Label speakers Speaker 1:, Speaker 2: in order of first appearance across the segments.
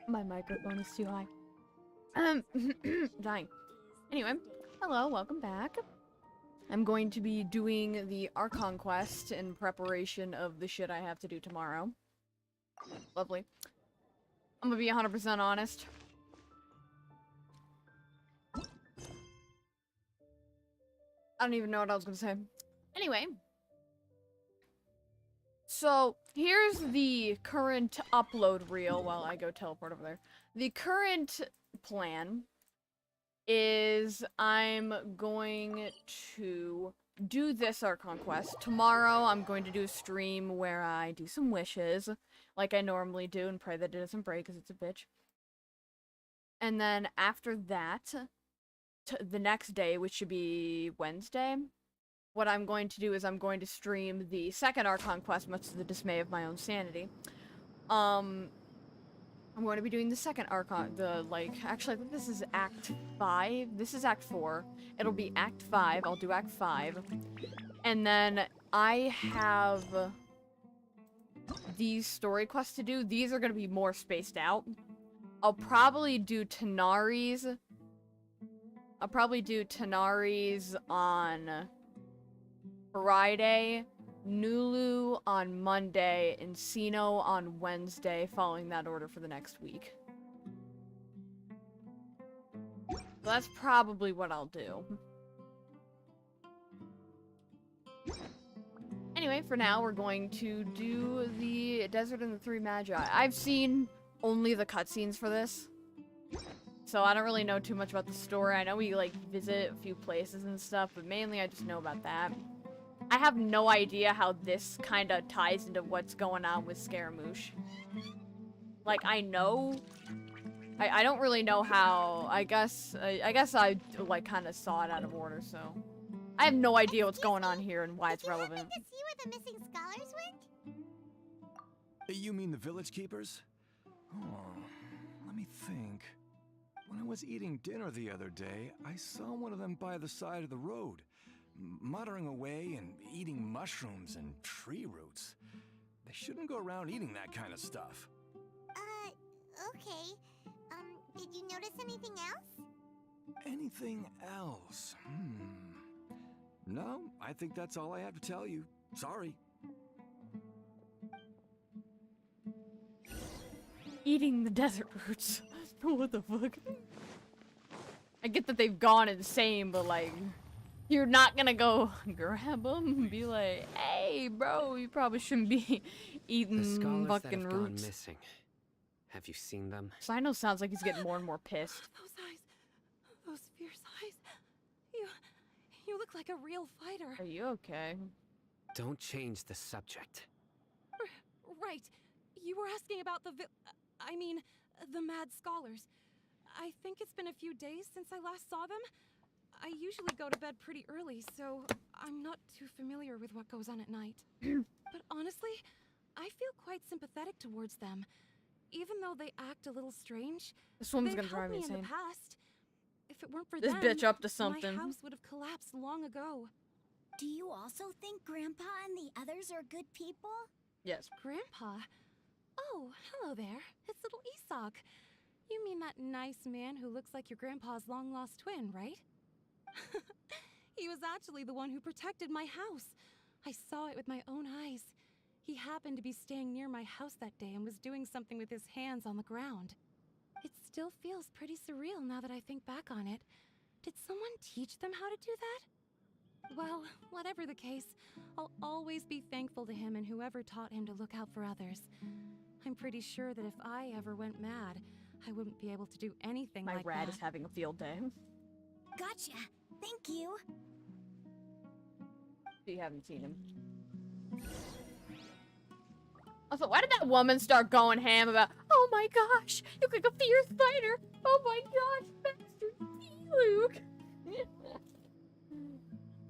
Speaker 1: My microphone is too high. Dying. Anyway, hello, welcome back. I'm going to be doing the Archon quest in preparation of the shit I have to do tomorrow. Lovely. I'm gonna be 100% honest. I don't even know what I was gonna say. Anyway. So, here's the current upload reel while I go teleport over there. The current plan is I'm going to do this Archon quest. Tomorrow, I'm going to do a stream where I do some wishes, like I normally do, and pray that it doesn't break because it's a bitch. And then after that, the next day, which should be Wednesday, what I'm going to do is I'm going to stream the second Archon quest, much to the dismay of my own sanity. I'm going to be doing the second Archon, actually I think this is Act 5. This is Act 4. It'll be Act 5. I'll do Act 5. And then I have these story quests to do. These are going to be more spaced out. I'll probably do Tanari's on Friday, Nulu on Monday, and Sino on Wednesday, following that order for the next week. So that's probably what I'll do. Anyway, for now, we're going to do the Desert and the Three Magi. I've seen only the cutscenes for this, so I don't really know too much about the story. I know we, like, visit a few places and stuff, but mainly I just know about that. I have no idea how this kind of ties into what's going on with Scaramouche. Like, I know... I don't really know how... I guess I, like, kind of saw it out of order, so... I have no idea what's going on here and why it's relevant.
Speaker 2: Did you happen to see where the missing scholars went?
Speaker 3: You mean the village keepers? Oh, let me think. When I was eating dinner the other day, I saw one of them by the side of the road, muttering away and eating mushrooms and tree roots. They shouldn't go around eating that kind of stuff.
Speaker 2: Okay. Did you notice anything else?
Speaker 3: Anything else? No, I think that's all I have to tell you. Sorry.
Speaker 1: Eating the desert roots. What the fuck? I get that they've gone insane, but like... You're not gonna go grab them and be like, hey, bro, you probably shouldn't be eating fucking roots.
Speaker 4: Gone missing. Have you seen them?
Speaker 1: Sino sounds like he's getting more and more pissed.
Speaker 5: Those eyes. Those fierce eyes. You look like a real fighter.
Speaker 1: Are you okay?
Speaker 4: Don't change the subject.
Speaker 5: Right. You were asking about the mad scholars. I think it's been a few days since I last saw them. I usually go to bed pretty early, so I'm not too familiar with what goes on at night. But honestly, I feel quite sympathetic towards them. Even though they act a little strange,
Speaker 1: This woman's
Speaker 5: they've
Speaker 1: gonna drive
Speaker 5: helped
Speaker 1: me
Speaker 5: me in
Speaker 1: insane.
Speaker 5: the past. If it weren't for
Speaker 1: This
Speaker 5: them,
Speaker 1: bitch up to something.
Speaker 5: my house would have collapsed long ago.
Speaker 2: Do you also think Grandpa and the others are good people?
Speaker 1: Yes.
Speaker 5: Grandpa? Oh, hello there. It's little Isak. You mean that nice man who looks like your grandpa's long-lost twin, right? He was actually the one who protected my house. I saw it with my own eyes. He happened to be staying near my house that day and was doing something with his hands on the ground. It still feels pretty surreal now that I think back on it. Did someone teach them how to do that? Well, whatever the case, I'll always be thankful to him and whoever taught him to look out for others. I'm pretty sure that if I ever went mad, I wouldn't be able to do anything
Speaker 1: My
Speaker 5: like
Speaker 1: rat
Speaker 5: that.
Speaker 1: is having a field day.
Speaker 2: Gotcha. Thank you.
Speaker 1: You haven't seen him. Also, why did that woman start going ham about, oh my gosh, you look like a fierce fighter. Oh my gosh, Master Luke.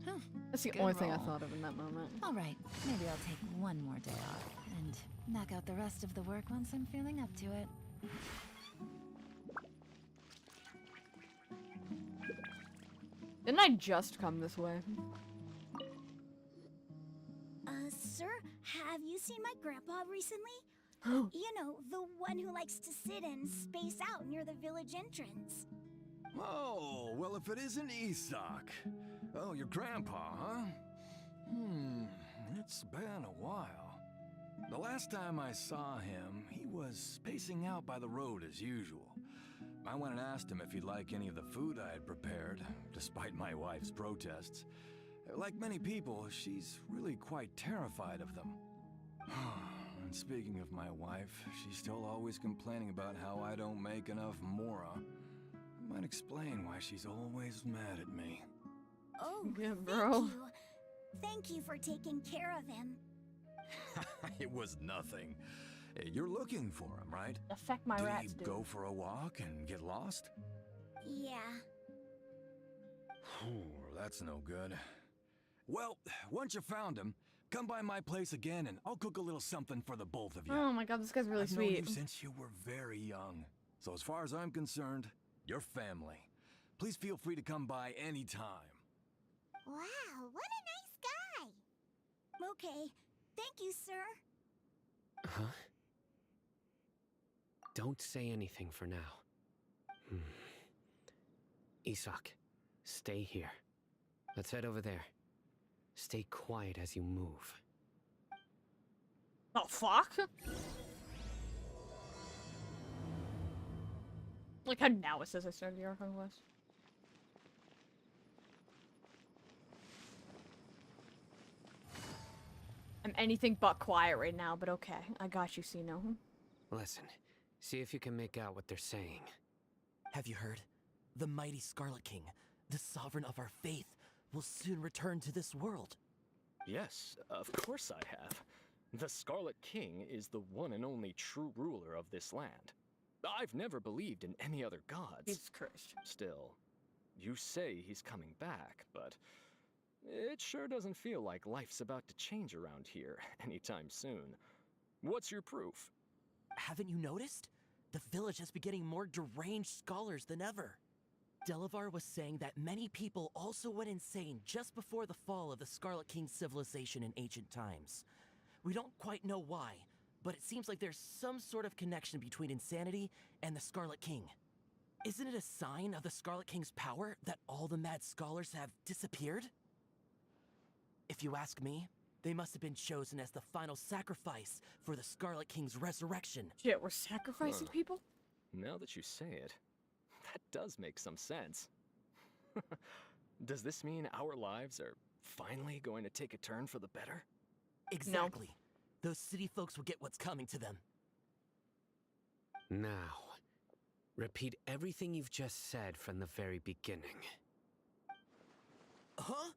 Speaker 6: Huh.
Speaker 1: That's the
Speaker 6: Good
Speaker 1: only thing I
Speaker 6: roll.
Speaker 1: thought of in that moment.
Speaker 6: All right, maybe I'll take one more day off and knock out the rest of the work once I'm feeling up to it.
Speaker 1: Didn't I just come this way?
Speaker 2: Sir, have you seen my grandpa recently? You know, the one who likes to sit and space out near the village entrance.
Speaker 3: Oh, well, if it isn't Isak. Oh, your grandpa, huh? It's been a while. The last time I saw him, he was spacing out by the road as usual. I went and asked him if he'd like any of the food I had prepared, despite my wife's protests. Like many people, she's really quite terrified of them. And speaking of my wife, she's still always complaining about how I don't make enough mora. Might explain why she's always mad at me.
Speaker 2: Oh,
Speaker 1: Yeah,
Speaker 2: thank
Speaker 1: bro.
Speaker 2: you. Thank you for taking care of him.
Speaker 3: It was nothing. You're looking for him, right?
Speaker 1: Affect my
Speaker 3: Did
Speaker 1: rats,
Speaker 3: he
Speaker 1: dude.
Speaker 3: go for a walk and get lost?
Speaker 2: Yeah.
Speaker 3: That's no good. Well, once you found him, come by my place again and I'll cook a little something for the both of you.
Speaker 1: Oh my god, this guy's really
Speaker 3: I've known
Speaker 1: sweet.
Speaker 3: you since you were very young. So as far as I'm concerned, you're family. Please feel free to come by anytime.
Speaker 2: Wow, what a nice guy. Okay, thank you, sir.
Speaker 4: Huh? Don't say anything for now. Isak, stay here. Let's head over there. Stay quiet as you move.
Speaker 1: Oh, fuck? Like how now it says I started the Archon quest. I'm anything but quiet right now, but okay. I got you, Sino.
Speaker 4: Listen, see if you can make out what they're saying.
Speaker 7: Have you heard? The mighty Scarlet King, the sovereign of our faith, will soon return to this world.
Speaker 8: Yes, of course I have. The Scarlet King is the one and only true ruler of this land. I've never believed in any other gods.
Speaker 1: Jesus Christ.
Speaker 8: Still, you say he's coming back, but it sure doesn't feel like life's about to change around here anytime soon. What's your proof?
Speaker 7: Haven't you noticed? The village has been getting more deranged scholars than ever. Delavar was saying that many people also went insane just before the fall of the Scarlet King's civilization in ancient times. We don't quite know why, but it seems like there's some sort of connection between insanity and the Scarlet King. Isn't it a sign of the Scarlet King's power that all the mad scholars have disappeared? If you ask me, they must have been chosen as the final sacrifice for the Scarlet King's resurrection.
Speaker 1: Shit, we're sacrificing
Speaker 8: Huh.
Speaker 1: people?
Speaker 8: Now that you say it, that does make some sense. Does this mean our lives are finally going to take a turn for the better?
Speaker 7: Exactly. Those city folks will get what's coming to them.
Speaker 4: Now, repeat everything you've just said from the very beginning.
Speaker 7: Huh?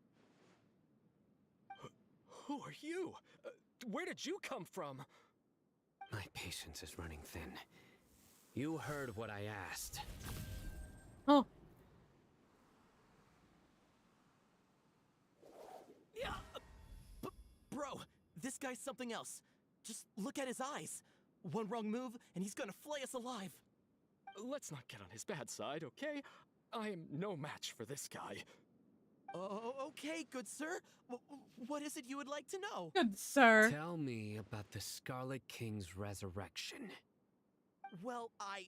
Speaker 8: Who are you? Where did you come from?
Speaker 4: My patience is running thin. You heard what I asked.
Speaker 1: Oh.
Speaker 7: Yeah. Bro, this guy's something else. Just look at his eyes. One wrong move, and he's gonna flay us alive.
Speaker 8: Let's not get on his bad side, okay? I am no match for this guy.
Speaker 7: Oh, okay, good sir. What is it you would like to know?
Speaker 1: Good sir.
Speaker 4: Tell me about the Scarlet King's resurrection.
Speaker 7: Well, I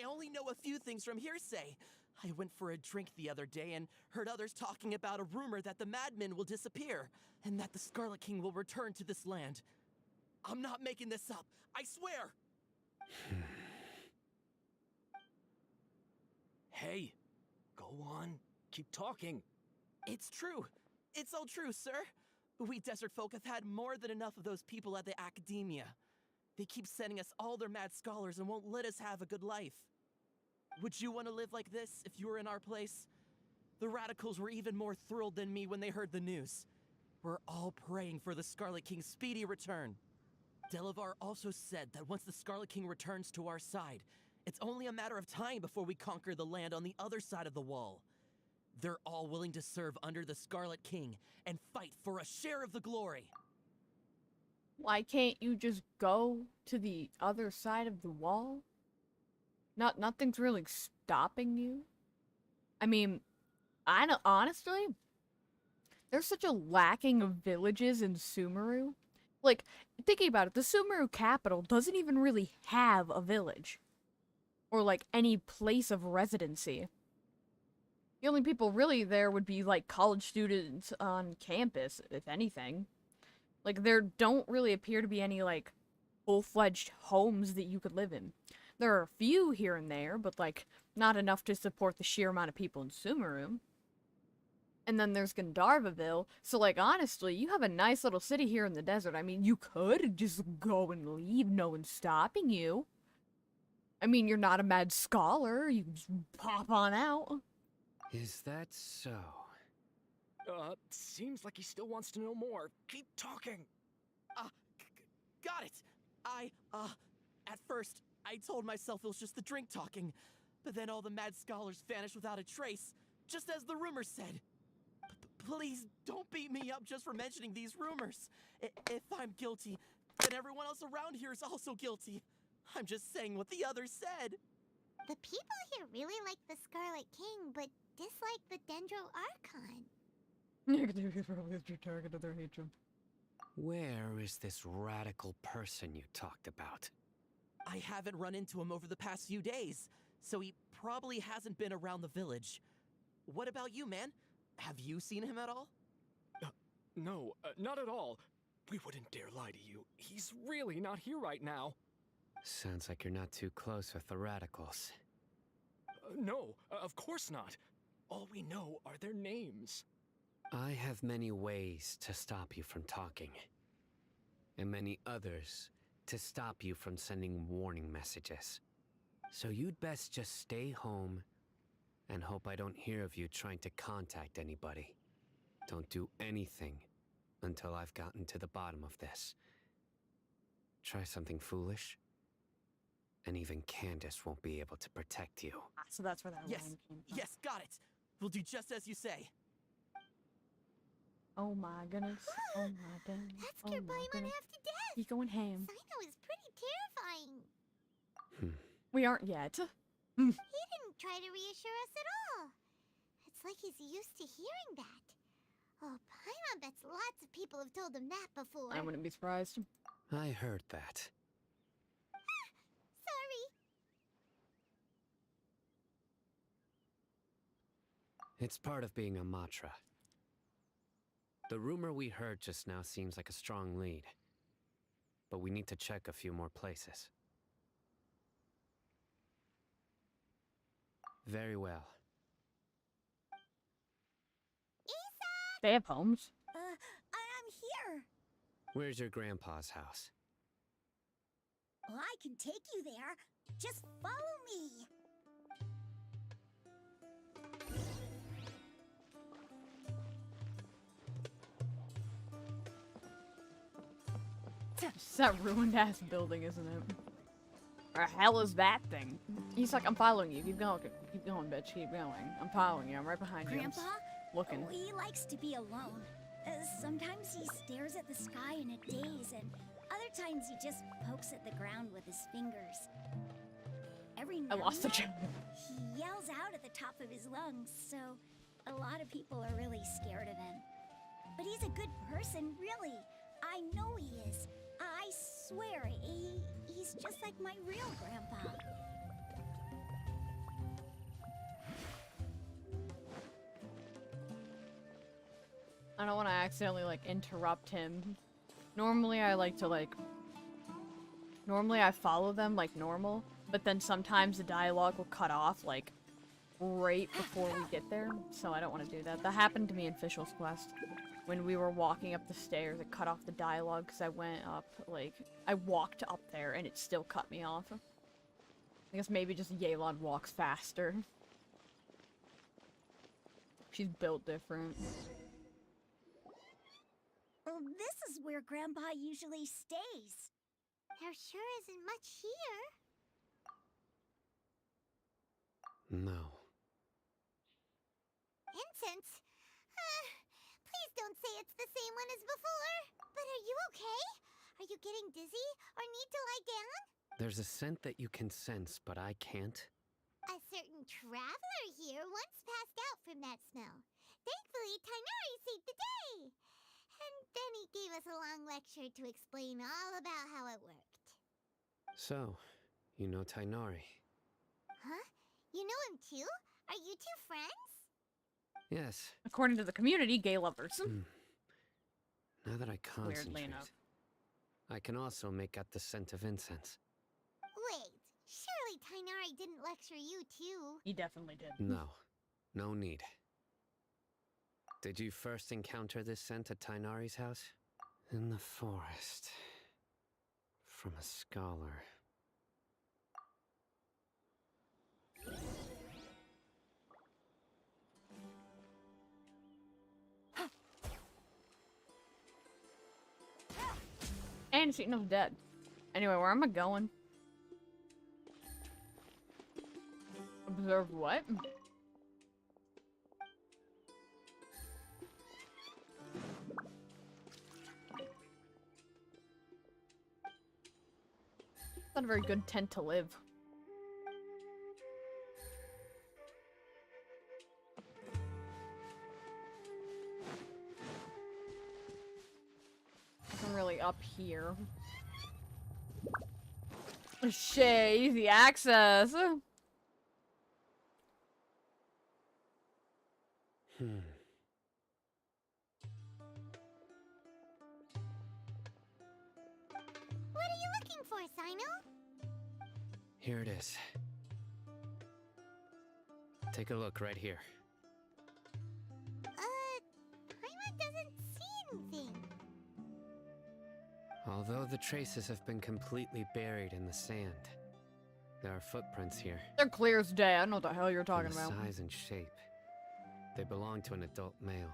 Speaker 7: only know a few things from hearsay. I went for a drink the other day and heard others talking about a rumor that the madmen will disappear and that the Scarlet King will return to this land. I'm not making this up. I swear.
Speaker 8: Hey, go on. Keep talking.
Speaker 7: It's true. It's all true, sir. We desert folk have had more than enough of those people at the academia. They keep sending us all their mad scholars and won't let us have a good life. Would you want to live like this if you were in our place? The radicals were even more thrilled than me when they heard the news. We're all praying for the Scarlet King's speedy return. Delavar also said that once the Scarlet King returns to our side, it's only a matter of time before we conquer the land on the other side of the wall. They're all willing to serve under the Scarlet King and fight for a share of the glory.
Speaker 1: Why can't you just go to the other side of the wall? Nothing's really stopping you. I mean, I know, honestly, there's such a lacking of villages in Sumeru. Like, thinking about it, the Sumeru capital doesn't even really have a village. Or, like, any place of residency. The only people really there would be, like, college students on campus, if anything. Like, there don't really appear to be any, like, full-fledged homes that you could live in. There are a few here and there, but, like, not enough to support the sheer amount of people in Sumeru. And then there's Gandharvaville, so, like, honestly, you have a nice little city here in the desert. I mean, you could just go and leave, no one's stopping you. I mean, you're not a mad scholar, you can just pop on out.
Speaker 4: Is that so?
Speaker 8: Seems like he still wants to know more. Keep talking.
Speaker 7: Got it. At first, I told myself it was just the drink talking, but then all the mad scholars vanished without a trace, just as the rumors said. Please don't beat me up just for mentioning these rumors. If I'm guilty, then everyone else around here is also guilty. I'm just saying what the others said.
Speaker 2: The people here really like the Scarlet King, but dislike the Dendro Archon.
Speaker 1: Negative probably is your target of their hatred.
Speaker 4: Where is this radical person you talked about?
Speaker 7: I haven't run into him over the past few days, so he probably hasn't been around the village. What about you, man? Have you seen him at all?
Speaker 8: No, not at all. We wouldn't dare lie to you. He's really not here right now.
Speaker 4: Sounds like you're not too close with the radicals.
Speaker 8: No, of course not. All we know are their names.
Speaker 4: I have many ways to stop you from talking. And many others to stop you from sending warning messages. So you'd best just stay home and hope I don't hear of you trying to contact anybody. Don't do anything until I've gotten to the bottom of this. Try something foolish, and even Candace won't be able to protect you.
Speaker 1: So that's where that
Speaker 7: Yes,
Speaker 1: line came from.
Speaker 7: yes, got it. We'll do just as you say.
Speaker 1: Oh my goodness. Oh my goodness.
Speaker 2: That
Speaker 1: Oh
Speaker 2: scared
Speaker 1: my
Speaker 2: Paimon
Speaker 1: goodness.
Speaker 2: half to death.
Speaker 1: He's going ham.
Speaker 2: Sino is pretty terrifying.
Speaker 1: We aren't yet.
Speaker 2: He didn't try to reassure us at all. It's like he's used to hearing that. Oh, Paimon bets lots of people have told him that before.
Speaker 1: I wouldn't be surprised.
Speaker 4: I heard that.
Speaker 2: Sorry.
Speaker 4: It's part of being a Matra. The rumor we heard just now seems like a strong lead. But we need to check a few more places. Very well.
Speaker 1: They have homes.
Speaker 2: I'm here.
Speaker 4: Where's your grandpa's house?
Speaker 2: Well, I can take you there. Just follow me.
Speaker 1: It's that ruined ass building, isn't it? Where the hell is that thing? He's like, I'm following you. Keep going, bitch. Keep going. I'm following you. I'm right behind you. I'm
Speaker 2: Grandpa?
Speaker 1: looking.
Speaker 2: Oh, he likes to be alone. Sometimes he stares at the sky in a daze, and other times he just pokes at the ground with his fingers. Every now
Speaker 1: I lost the
Speaker 2: and
Speaker 1: joke.
Speaker 2: then, he yells out at the top of his lungs, so a lot of people are really scared of him. But he's a good person, really. I know he is. I swear, he's just like my real grandpa.
Speaker 1: I don't want to accidentally, like, interrupt him. Normally, I like to, like... Normally, I follow them like normal, but then sometimes the dialogue will cut off, like, right before we get there, so I don't want to do that. That happened to me in Fischl's Quest. When we were walking up the stairs, it cut off the dialogue because I went up, like, I walked up there and it still cut me off. I guess maybe just Yelan walks faster. She's built different.
Speaker 2: Well, this is where Grandpa usually stays. There sure isn't much here.
Speaker 4: No.
Speaker 2: Incense? Please don't say it's the same one as before. But are you okay? Are you getting dizzy or need to lie down?
Speaker 4: There's a scent that you can sense, but I can't.
Speaker 2: A certain traveler here once passed out from that smell. Thankfully, Tighnari saved the day.
Speaker 9: And then he gave us a long lecture to explain all about how it worked.
Speaker 4: So, you know Tainari?
Speaker 9: Huh? You know him too? Are you two friends?
Speaker 4: Yes.
Speaker 1: According to the community, gay lovers.
Speaker 4: Now that I
Speaker 1: Weirdly
Speaker 4: concentrate,
Speaker 1: enough.
Speaker 4: I can also make out the scent of incense.
Speaker 9: Wait, surely Tainari didn't lecture you too.
Speaker 1: He definitely did.
Speaker 4: No. No need. Did you first encounter this scent at Tainari's house? In the forest. From a scholar.
Speaker 1: And Sheena's dead. Anyway, where am I going? Observe what? Not a very good tent to live. I'm really up here. Shit, easy access.
Speaker 9: What are you looking for, Sino?
Speaker 4: Here it is. Take a look right here.
Speaker 9: Paimon doesn't see anything.
Speaker 4: Although the traces have been completely buried in the sand, there are footprints here.
Speaker 1: They're clear as day. I don't know what the hell you're talking
Speaker 4: In
Speaker 1: about.
Speaker 4: size and shape. They belong to an adult male.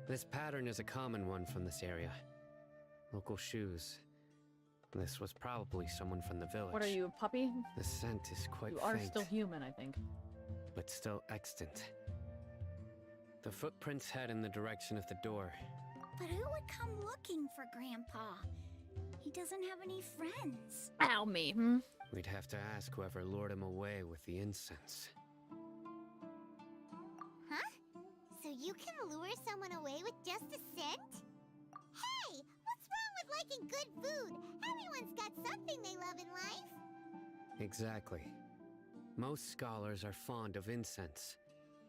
Speaker 4: This pattern is a common one from this area. Local shoes. This was probably someone from the village.
Speaker 1: What are you, a puppy?
Speaker 4: The scent is quite
Speaker 1: You are
Speaker 4: faint,
Speaker 1: still human, I think.
Speaker 4: but still extant. The footprints head in the direction of the door.
Speaker 2: But who would come looking for Grandpa? He doesn't have any friends.
Speaker 1: Ow, me.
Speaker 4: We'd have to ask whoever lured him away with the incense.
Speaker 9: Huh? So you can lure someone away with just a scent? Hey, what's wrong with liking good food? Everyone's got something they love in life.
Speaker 4: Exactly. Most scholars are fond of incense,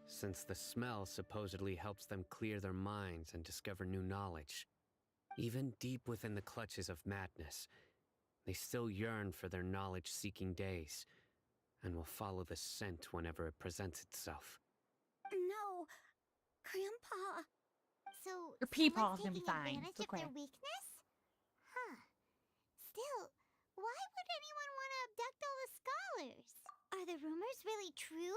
Speaker 4: since the smell supposedly helps them clear their minds and discover new knowledge. Even deep within the clutches of madness, they still yearn for their knowledge-seeking days, and will follow the scent whenever it presents itself.
Speaker 2: No, Grandpa.
Speaker 9: So
Speaker 1: Your peepaw's
Speaker 9: someone's
Speaker 1: gonna be
Speaker 9: taking
Speaker 1: fine.
Speaker 9: advantage
Speaker 1: It's
Speaker 9: of their
Speaker 1: okay.
Speaker 9: weakness? Huh. Still, why would anyone want to abduct all the scholars? Are the rumors really true?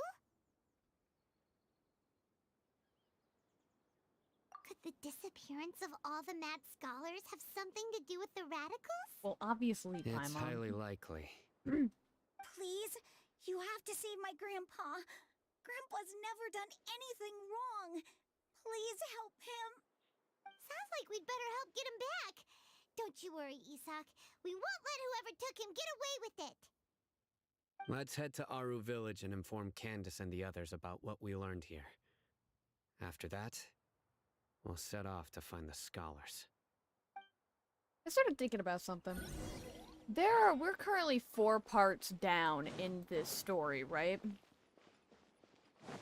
Speaker 9: Could the disappearance of all the mad scholars have something to do with the radicals?
Speaker 1: Well, obviously,
Speaker 4: It's
Speaker 1: Paimon.
Speaker 4: highly likely.
Speaker 2: Please, you have to save my Grandpa. Grandpa's never done anything wrong. Please help him.
Speaker 9: Sounds like we'd better help get him back. Don't you worry, Isak. We won't let whoever took him get away with it.
Speaker 4: Let's head to Aru Village and inform Candace and the others about what we learned here. After that, we'll set off to find the scholars.
Speaker 1: I started thinking about something. We're currently 4 parts down in this story, right?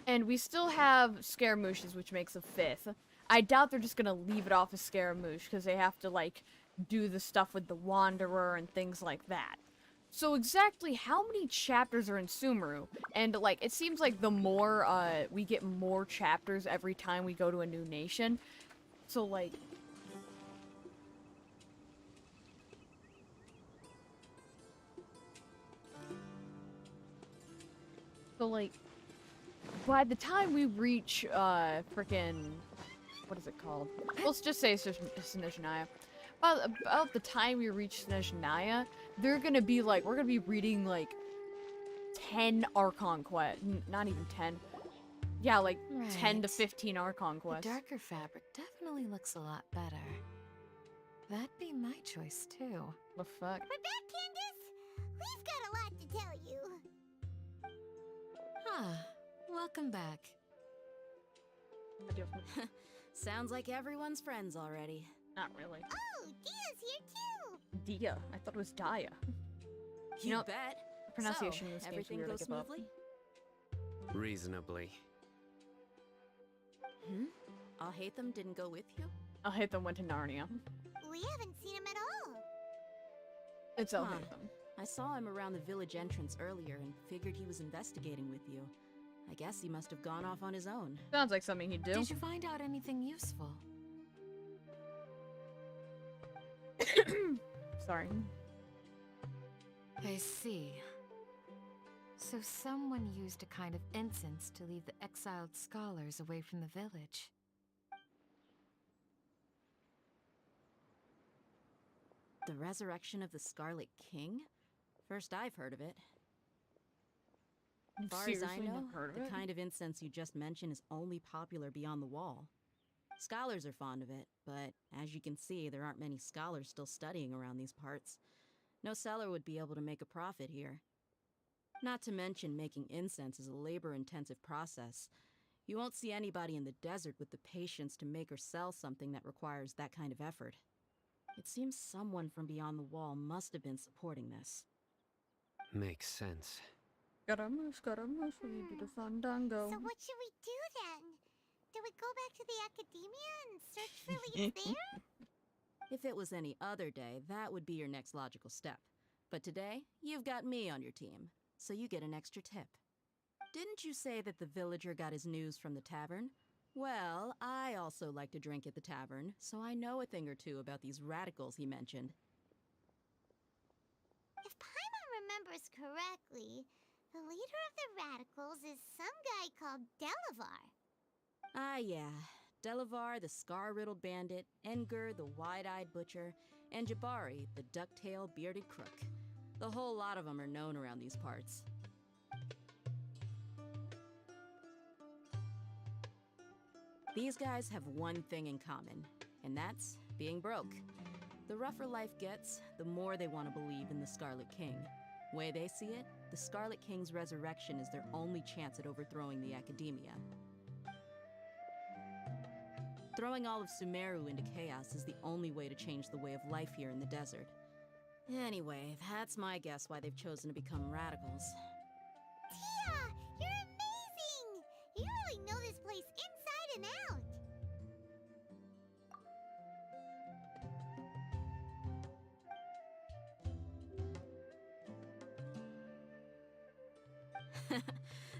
Speaker 1: And we still have Scaramouches, which makes a 5th. I doubt they're just gonna leave it off as Scaramouche, because they have to, like, do the stuff with the Wanderer and things like that. So exactly how many chapters are in Sumeru? And, like, it seems like the more, we get more chapters every time we go to a new nation. So, like... by the time we reach, frickin'... what is it called? Let's just say Snezhnaya. About the time we reach Snezhnaya, they're gonna be like, we're gonna be reading like 10 Archon quests. Not even 10. Yeah, like 10 to 15 Archon
Speaker 6: The
Speaker 1: quests.
Speaker 6: darker fabric definitely looks a lot better. That'd be my choice too.
Speaker 1: The fuck?
Speaker 9: We're back, Candace. We've got a lot to tell you.
Speaker 6: Ah, welcome back.
Speaker 10: Sounds like everyone's friends already.
Speaker 1: Not really.
Speaker 9: Oh, Dia's here too.
Speaker 1: Dia. I thought it was Dia.
Speaker 10: You
Speaker 1: know,
Speaker 10: bet.
Speaker 1: The pronunciation
Speaker 10: So,
Speaker 1: of this game's
Speaker 10: everything
Speaker 1: weird. I
Speaker 10: goes
Speaker 1: give up.
Speaker 10: smoothly?
Speaker 4: Reasonably.
Speaker 10: Alhaitham didn't go with you?
Speaker 1: Alhaitham went to Narnia.
Speaker 9: We haven't seen him at all.
Speaker 1: It's
Speaker 10: Huh.
Speaker 1: Alhaitham.
Speaker 10: I saw him around the village entrance earlier and figured he was investigating with you. I guess he must have gone off on his own.
Speaker 1: Sounds like something he'd do.
Speaker 6: Did you find out anything useful?
Speaker 1: Sorry.
Speaker 6: I see. So someone used a kind of incense to lead the exiled scholars away from the village.
Speaker 10: The resurrection of the Scarlet King? First I've heard of it. As far as I
Speaker 1: Seriously,
Speaker 10: know,
Speaker 1: never heard of
Speaker 10: the
Speaker 1: it?
Speaker 10: kind of incense you just mentioned is only popular beyond the wall. Scholars are fond of it, but as you can see, there aren't many scholars still studying around these parts. No seller would be able to make a profit here. Not to mention, making incense is a labor-intensive process. You won't see anybody in the desert with the patience to make or sell something that requires that kind of effort. It seems someone from beyond the wall must have been supporting this.
Speaker 4: Makes sense.
Speaker 1: Scaramouche, we do the fandango.
Speaker 9: So what should we do then? Do we go back to the academia and search for leads there?
Speaker 10: If it was any other day, that would be your next logical step. But today, you've got me on your team, so you get an extra tip. Didn't you say that the villager got his news from the tavern? Well, I also like to drink at the tavern, so I know a thing or two about these radicals he mentioned.
Speaker 9: If Paimon remembers correctly, the leader of the radicals is some guy called Delavar.
Speaker 10: Ah, yeah. Delavar, the scar-riddled bandit, Engur, the wide-eyed butcher, and Jabari, the duck-tailed bearded crook. The whole lot of them are known around these parts. These guys have one thing in common, and that's being broke. The rougher life gets, the more they want to believe in the Scarlet King. Way they see it, the Scarlet King's resurrection is their only chance at overthrowing the academia. Throwing all of Sumeru into chaos is the only way to change the way of life here in the desert. Anyway, that's my guess why they've chosen to become radicals.
Speaker 9: Tia, you're amazing! You really know this place inside and out.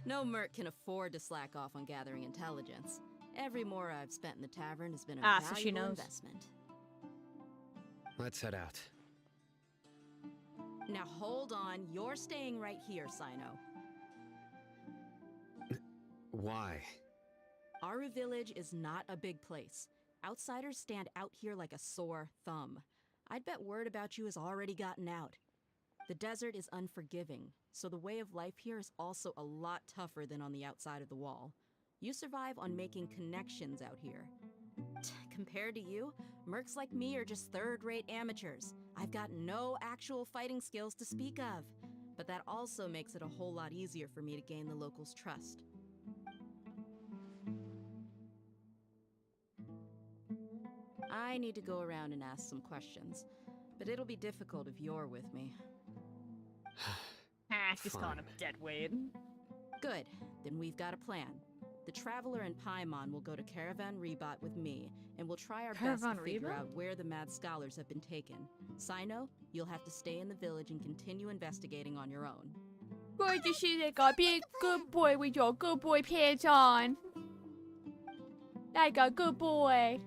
Speaker 10: No merc can afford to slack off on gathering intelligence. Every more I've spent in the tavern has been a
Speaker 1: So she
Speaker 10: valuable
Speaker 1: knows.
Speaker 10: investment.
Speaker 4: Let's head out.
Speaker 10: Now hold on, you're staying right here, Sino.
Speaker 4: Why?
Speaker 10: Aru Village is not a big place. Outsiders stand out here like a sore thumb. I'd bet word about you has already gotten out. The desert is unforgiving, so the way of life here is also a lot tougher than on the outside of the wall. You survive on making connections out here. Compared to you, mercs like me are just third-rate amateurs. I've got no actual fighting skills to speak of, but that also makes it a whole lot easier for me to gain the locals' trust. I need to go around and ask some questions, but it'll be difficult if you're with me.
Speaker 1: She's calling him dead Wade.
Speaker 10: Good, then we've got a plan. The Traveler and Paimon will go to Caravan Rebat with me, and we'll try our best to
Speaker 1: Caravan
Speaker 10: figure
Speaker 1: Rebat?
Speaker 10: out where the mad scholars have been taken. Sino, you'll have to stay in the village and continue investigating on your own.
Speaker 1: 我就是那个 be a good boy with your good boy pants on. Like a good boy.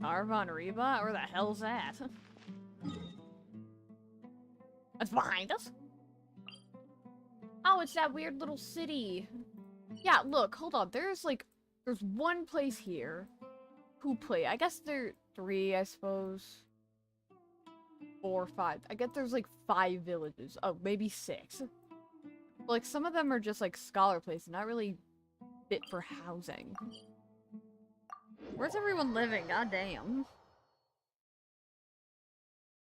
Speaker 1: Arvon Reba? Where the hell's that? That's behind us? Oh, it's that weird little city. Yeah, look, hold on. There's one place here. Who play? I guess there are 3, I suppose. 4, 5. I guess there's 5 villages. Oh, maybe 6. But, some of them are just scholar places, not really fit for housing. Where's everyone living? God damn.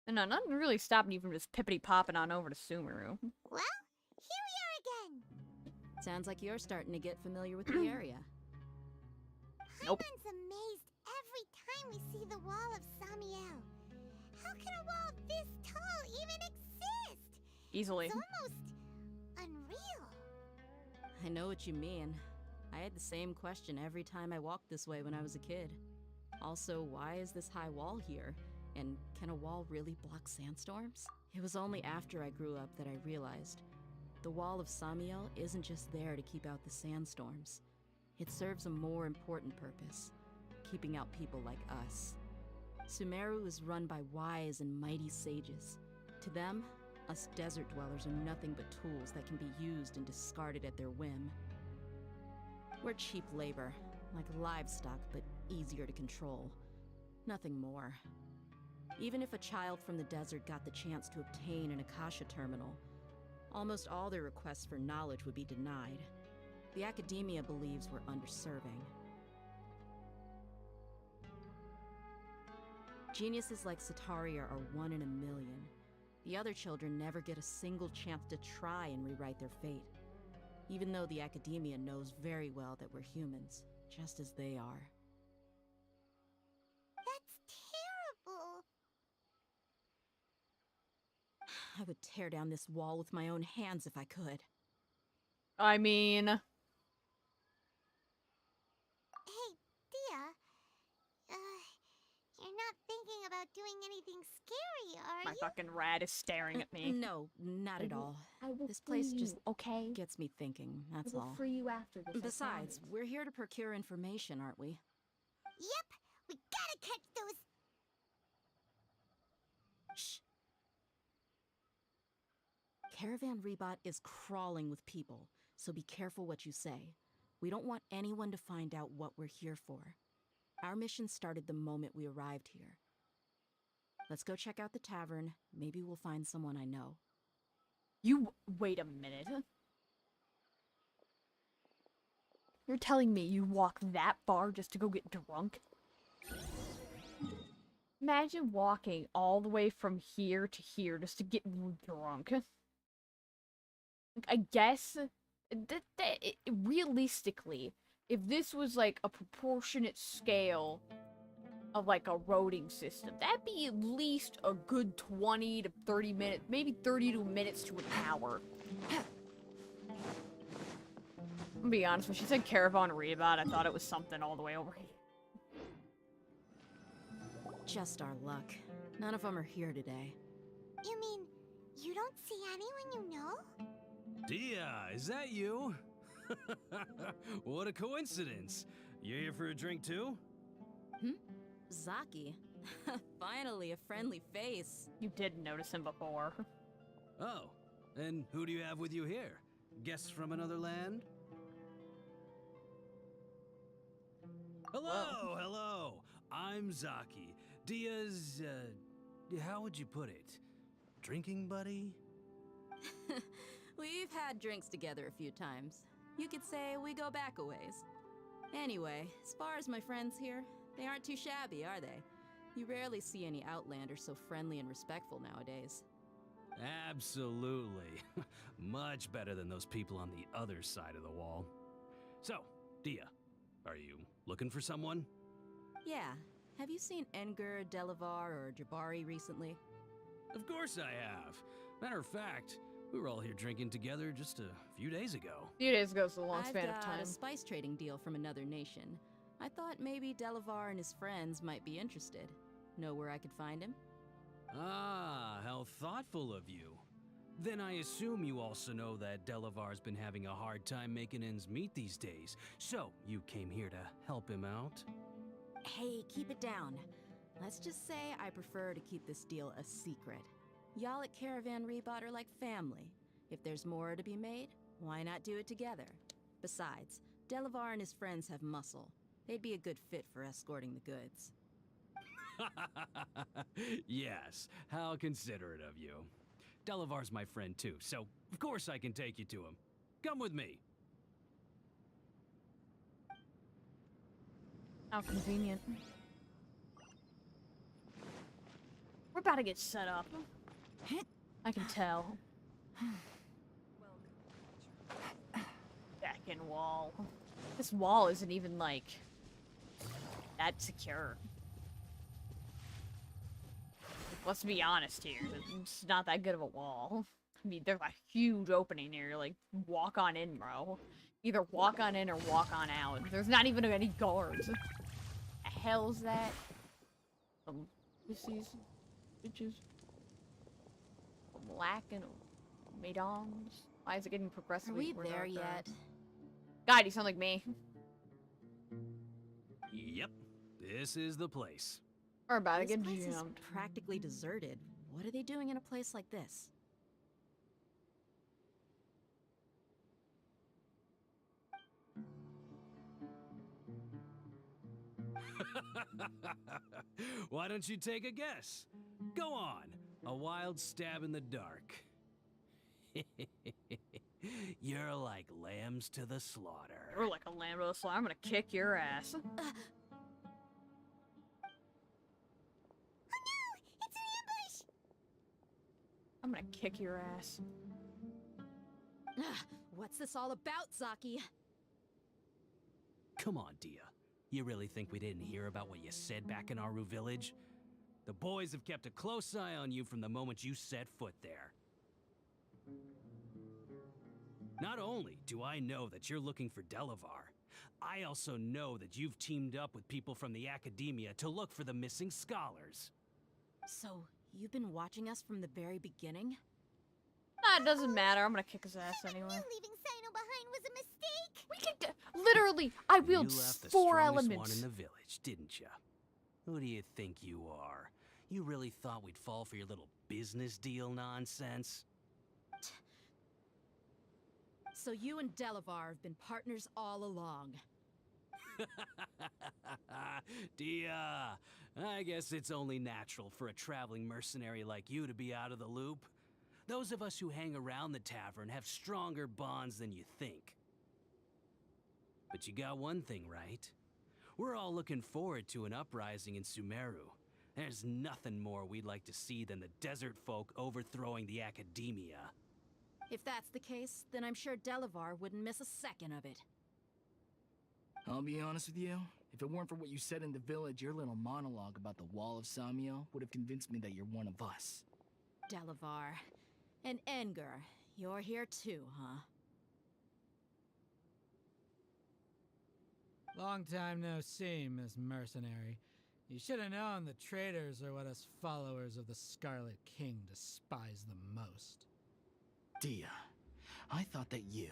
Speaker 1: And no, nothing really stopping you from just pippity popping on over to Sumeru.
Speaker 9: Well, here we are again.
Speaker 10: Sounds like you're starting to get familiar with the area.
Speaker 1: Nope.
Speaker 9: Hyman's amazed every time we see the wall of Samiel. How can a wall this tall even exist?
Speaker 1: Easily.
Speaker 9: It's almost unreal.
Speaker 10: I know what you mean. I had the same question every time I walked this way when I was a kid. Also, why is this high wall here? And can a wall really block sandstorms? It was only after I grew up that I realized the wall of Samiel isn't just there to keep out the sandstorms. It serves a more important purpose, keeping out people like us. Sumeru is run by wise and mighty sages. To them, us desert dwellers are nothing but tools that can be used and discarded at their whim. We're cheap labor, like livestock, but easier to control. Nothing more. Even if a child from the desert got the chance to obtain an Akasha terminal, almost all their requests for knowledge would be denied. The academia believes we're underserving. Geniuses like Sataria are one in a million. The other children never get a single chance to try and rewrite their fate, even though the academia knows very well that we're humans, just as they are.
Speaker 9: That's terrible.
Speaker 10: I would tear down this wall with my own hands if I could.
Speaker 1: I mean...
Speaker 9: Hey, Dia. You're not thinking about doing anything scary, are
Speaker 1: My
Speaker 9: you?
Speaker 1: fucking rat is staring at me.
Speaker 10: No, not at all.
Speaker 1: I will
Speaker 10: This place
Speaker 1: free
Speaker 10: just
Speaker 1: you, okay?
Speaker 10: gets me thinking, that's
Speaker 1: I will
Speaker 10: all.
Speaker 1: free you after this. I
Speaker 10: Besides,
Speaker 1: promise.
Speaker 10: we're here to procure information, aren't we?
Speaker 9: Yep, we gotta catch those.
Speaker 10: Shh. Caravan Rebot is crawling with people, so be careful what you say. We don't want anyone to find out what we're here for. Our mission started the moment we arrived here. Let's go check out the tavern. Maybe we'll find someone I know.
Speaker 1: You wait a minute. You're telling me you walk that far just to go get drunk? Imagine walking all the way from here to here just to get drunk. Like, I guess realistically, if this was like a proportionate scale of like a roading system, that'd be at least a good 20 to 30 minutes, maybe 32 minutes to an hour. I'm gonna be honest, when she said Caravan Rebot, I thought it was something all the way over here.
Speaker 10: Just our luck. None of them are here today.
Speaker 9: You mean you don't see anyone you know?
Speaker 11: Dia, is that you? What a coincidence. You here for a drink too?
Speaker 10: Zaki. Finally, a friendly face.
Speaker 1: You did notice him before.
Speaker 11: Oh, and who do you have with you here? Guests from another land? Hello, hello. I'm Zaki. Dia's, how would you put it? Drinking buddy?
Speaker 10: We've had drinks together a few times. You could say we go back a ways. Anyway, as far as my friends here, they aren't too shabby, are they? You rarely see any Outlanders so friendly and respectful nowadays.
Speaker 11: Absolutely. Much better than those people on the other side of the wall. So, Dia, are you looking for someone?
Speaker 10: Yeah. Have you seen Enger, Delavar, or Jabari recently?
Speaker 11: Of course I have. Matter of fact, we were all here drinking together just a few days ago.
Speaker 1: A few days ago is a long span of
Speaker 10: I've got
Speaker 1: time.
Speaker 10: a spice trading deal from another nation. I thought maybe Delavar and his friends might be interested. Know where I could find him?
Speaker 11: Ah, how thoughtful of you. Then I assume you also know that Delavar's been having a hard time making ends meet these days. So, you came here to help him out?
Speaker 10: Hey, keep it down. Let's just say I prefer to keep this deal a secret. Y'all at Caravan Rebot are like family. If there's more to be made, why not do it together? Besides, Delavar and his friends have muscle. They'd be a good fit for escorting the goods.
Speaker 11: Yes, how considerate of you. Delavar's my friend too, so of course I can take you to him. Come with me.
Speaker 1: How convenient. We're about to get set up. I can tell. Back in wall. This wall isn't even, like, that secure. Let's be honest here. It's not that good of a wall. I mean, there's a huge opening here. Like, walk on in, bro. Either walk on in or walk on out. There's not even any guards. The hell's that? Pussies, bitches, black and maidens. Why is it getting
Speaker 10: Are
Speaker 1: progressively
Speaker 10: we
Speaker 1: worse
Speaker 10: there
Speaker 1: darker?
Speaker 10: yet?
Speaker 1: God, you sound like me.
Speaker 11: Yep, this is the place.
Speaker 1: We're about to
Speaker 10: This
Speaker 1: get
Speaker 10: place is
Speaker 1: jumped.
Speaker 10: practically deserted. What are they doing in a place like this?
Speaker 11: Why don't you take a guess? Go on, a wild stab in the dark. You're like lambs to the slaughter.
Speaker 1: You're like a lamb to the slaughter. I'm gonna kick your ass.
Speaker 2: Oh no! It's an ambush!
Speaker 1: I'm gonna kick your ass.
Speaker 10: What's this all about, Zaki?
Speaker 11: Come on, Dia. You really think we didn't hear about what you said back in Aru village? The boys have kept a close eye on you from the moment you set foot there. Not only do I know that you're looking for Delavar, I also know that you've teamed up with people from the Academia to look for the missing scholars.
Speaker 10: So, you've been watching us from the very beginning?
Speaker 1: Ah, it doesn't matter. I'm gonna kick his ass anyway.
Speaker 2: You leaving Sino behind was a mistake!
Speaker 1: We can literally, I wield
Speaker 11: You left the
Speaker 1: 4
Speaker 11: strongest
Speaker 1: elements.
Speaker 11: one in the village, didn't you? Who do you think you are? You really thought we'd fall for your little business deal nonsense?
Speaker 10: So you and Delavar have been partners all along.
Speaker 11: Dia, I guess it's only natural for a traveling mercenary like you to be out of the loop. Those of us who hang around the tavern have stronger bonds than you think. But you got one thing right. We're all looking forward to an uprising in Sumeru. There's nothing more we'd like to see than the desert folk overthrowing the Academia.
Speaker 10: If that's the case, then I'm sure Delavar wouldn't miss a second of it.
Speaker 12: I'll be honest with you. If it weren't for what you said in the village, your little monologue about the Wall of Samiel would have convinced me that you're one of us.
Speaker 10: Delavar. And Enger, you're here too, huh?
Speaker 13: Long time no see, Miss Mercenary. You should have known the traitors are what us followers of the Scarlet King despise the most.
Speaker 12: Dia, I thought that you,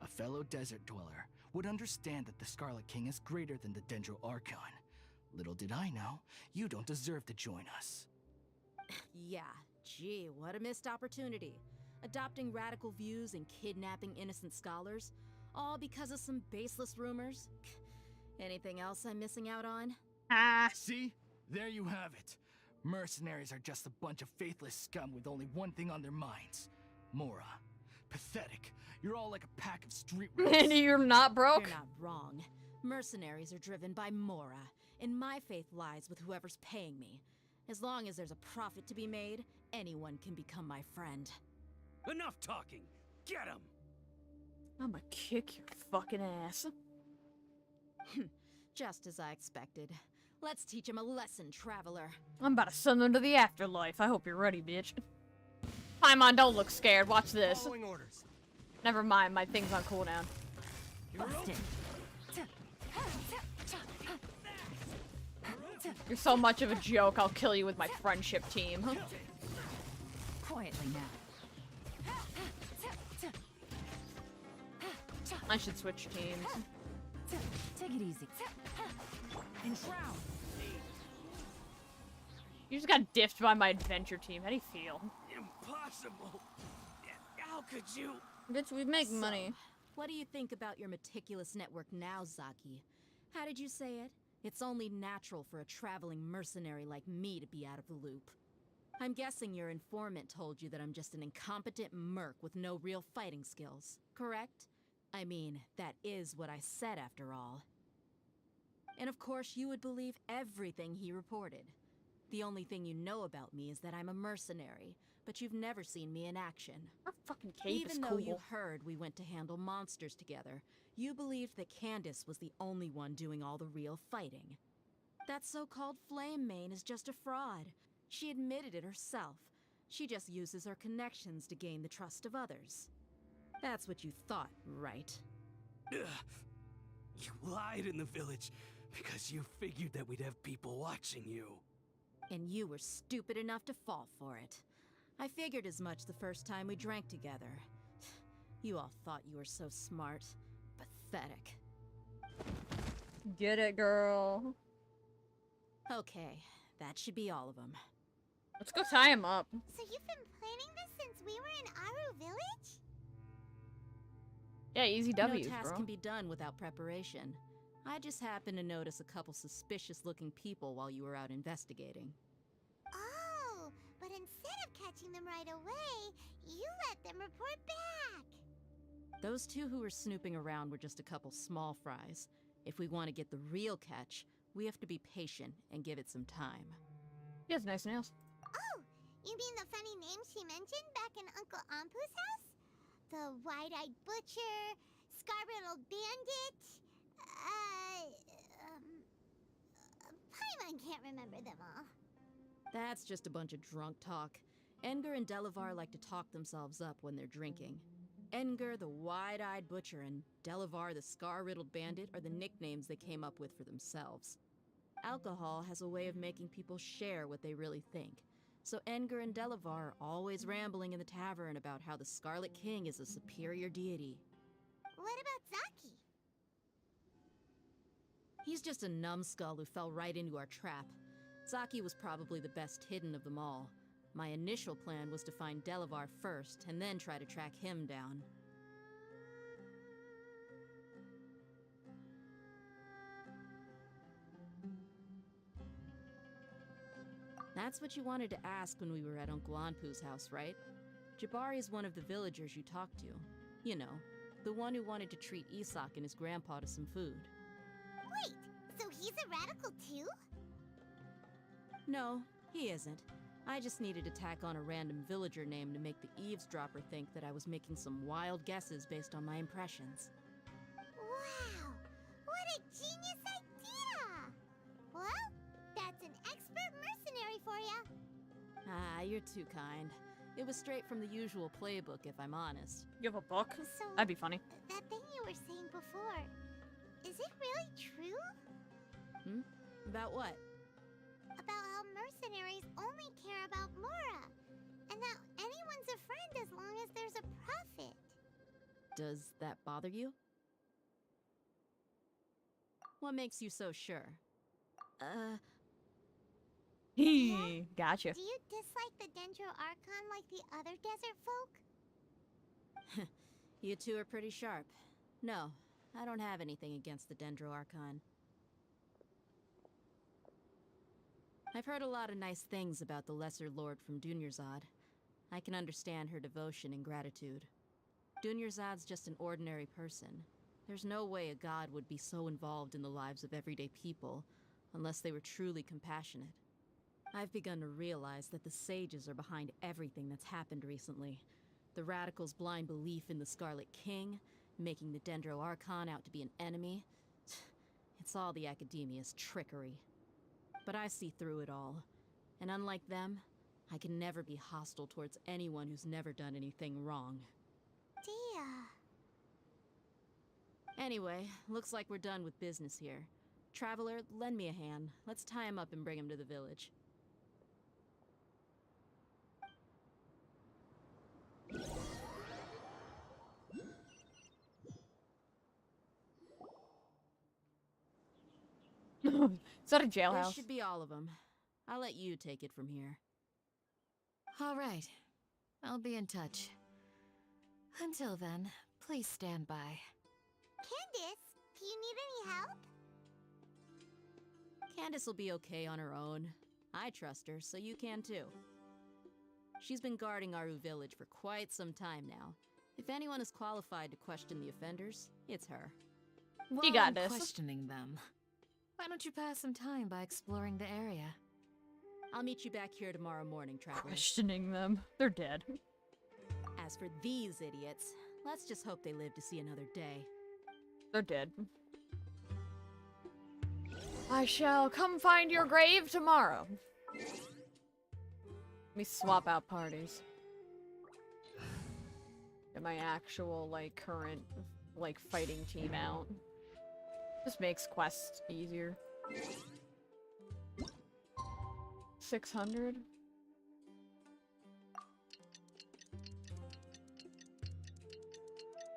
Speaker 12: a fellow desert dweller, would understand that the Scarlet King is greater than the Dendro Archon. Little did I know, you don't deserve to join us.
Speaker 10: Yeah, gee, what a missed opportunity. Adopting radical views and kidnapping innocent scholars, all because of some baseless rumors. Anything else I'm missing out on?
Speaker 12: See? There you have it. Mercenaries are just a bunch of faithless scum with only one thing on their minds. Mora. Pathetic. You're all like a pack of street rats.
Speaker 1: And you're not broke?
Speaker 10: You're not wrong. Mercenaries are driven by Mora, and my faith lies with whoever's paying me. As long as there's a profit to be made, anyone can become my friend.
Speaker 11: Enough talking! Get him!
Speaker 1: I'm gonna kick your fucking ass.
Speaker 10: Just as I expected. Let's teach him a lesson, traveler.
Speaker 1: I'm about to send them to the afterlife. I hope you're ready, bitch. Paimon, don't look scared. Watch this.
Speaker 7: Following orders.
Speaker 1: Never mind, my thing's on cooldown.
Speaker 6: Busted.
Speaker 1: You're so much of a joke, I'll kill you with my friendship team.
Speaker 6: Quietly now.
Speaker 1: I should switch teams.
Speaker 6: Take it easy. Enshroud.
Speaker 1: You just got diffed by my adventure team. How do you feel?
Speaker 11: Impossible! How could you?
Speaker 1: Bitch, we make
Speaker 10: So,
Speaker 1: money.
Speaker 10: What do you think about your meticulous network now, Zaki? How did you say it? It's only natural for a traveling mercenary like me to be out of the loop. I'm guessing your informant told you that I'm just an incompetent merc with no real fighting skills, correct? I mean, that is what I said after all. And of course, you would believe everything he reported. The only thing you know about me is that I'm a mercenary, but you've never seen me in action.
Speaker 1: Our fucking cape is
Speaker 10: Even
Speaker 1: cool.
Speaker 10: though you heard we went to handle monsters together, you believed that Candace was the only one doing all the real fighting. That so-called Flame Mane is just a fraud. She admitted it herself. She just uses her connections to gain the trust of others. That's what you thought, right?
Speaker 11: Ugh. You lied in the village because you figured that we'd have people watching you.
Speaker 10: And you were stupid enough to fall for it. I figured as much the first time we drank together. You all thought you were so smart. Pathetic.
Speaker 1: Get it, girl.
Speaker 10: Okay, that should be all of them.
Speaker 1: Let's go tie him up.
Speaker 9: So you've been planning this since we were in Aru Village?
Speaker 1: Yeah, easy W's,
Speaker 10: No task
Speaker 1: bro.
Speaker 10: can be done without preparation. I just happened to notice a couple suspicious-looking people while you were out investigating.
Speaker 9: Oh, but instead of catching them right away, you let them report back.
Speaker 10: Those two who were snooping around were just a couple small fries. If we want to get the real catch, we have to be patient and give it some time.
Speaker 1: He has nice nails.
Speaker 9: Oh, you mean the funny name she mentioned back in Uncle Ampu's house? The wide-eyed butcher, scar-riddled bandit, Paimon can't remember them all.
Speaker 10: That's just a bunch of drunk talk. Edgar and Delavar like to talk themselves up when they're drinking. Edgar, the wide-eyed butcher, and Delavar, the scar-riddled bandit, are the nicknames they came up with for themselves. Alcohol has a way of making people share what they really think. So Edgar and Delavar are always rambling in the tavern about how the Scarlet King is a superior deity.
Speaker 9: What about Zaki?
Speaker 10: He's just a numbskull who fell right into our trap. Zaki was probably the best hidden of them all. My initial plan was to find Delavar first, and then try to track him down. That's what you wanted to ask when we were at Uncle Anpu's house, right? Jabari is one of the villagers you talked to. You know, the one who wanted to treat Isak and his grandpa to some food.
Speaker 9: Wait, so he's a radical too?
Speaker 10: No, he isn't. I just needed to tack on a random villager name to make the eavesdropper think that I was making some wild guesses based on my impressions.
Speaker 9: Wow, what a genius idea! Well, that's an expert mercenary for ya.
Speaker 10: Ah, you're too kind. It was straight from the usual playbook, if I'm honest.
Speaker 1: You have a book?
Speaker 9: So,
Speaker 1: That'd be funny.
Speaker 9: that thing you were saying before, is it really true?
Speaker 10: About what?
Speaker 9: About how mercenaries only care about Mora, and that anyone's a friend as long as there's a profit.
Speaker 10: Does that bother you? What makes you so sure?
Speaker 1: Hee, gotcha.
Speaker 9: Do you dislike the Dendro Archon like the other desert folk?
Speaker 10: You two are pretty sharp. No, I don't have anything against the Dendro Archon. I've heard a lot of nice things about the Lesser Lord from Dunyarzad. I can understand her devotion and gratitude. Dunyarzad's just an ordinary person. There's no way a god would be so involved in the lives of everyday people, unless they were truly compassionate. I've begun to realize that the sages are behind everything that's happened recently. The radicals' blind belief in the Scarlet King, making the Dendro Archon out to be an enemy. It's all the Academia's trickery. But I see through it all. And unlike them, I can never be hostile towards anyone who's never done anything wrong.
Speaker 9: Dia.
Speaker 10: Anyway, looks like we're done with business here. Traveler, lend me a hand. Let's tie him up and bring him to the village.
Speaker 1: Is that a jailhouse?
Speaker 10: This should be all of them. I'll let you take it from here.
Speaker 6: All right. I'll be in touch. Until then, please stand by.
Speaker 9: Candace, do you need any help?
Speaker 10: Candace will be okay on her own. I trust her, so you can too. She's been guarding Aru Village for quite some time now. If anyone is qualified to question the offenders, it's her.
Speaker 6: While
Speaker 1: got
Speaker 6: I'm
Speaker 1: this.
Speaker 6: questioning them, why don't you pass some time by exploring the area?
Speaker 10: I'll meet you back here tomorrow morning, traveler.
Speaker 1: Questioning them. They're dead.
Speaker 10: As for these idiots, let's just hope they live to see another day.
Speaker 1: They're dead. I shall come find your grave tomorrow. Let me swap out parties. Get my actual, like, current, like, fighting team out. Just makes quests easier. 600?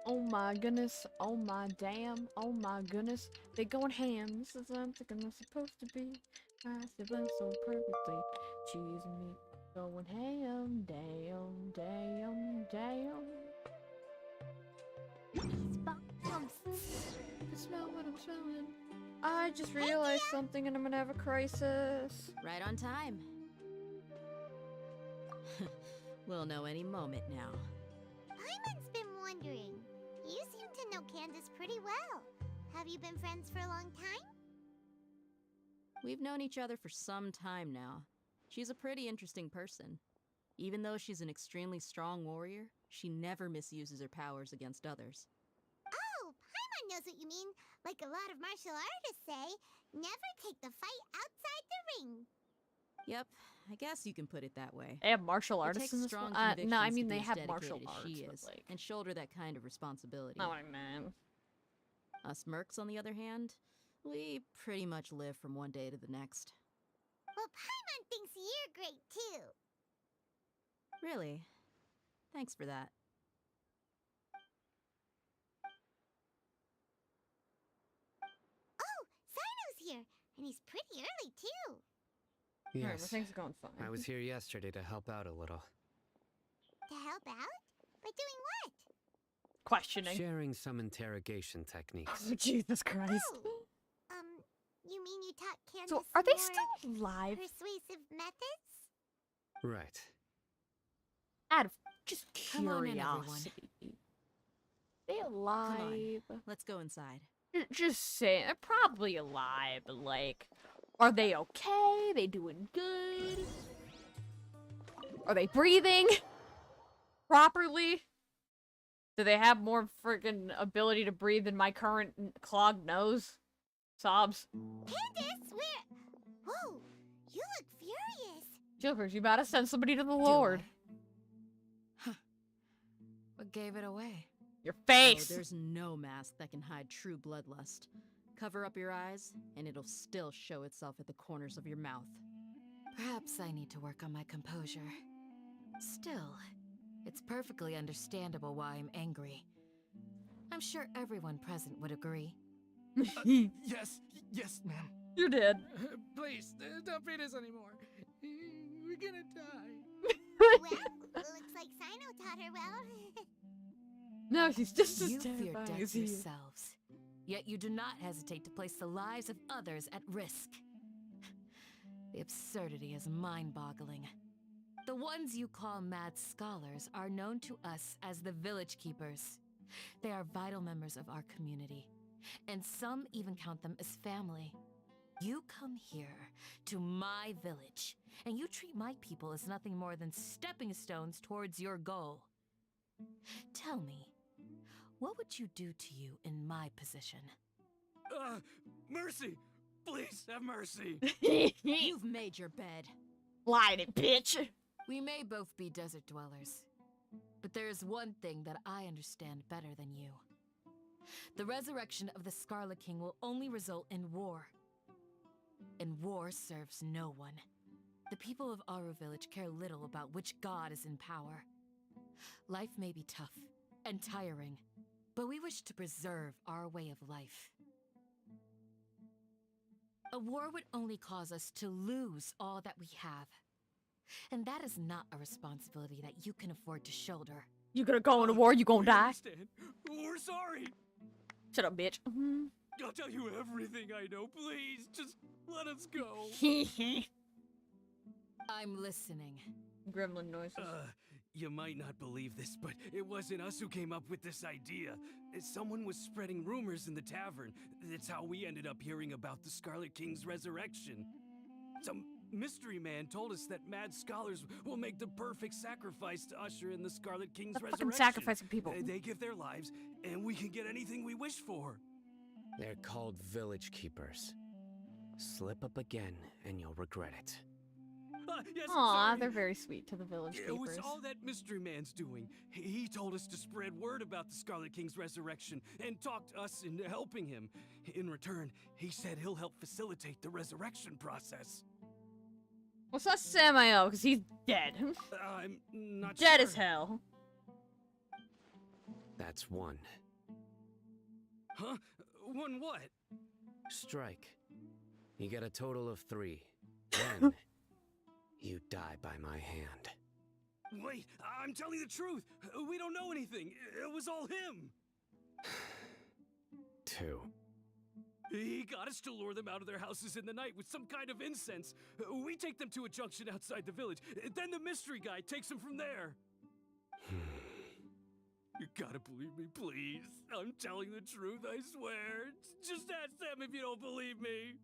Speaker 1: Oh my goodness, oh my damn, oh my goodness. They going ham, this is what I'm thinking I'm supposed to be. I said blend so perfectly. Cheese and meat going ham, damn, damn, damn. You smell what I'm smelling. I just realized something and I'm gonna have a crisis.
Speaker 10: Right on time. We'll know any moment now.
Speaker 9: Paimon's been wondering. You seem to know Candace pretty well. Have you been friends for a long time?
Speaker 10: We've known each other for some time now. She's a pretty interesting person. Even though she's an extremely strong warrior, she never misuses her powers against others.
Speaker 9: Oh, Paimon knows what you mean. Like a lot of martial artists say, never take the fight outside the ring.
Speaker 10: Yep, I guess you can put it that way.
Speaker 1: They have martial
Speaker 10: It
Speaker 1: artists
Speaker 10: takes
Speaker 1: in this
Speaker 10: strong
Speaker 1: one? No, I
Speaker 10: convictions
Speaker 1: mean
Speaker 10: to be
Speaker 1: they
Speaker 10: as
Speaker 1: have
Speaker 10: dedicated
Speaker 1: martial
Speaker 10: as
Speaker 1: arts,
Speaker 10: she
Speaker 1: but
Speaker 10: is,
Speaker 1: like...
Speaker 10: and shoulder that kind of responsibility.
Speaker 1: Not what I meant.
Speaker 10: Us mercs, on the other hand, we pretty much live from one day to the next.
Speaker 9: Well, Paimon thinks you're great too.
Speaker 10: Really? Thanks for that.
Speaker 9: Oh, Sino's here, and he's pretty early too.
Speaker 1: Alright,
Speaker 4: Yes.
Speaker 1: things are going fine.
Speaker 4: I was here yesterday to help out a little.
Speaker 9: To help out? By doing what?
Speaker 1: Questioning.
Speaker 4: Sharing some interrogation techniques.
Speaker 1: Oh, Jesus Christ.
Speaker 9: Oh, you mean you taught Candace
Speaker 1: So, are they
Speaker 9: more
Speaker 1: still live?
Speaker 9: persuasive methods?
Speaker 4: Right.
Speaker 1: Out of just
Speaker 10: Come on in, everyone.
Speaker 1: curiosity. They
Speaker 10: Come
Speaker 1: alive?
Speaker 10: on, let's go inside.
Speaker 1: Just saying, they're probably alive, but like, are they okay? They doing good? Are they breathing properly? Do they have more freaking ability to breathe than my current clogged nose? Sobs.
Speaker 9: Candace, where? Whoa, you look furious.
Speaker 1: Jokers, you about to send somebody to the Lord.
Speaker 6: What gave it away?
Speaker 1: Your
Speaker 10: Oh,
Speaker 1: face!
Speaker 10: there's no mask that can hide true bloodlust. Cover up your eyes, and it'll still show itself at the corners of your mouth.
Speaker 6: Perhaps I need to work on my composure. Still, it's perfectly understandable why I'm angry. I'm sure everyone present would agree.
Speaker 12: Yes, ma'am.
Speaker 1: You're dead.
Speaker 13: Please, don't feed us anymore. We're gonna die.
Speaker 9: Well, looks like Sino taught her well.
Speaker 1: No, she's just as
Speaker 6: You fear
Speaker 1: terrifying as
Speaker 6: death
Speaker 1: he is.
Speaker 6: yourselves, yet you do not hesitate to place the lives of others at risk. The absurdity is mind-boggling. The ones you call mad scholars are known to us as the Village Keepers. They are vital members of our community, and some even count them as family. You come here, to my village, and you treat my people as nothing more than stepping stones towards your goal. Tell me, what would you do to you in my position?
Speaker 11: Mercy! Please have mercy!
Speaker 10: You've made your bed.
Speaker 1: Lied it, bitch!
Speaker 6: We may both be desert dwellers, but there is one thing that I understand better than you. The resurrection of the Scarlet King will only result in war. And war serves no one. The people of Aru Village care little about which god is in power. Life may be tough and tiring, but we wish to preserve our way of life. A war would only cause us to lose all that we have. And that is not a responsibility that you can afford to shoulder.
Speaker 1: You gonna go into war, you gonna die?
Speaker 11: Understand. We're sorry!
Speaker 1: Shut up, bitch.
Speaker 11: I'll tell you everything I know, please! Just let us go!
Speaker 6: I'm listening.
Speaker 1: Gremlin noises.
Speaker 11: You might not believe this, but it wasn't us who came up with this idea. Someone was spreading rumors in the tavern. That's how we ended up hearing about the Scarlet King's resurrection. Some Mystery Man told us that mad scholars will make the perfect sacrifice to usher in the Scarlet King's
Speaker 1: They're
Speaker 11: resurrection.
Speaker 1: fucking sacrificing people.
Speaker 11: They give their lives, and we can get anything we wish for.
Speaker 4: They're called Village Keepers. Slip up again, and you'll regret it.
Speaker 11: Yes,
Speaker 1: Aw,
Speaker 11: sorry.
Speaker 1: they're very sweet to the village
Speaker 11: It was
Speaker 1: keepers.
Speaker 11: all that Mystery Man's doing. He told us to spread word about the Scarlet King's resurrection and talked us into helping him. In return, he said he'll help facilitate the resurrection process.
Speaker 1: What's that Samael? Because he's dead.
Speaker 11: I'm not
Speaker 1: Dead
Speaker 11: sure.
Speaker 1: as hell.
Speaker 4: That's one.
Speaker 11: Huh? One what?
Speaker 4: Strike. You get a total of 3. Then, you die by my hand.
Speaker 11: Wait, I'm telling the truth. We don't know anything. It was all him.
Speaker 4: 2.
Speaker 11: He got us to lure them out of their houses in the night with some kind of incense. We take them to a junction outside the village. Then the mystery guy takes them from there. You gotta believe me, please. I'm telling the truth, I swear. Just ask them if you don't believe me.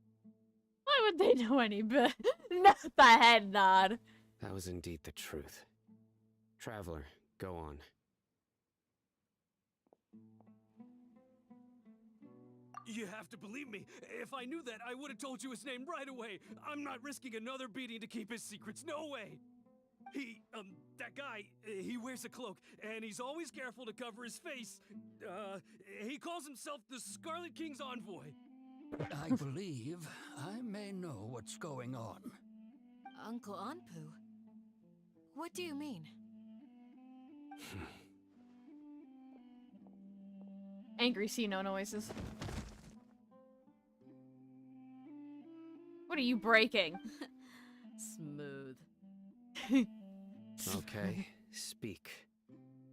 Speaker 1: Why would they know any better? Not the head nod.
Speaker 4: That was indeed the truth. Traveler, go on.
Speaker 11: You have to believe me. If I knew that, I would have told you his name right away. I'm not risking another beating to keep his secrets. No way. That guy, he wears a cloak, and he's always careful to cover his face. He calls himself the Scarlet King's envoy.
Speaker 14: I believe I may know what's going on.
Speaker 6: Uncle Anpu? What do you mean?
Speaker 1: Angry Sino noises. What are you breaking?
Speaker 10: Smooth.
Speaker 4: Okay, speak.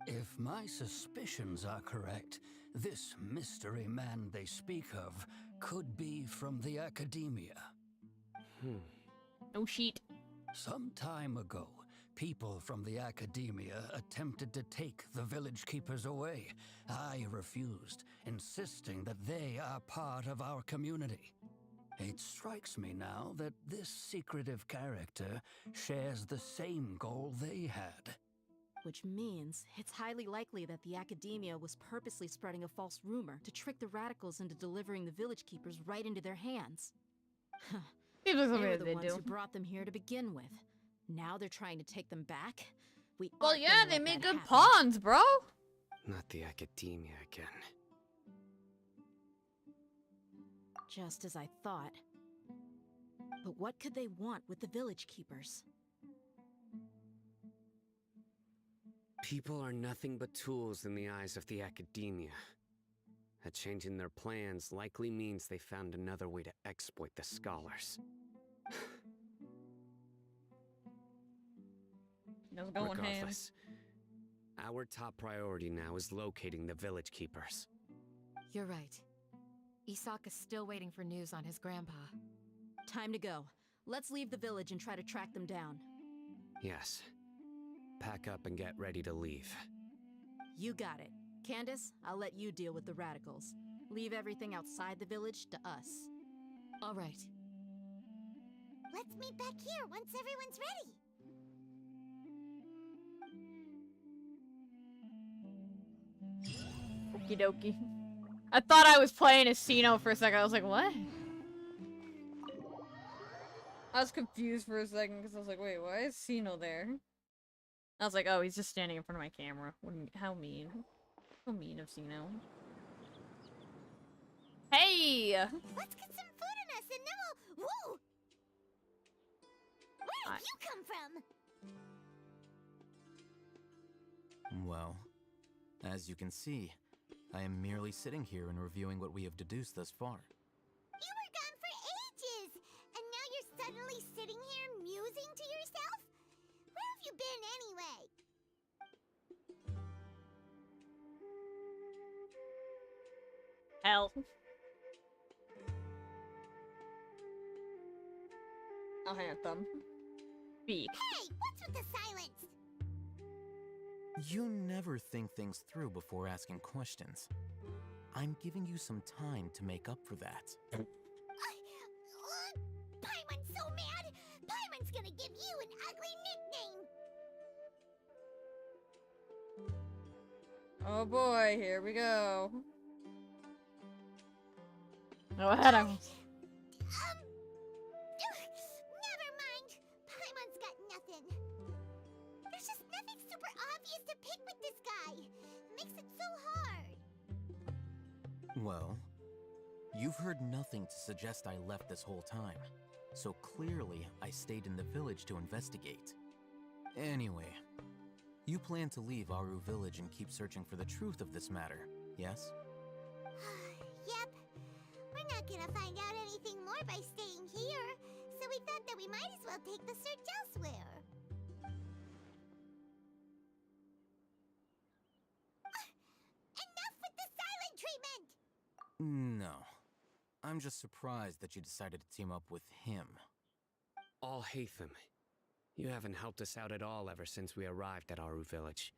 Speaker 14: If my suspicions are correct, this mystery man they speak of could be from the academia.
Speaker 1: No sheet.
Speaker 14: Some time ago, people from the academia attempted to take the village keepers away. I refused, insisting that they are part of our community. It strikes me now that this secretive character shares the same goal they had.
Speaker 10: Which means it's highly likely that the academia was purposely spreading a false rumor to trick the radicals into delivering the village keepers right into their hands.
Speaker 1: Seems like
Speaker 10: They
Speaker 1: something
Speaker 10: were
Speaker 1: that
Speaker 10: the
Speaker 1: they
Speaker 10: ones
Speaker 1: do.
Speaker 10: who brought them here to begin with. Now they're trying to take them back?
Speaker 1: Well,
Speaker 10: aren't
Speaker 1: yeah,
Speaker 10: gonna
Speaker 1: they
Speaker 10: let
Speaker 1: make
Speaker 10: that
Speaker 1: good
Speaker 10: happen.
Speaker 1: pawns, bro.
Speaker 4: Not the academia again.
Speaker 10: Just as I thought. But what could they want with the village keepers?
Speaker 4: People are nothing but tools in the eyes of the academia. A change in their plans likely means they found another way to exploit the scholars.
Speaker 1: That's going ham.
Speaker 4: Regardless, our top priority now is locating the village keepers.
Speaker 6: You're right. Isak is still waiting for news on his grandpa.
Speaker 10: Time to go. Let's leave the village and try to track them down.
Speaker 4: Yes. Pack up and get ready to leave.
Speaker 10: You got it. Candace, I'll let you deal with the radicals. Leave everything outside the village to us.
Speaker 6: All right.
Speaker 9: Let's meet back here once everyone's ready.
Speaker 1: Okie dokie. I thought I was playing as Sino for a second. I was like, what? I was confused for a second because I was like, wait, why is Sino there? I was like, oh, he's just standing in front of my camera. What do you, how mean. How mean of Sino. Hey!
Speaker 9: Let's get some food in us and then we'll... Whoa! Where did you come from?
Speaker 15: Well, as you can see, I am merely sitting here and reviewing what we have deduced thus far.
Speaker 9: You were gone for ages! And now you're suddenly sitting here musing to yourself? Where have you been anyway?
Speaker 1: Hell. I'll hand them. Speak.
Speaker 9: Hey, what's with the silence?
Speaker 15: You never think things through before asking questions. I'm giving you some time to make up for that.
Speaker 9: Paimon's so mad! Paimon's give you an ugly nickname.
Speaker 1: Oh boy, here we go. Go ahead,
Speaker 9: Never mind. Paimon's got nothing. There's just nothing super obvious to pick with this guy. Makes it so hard.
Speaker 15: Well, you've heard nothing to suggest I left this whole time. So clearly, I stayed in the village to investigate. Anyway, you plan to leave Aru Village and keep searching for the truth of this matter, yes?
Speaker 9: Yep. We're not gonna find out anything more by staying here, so we thought that we might as well take the search elsewhere. Enough with the silent treatment!
Speaker 15: No. I'm just surprised that you decided to team up with him.
Speaker 4: Alhaitham, you haven't helped us out at all ever since we arrived at Aru Village.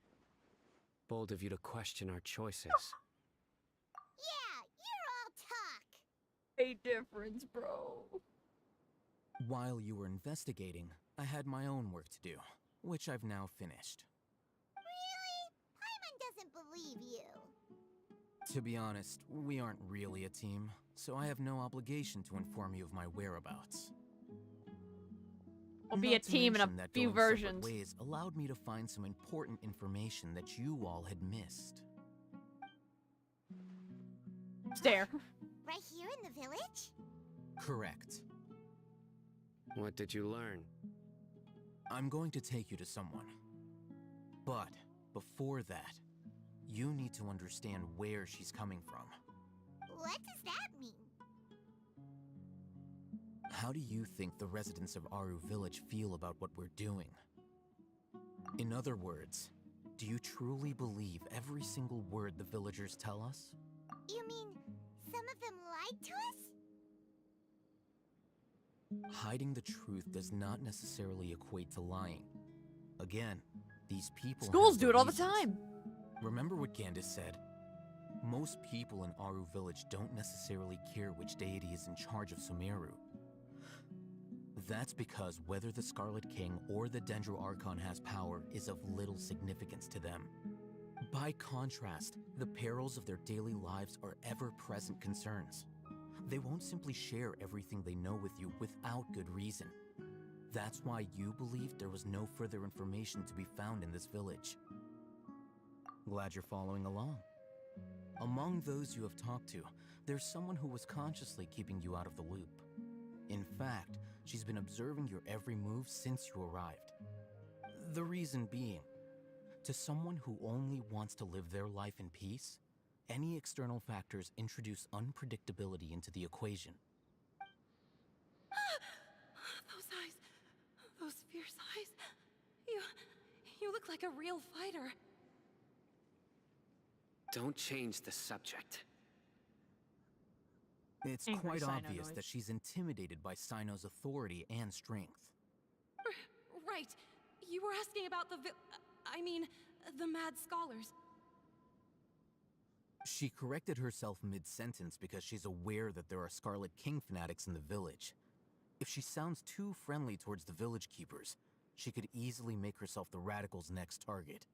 Speaker 4: Bold of you to question our choices.
Speaker 9: Yeah, you're all talk.
Speaker 1: A difference, bro.
Speaker 15: While you were investigating, I had my own work to do, which I've now finished.
Speaker 9: Really? Paimon doesn't believe you.
Speaker 15: To be honest, we aren't really a team, so I have no obligation to inform you of my whereabouts.
Speaker 1: We'll be a
Speaker 15: Not to
Speaker 1: team in a
Speaker 15: mention that
Speaker 1: few
Speaker 15: going separate
Speaker 1: versions.
Speaker 15: ways allowed me to find some important information that you all had missed.
Speaker 1: Stare.
Speaker 9: Right here in the village?
Speaker 15: Correct.
Speaker 4: What did you learn?
Speaker 15: I'm going to take you to someone. But before that, you need to understand where she's coming from.
Speaker 9: What does that mean?
Speaker 15: How do you think the residents of Aru Village feel about what we're doing? In other words, do you truly believe every single word the villagers tell us?
Speaker 9: You mean some of them lied to us?
Speaker 15: Hiding the truth does not necessarily equate to lying. Again, these people
Speaker 1: Schools
Speaker 15: have
Speaker 1: do
Speaker 15: their
Speaker 1: it all the
Speaker 15: reasons.
Speaker 1: time.
Speaker 15: Remember what Gandis said? Most people in Aru Village don't necessarily care which deity is in charge of Sumeru. That's because whether the Scarlet King or the Dendro Archon has power is of little significance to them. By contrast, the perils of their daily lives are ever-present concerns. They won't simply share everything they know with you without good reason. That's why you believed there was no further information to be found in this village. Glad you're following along. Among those you have talked to, there's someone who was consciously keeping you out of the loop. In fact, she's been observing your every move since you arrived. The reason being, to someone who only wants to live their life in peace, any external factors introduce unpredictability into the equation.
Speaker 5: Those eyes. Those fierce eyes. You look like a real fighter.
Speaker 4: Don't change the subject.
Speaker 15: It's
Speaker 1: Angry
Speaker 15: quite
Speaker 1: Sino
Speaker 15: obvious
Speaker 1: noise.
Speaker 15: that she's intimidated by Sino's authority and strength.
Speaker 5: Right. You were asking about the the Mad Scholars.
Speaker 15: She corrected herself mid-sentence because she's aware that there are Scarlet King fanatics in the village. If she sounds too friendly towards the village keepers, she could easily make herself the Radicals' next target.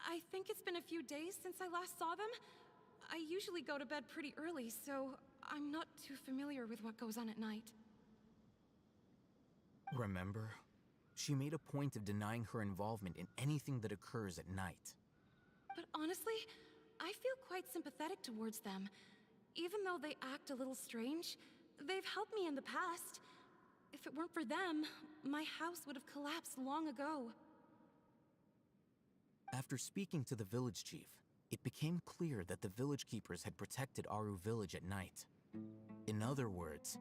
Speaker 5: I think it's been a few days since I last saw them. I usually go to bed pretty early, so I'm not too familiar with what goes on at night.
Speaker 15: Remember? She made a point of denying her involvement in anything that occurs at night.
Speaker 5: But honestly, I feel quite sympathetic towards them. Even though they act a little strange, they've helped me in the past. If it weren't for them, my house would have collapsed long ago.
Speaker 15: After speaking to the village chief, it became clear that the village keepers had protected Aru Village at night. In other words,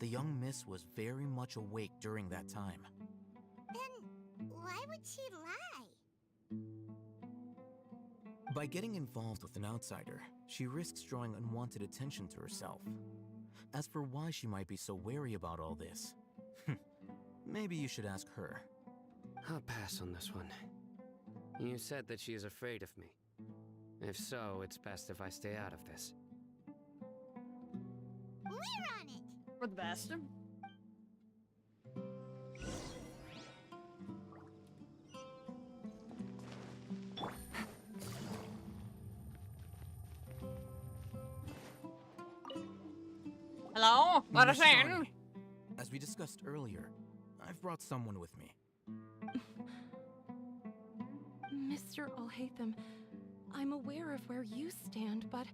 Speaker 15: the young miss was very much awake during that time.
Speaker 9: Then why would she lie?
Speaker 15: By getting involved with an outsider, she risks drawing unwanted attention to herself. As for why she might be so wary about all this, maybe you should ask her.
Speaker 4: I'll pass on this one. You said that she is afraid of me. If so, it's best if I stay out of this.
Speaker 9: We're on it!
Speaker 1: We're the best. Hello? Let us in.
Speaker 15: Mishani, as we discussed earlier, I've brought someone with me.
Speaker 5: Mr. Alhaitham, I'm aware of where you stand, but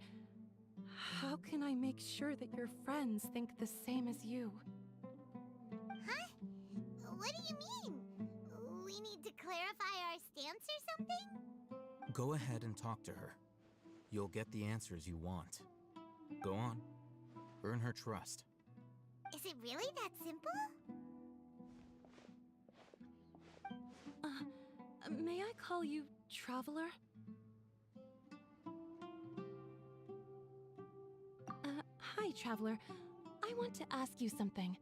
Speaker 5: how can I make sure that your friends think the same as you?
Speaker 9: Huh? What do you mean? We need to clarify our stance or something?
Speaker 15: Go ahead and talk to her. You'll get the answers you want. Go on. Earn her trust.
Speaker 9: Is it really that simple?
Speaker 5: May I call you Traveler? Hi, Traveler. I want to ask you something.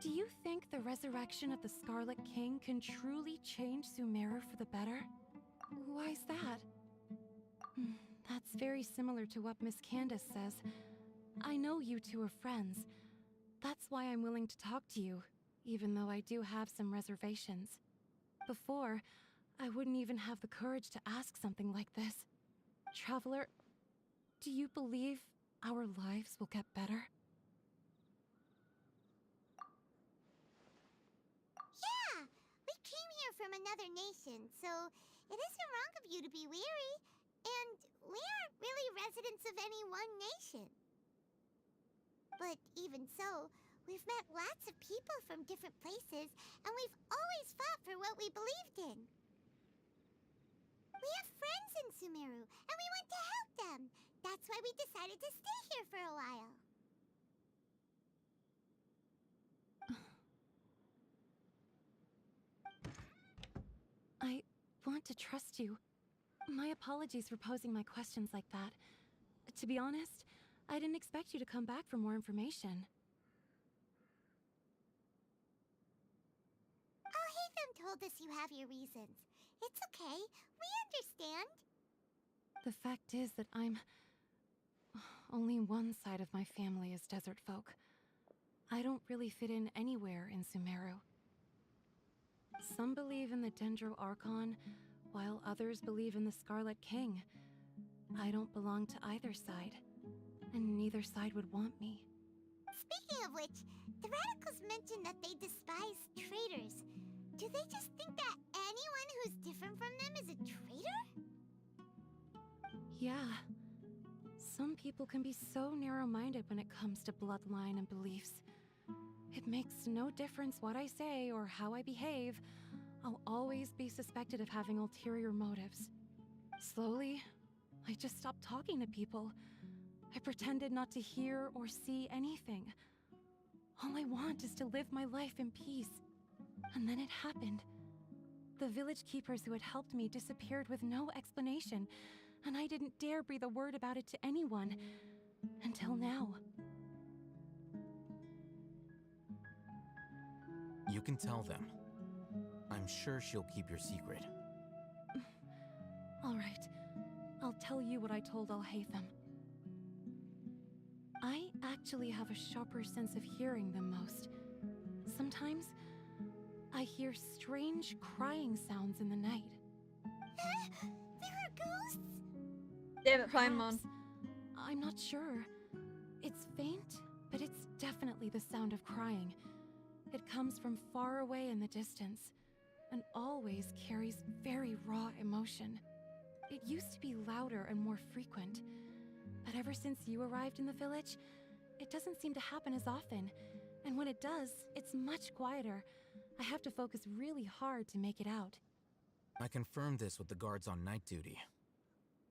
Speaker 5: Do you think the resurrection of the Scarlet King can truly change Sumeru for the better? Why's that? That's very similar to what Miss Candace says. I know you two are friends. That's why I'm willing to talk to you, even though I do have some reservations. Before, I wouldn't even have the courage to ask something like this. Traveler, do you believe our lives will get better?
Speaker 9: Yeah! We came here from another nation, so it isn't wrong of you to be weary. And we aren't really residents of any one nation. But even so, we've met lots of people from different places, and we've always fought for what we believed in. We have friends in Sumeru, and we want to help them. That's why we decided to stay here for a while.
Speaker 5: I want to trust you. My apologies for posing my questions like that. To be honest, I didn't expect you to come back for more information.
Speaker 9: Alhaitham told us you have your reasons. It's okay. We understand.
Speaker 5: The fact is that only one side of my family is desert folk. I don't really fit in anywhere in Sumeru. Some believe in the Dendro Archon, while others believe in the Scarlet King. I don't belong to either side, and neither side would want me.
Speaker 9: Speaking of which, the radicals mentioned that they despise traitors. Do they just think that anyone who's different from them is a traitor?
Speaker 5: Yeah. Some people can be so narrow-minded when it comes to bloodline and beliefs. It makes no difference what I say or how I behave. I'll always be suspected of having ulterior motives. Slowly, I just stopped talking to people. I pretended not to hear or see anything. All I want is to live my life in peace. And then it happened. The village keepers who had helped me disappeared with no explanation, and I didn't dare breathe a word about it to anyone. Until now.
Speaker 15: You can tell them. I'm sure she'll keep your secret.
Speaker 5: All right. I'll tell you what I told Alhaitham. I actually have a sharper sense of hearing than most. Sometimes, I hear strange crying sounds in the night.
Speaker 9: There are ghosts?
Speaker 1: Damn it, Paimon.
Speaker 5: I'm not sure. It's faint, but it's definitely the sound of crying. It comes from far away in the distance, and always carries very raw emotion. It used to be louder and more frequent, but ever since you arrived in the village, it doesn't seem to happen as often, and when it does, it's much quieter. I have to focus really hard to make it out.
Speaker 15: I confirmed this with the guards on night duty.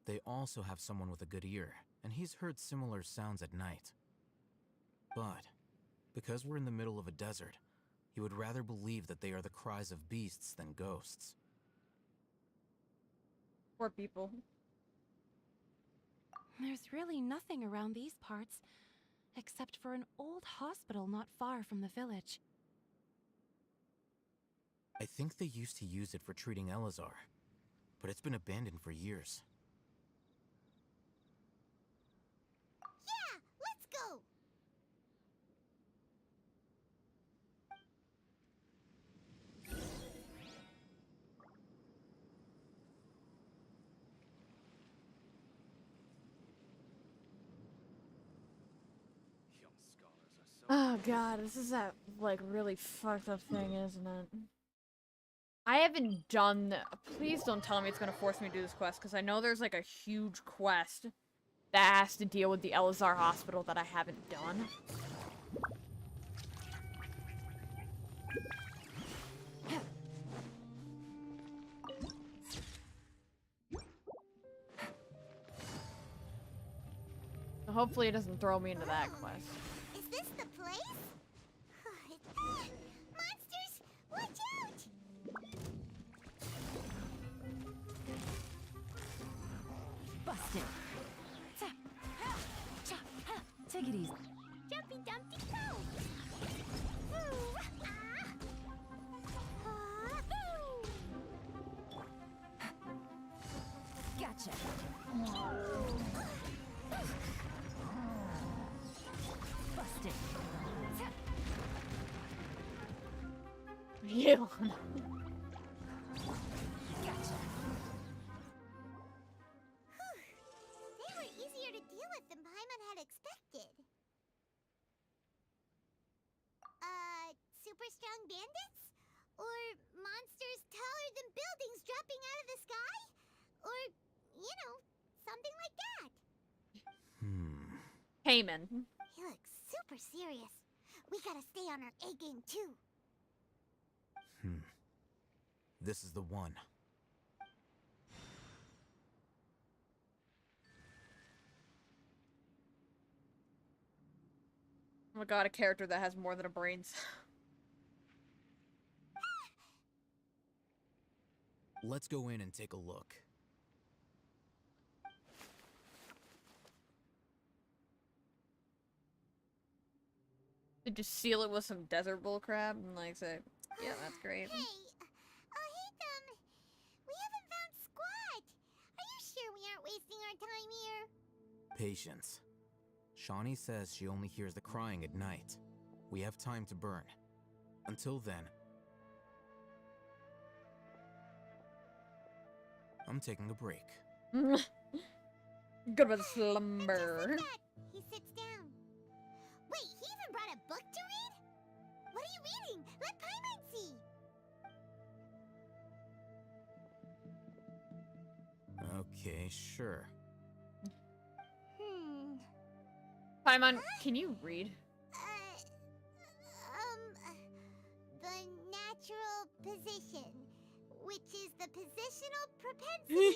Speaker 15: They also have someone with a good ear, and he's heard similar sounds at night. But, because we're in the middle of a desert, he would rather believe that they are the cries of beasts than ghosts.
Speaker 1: Poor people.
Speaker 5: There's really nothing around these parts, except for an old hospital not far from the village.
Speaker 15: I think they used to use it for treating Elazar, but it's been abandoned for years.
Speaker 9: Yeah, let's go!
Speaker 16: Young scholar.
Speaker 1: Oh god, this is that, like, really fucked up thing, isn't it? I haven't done that. Please don't tell me it's gonna force me to do this quest, because I know there's, like, a huge quest that has to deal with the Elazar Hospital that I haven't done. So hopefully it doesn't throw me into that quest.
Speaker 9: Is this the place? Monsters! Watch out!
Speaker 6: Busted. Take it easy.
Speaker 9: Jumpy Dumpty go! Ooh,
Speaker 6: Gotcha. Busted.
Speaker 1: You.
Speaker 6: Gotcha.
Speaker 9: They were easier to deal with than Paimon had expected. Super strong bandits? Or monsters taller than buildings dropping out of the sky? Or, you know, something like that.
Speaker 1: Paimon.
Speaker 9: He looks super serious. We gotta stay on our A game too.
Speaker 15: This is the one.
Speaker 1: Oh my god, a character that has more than a brains.
Speaker 15: Let's go in and take a look.
Speaker 1: They just seal it with some desert bullcrap and like say, yeah, that's great.
Speaker 9: Hey, we haven't found squat. Are you sure we aren't wasting our time here?
Speaker 15: Patience. Shawnee says she only hears the crying at night. We have time to burn. Until then, I'm taking a break.
Speaker 1: Good with slumber.
Speaker 9: He sits down. Wait, he even brought a book to read? What are you reading? Let Paimon see.
Speaker 15: Okay, sure.
Speaker 1: Paimon, can you read?
Speaker 9: The natural position, which is the positional propensity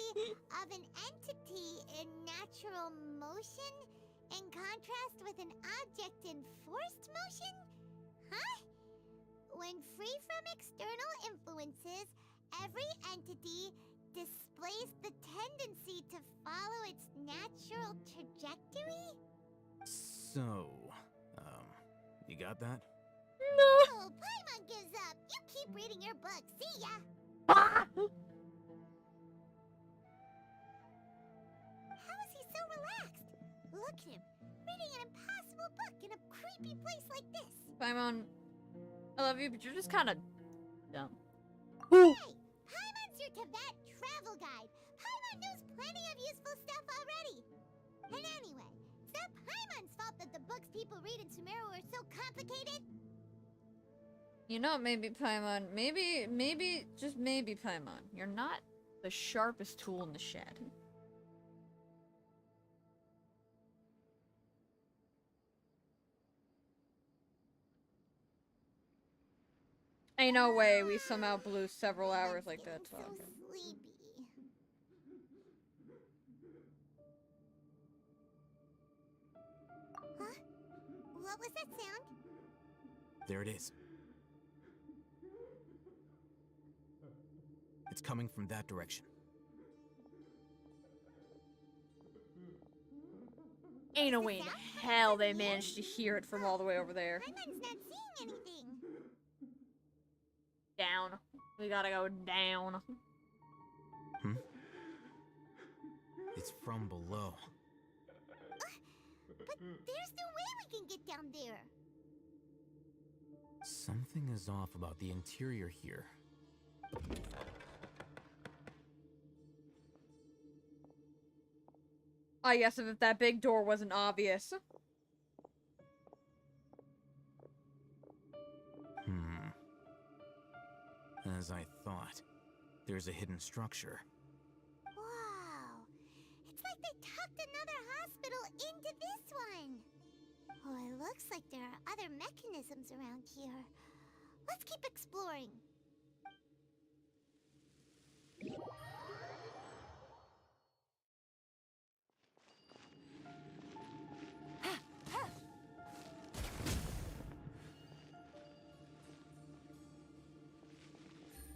Speaker 9: of an entity in natural motion in contrast with an object in forced motion? Huh? When free from external influences, every entity displays the tendency to follow its natural trajectory?
Speaker 15: So, you got that?
Speaker 9: Oh, Paimon gives up. You keep reading your book. See ya. How is he so relaxed? Look at him, reading an impossible book in a creepy place like this.
Speaker 1: Paimon, I love you, but you're just kind of dumb.
Speaker 9: Hey, Paimon's your Tibet travel guide. Paimon knows plenty of useful stuff already. And anyway, it's not Paimon's fault that the books people read in Sumeru are so complicated.
Speaker 1: You know, maybe Paimon, maybe, just maybe Paimon, you're not the sharpest tool in the shed. Ain't no way we somehow blew several hours like that talking.
Speaker 9: Sleepy. Huh? What was that sound?
Speaker 15: There it is. It's coming from that direction.
Speaker 1: Ain't no way in hell they managed to hear it from all the way over there.
Speaker 9: Paimon's not seeing anything.
Speaker 1: Down. We gotta go down.
Speaker 15: It's from below.
Speaker 9: But there's no way we can get down there.
Speaker 15: Something is off about the interior here.
Speaker 1: I guess if that big door wasn't obvious.
Speaker 15: As I thought, there's a hidden structure.
Speaker 9: Wow. It's like they tucked another hospital into this one. Oh, it looks like there are other mechanisms around here. Let's keep exploring.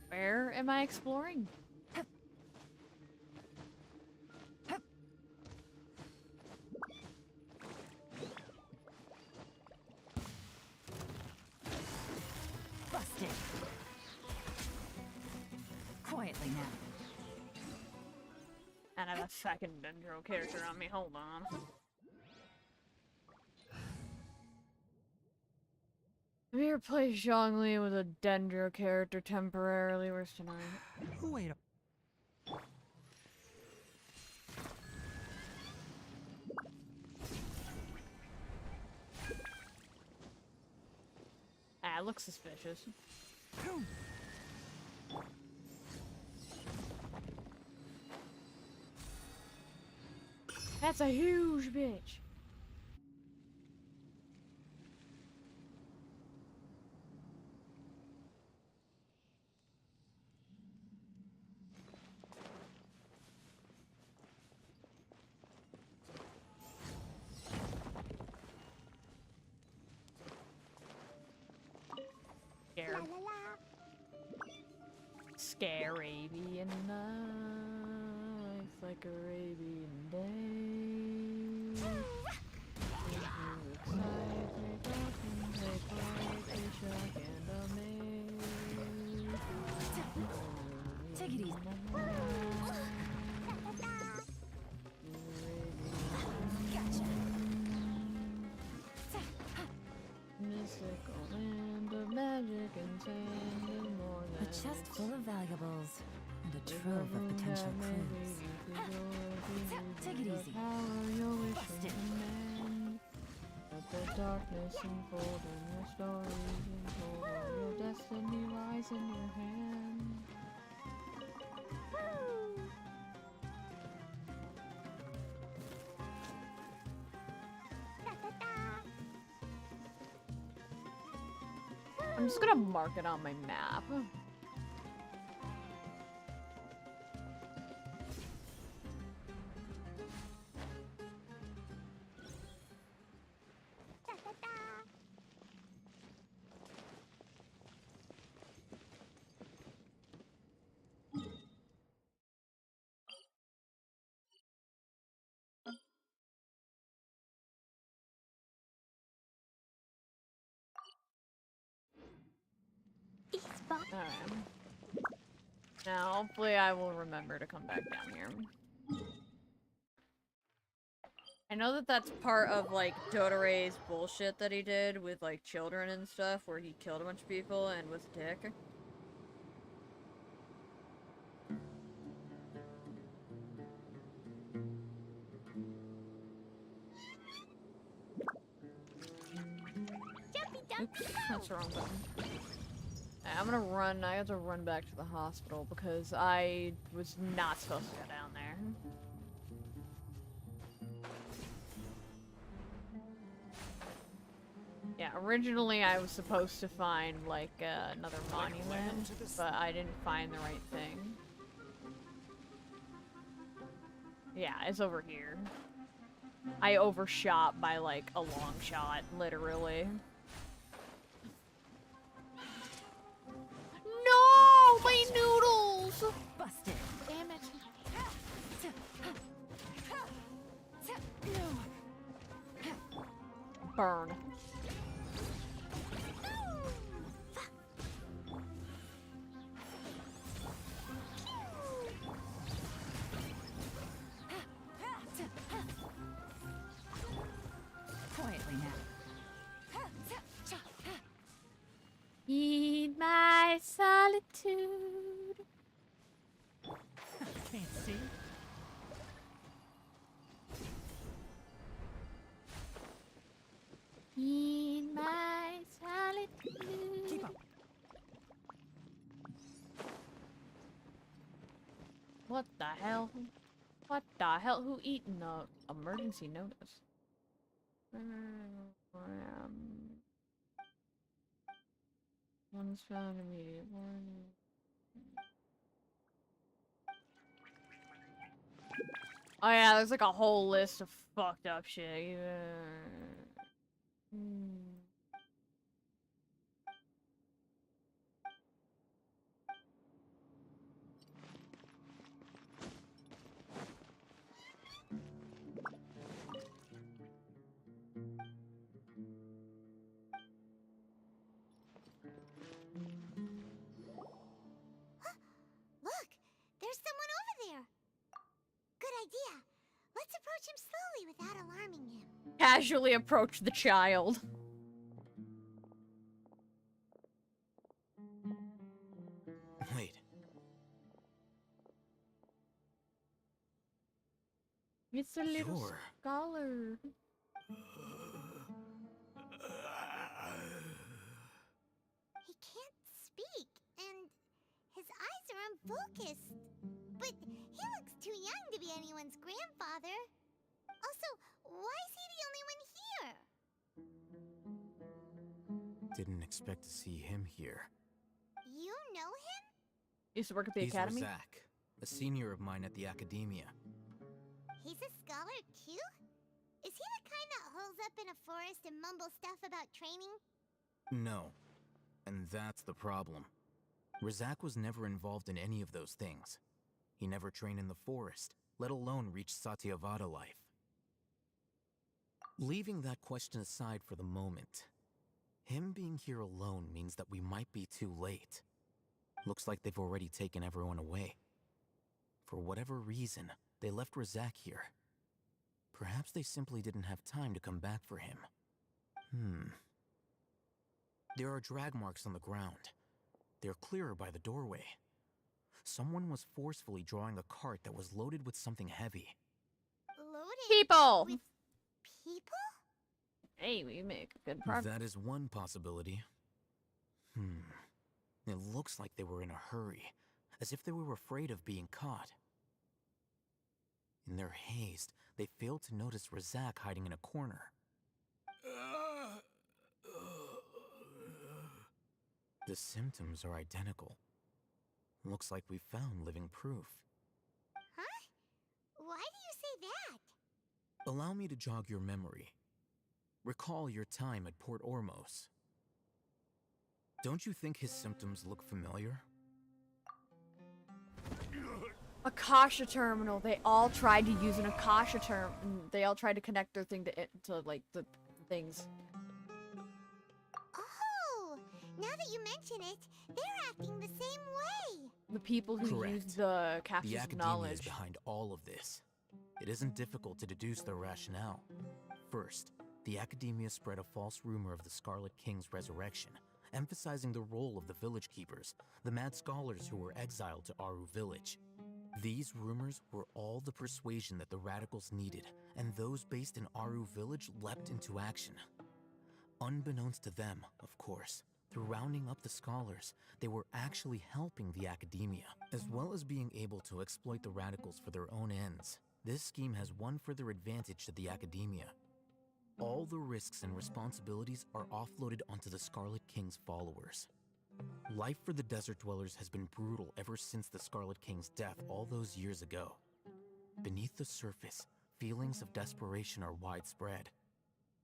Speaker 1: Where am I exploring?
Speaker 6: Busted. Quietly now.
Speaker 1: And I have a second Dendro character on me. Hold on. Let me replace Zhongli with a Dendro character temporarily. Where's tonight?
Speaker 13: Wait a...
Speaker 1: Ah, it looks suspicious. That's a huge bitch. Scared. Scarabian nights like Arabian days.
Speaker 6: Take it easy.
Speaker 1: Mystical land of magic and sand and more
Speaker 6: A
Speaker 1: than
Speaker 6: chest full of valuables and a trove of potential clues. Take it easy. Busted.
Speaker 1: Let the darkness unfold and your stories untold. All your destiny lies in your hand. I'm just gonna mark it on my map. Alright. Now, hopefully I will remember to come back down here. I know that that's part of, like, Dodore's bullshit that he did with, like, children and stuff, where he killed a bunch of people and was a dick. Oops, that's the wrong button. I'm gonna run. I have to run back to the hospital because I was not supposed to go down there. Yeah, originally I was supposed to find, like, another monument, but I didn't find the right thing. Yeah, it's over here. I overshot by, like, a long shot, literally. No! My noodles!
Speaker 6: Busted.
Speaker 1: Damn it. Burn.
Speaker 6: Quietly now.
Speaker 1: Heed my solitude.
Speaker 6: Can't see.
Speaker 1: Heed my solitude.
Speaker 6: Keep up.
Speaker 1: hell? What the hell? Who eaten the emergency notice? One's found immediate warning. Oh yeah, there's like a whole list of fucked up shit.
Speaker 9: Look, there's someone over there. Good idea. Let's approach him slowly without alarming him.
Speaker 1: Casually approach the child.
Speaker 15: Wait.
Speaker 1: It's a little
Speaker 15: You're...
Speaker 1: scholar.
Speaker 9: He can't speak, and his eyes are unfocused. But he looks too young to be anyone's grandfather. Also, why is he the only one here?
Speaker 15: Didn't expect to see him here.
Speaker 9: You know him?
Speaker 1: Used to work at the
Speaker 15: He's
Speaker 1: academy.
Speaker 15: Zach, a senior of mine at the academia.
Speaker 9: He's a scholar too? Is he the kind that holes up in a forest and mumbles stuff about training?
Speaker 15: No. And that's the problem. Razak was never involved in any of those things. He never trained in the forest, let alone reach Satyavada life. Leaving that question aside for the moment, him being here alone means that we might be too late. Looks like they've already taken everyone away. For whatever reason, they left Razak here. Perhaps they simply didn't have time to come back for him. There are drag marks on the ground. They're clearer by the doorway. Someone was forcefully drawing a cart that was loaded with something heavy.
Speaker 9: Loaded
Speaker 1: People!
Speaker 9: with people?
Speaker 1: Hey, we make good progress.
Speaker 15: That is one possibility. It looks like they were in a hurry, as if they were afraid of being caught. In their haste, they failed to notice Razak hiding in a corner. The symptoms are identical. Looks like we found living proof.
Speaker 9: Huh? Why do you say that?
Speaker 15: Allow me to jog your memory. Recall your time at Port Ormos. Don't you think his symptoms look familiar?
Speaker 1: Akasha terminal. They all tried to use an Akasha term. They all tried to connect their thing to like the things.
Speaker 9: Oh, now that you mention it, they're acting the same way.
Speaker 1: The people who
Speaker 15: Correct.
Speaker 1: use the capsules
Speaker 15: The
Speaker 1: of
Speaker 15: academia
Speaker 1: knowledge.
Speaker 15: is behind all of this. It isn't difficult to deduce their rationale. First, the academia spread a false rumor of the Scarlet King's resurrection, emphasizing the role of the village keepers, the mad scholars who were exiled to Aru village. These rumors were all the persuasion that the radicals needed, and those based in Aru village leapt into action. Unbeknownst to them, of course, through rounding up the scholars, they were actually helping the academia, as well as being able to exploit the radicals for their own ends. This scheme has one further advantage to the academia. All the risks and responsibilities are offloaded onto the Scarlet King's followers. Life for the desert dwellers has been brutal ever since the Scarlet King's death all those years ago. Beneath the surface, feelings of desperation are widespread.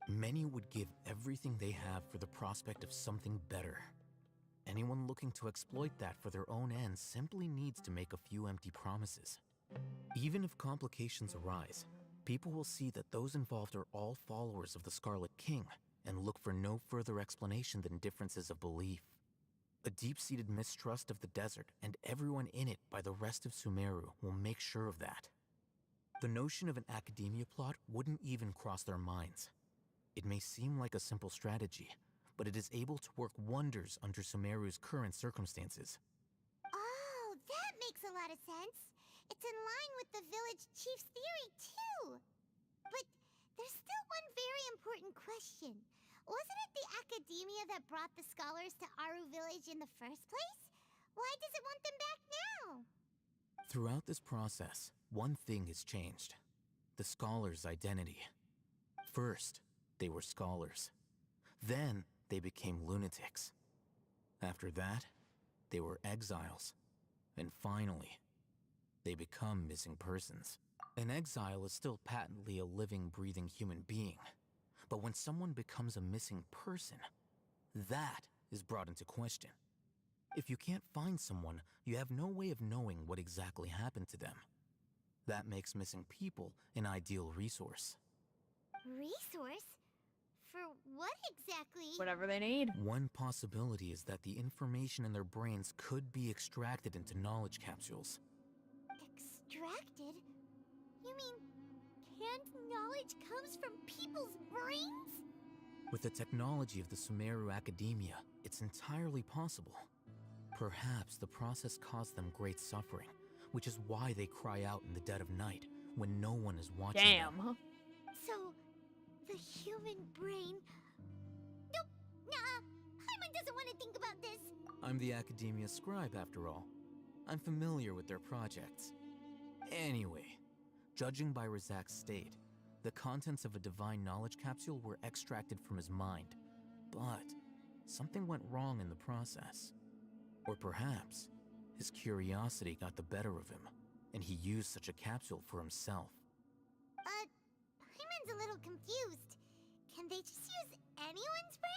Speaker 15: Many would give everything they have for the prospect of something better. Anyone looking to exploit that for their own ends simply needs to make a few empty promises. Even if complications arise, people will see that those involved are all followers of the Scarlet King and look for no further explanation than differences of belief. A deep-seated mistrust of the desert and everyone in it by the rest of Sumeru will make sure of that. The notion of an academia plot wouldn't even cross their minds. It may seem like a simple strategy, but it is able to work wonders under Sumeru's current circumstances.
Speaker 9: Oh, that makes a lot of sense. It's in line with the village chief's theory, too. But there's still one very important question. Wasn't it the academia that brought the scholars to Aru village in the first place? Why does it want them back now?
Speaker 15: Throughout this process, one thing has changed. The scholar's identity. First, they were scholars. Then, they became lunatics. After that, they were exiles. And finally, they become missing persons. An exile is still patently a living, breathing human being. But when someone becomes a missing person, that is brought into question. If you can't find someone, you have no way of knowing what exactly happened to them. That makes missing people an ideal resource.
Speaker 9: Resource? For what exactly?
Speaker 1: Whatever they need.
Speaker 15: One possibility is that the information in their brains could be extracted into knowledge capsules.
Speaker 9: Extracted? You mean canned knowledge comes from people's brains?
Speaker 15: With the technology of the Sumeru Academia, it's entirely possible. Perhaps the process caused them great suffering, which is why they cry out in the dead of night when no one is watching them.
Speaker 1: Damn.
Speaker 9: So, the human brain... Nope, nah, Paimon doesn't want to think about this.
Speaker 15: I'm the Academia scribe, after all. I'm familiar with their projects. Anyway, judging by Razak's state, the contents of a divine knowledge capsule were extracted from his mind. But something went wrong in the process. Or perhaps his curiosity got the better of him, and he used such a capsule for himself.
Speaker 9: Paimon's a little confused. Can they just use anyone's brain?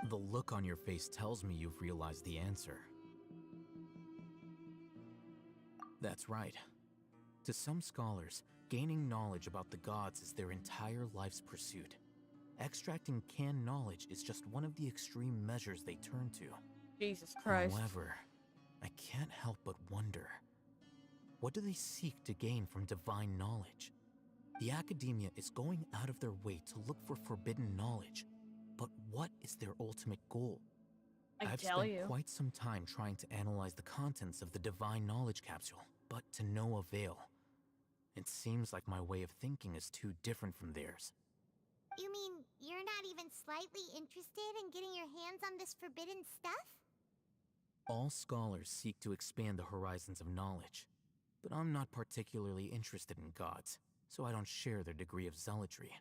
Speaker 15: The look on your face tells me you've realized the answer. That's right. To some scholars, gaining knowledge about the gods is their entire life's pursuit. Extracting canned knowledge is just one of the extreme measures they turn to.
Speaker 1: Jesus Christ.
Speaker 15: However, I can't help but wonder, what do they seek to gain from divine knowledge? The Academia is going out of their way to look for forbidden knowledge, but what is their ultimate goal? I've spent quite some time trying to analyze the contents of the divine knowledge capsule, but to no avail. It seems like my way of thinking is too different from theirs.
Speaker 9: You mean you're not even slightly interested in getting your hands on this forbidden stuff?
Speaker 15: All scholars seek to expand the horizons of knowledge, but I'm not particularly interested in gods, so I don't share their degree of zealotry.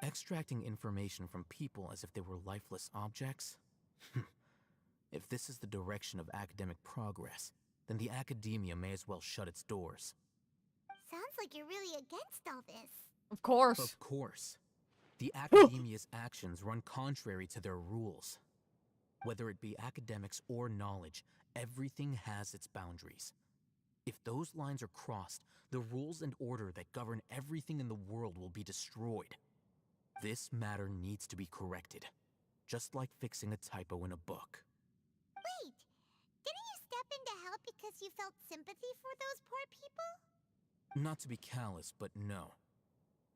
Speaker 15: Extracting information from people as if they were lifeless objects? If this is the direction of academic progress, then the Academia may as well shut its doors.
Speaker 9: Sounds like you're really against all this.
Speaker 1: Of course.
Speaker 15: Of course. The Academia's actions run contrary to their rules. Whether it be academics or knowledge, everything has its boundaries. If those lines are crossed, the rules and order that govern everything in the world will be destroyed. This matter needs to be corrected, just like fixing a typo in a book.
Speaker 9: Wait, didn't you step in to help because you felt sympathy for those poor people?
Speaker 15: Not to be callous, but no.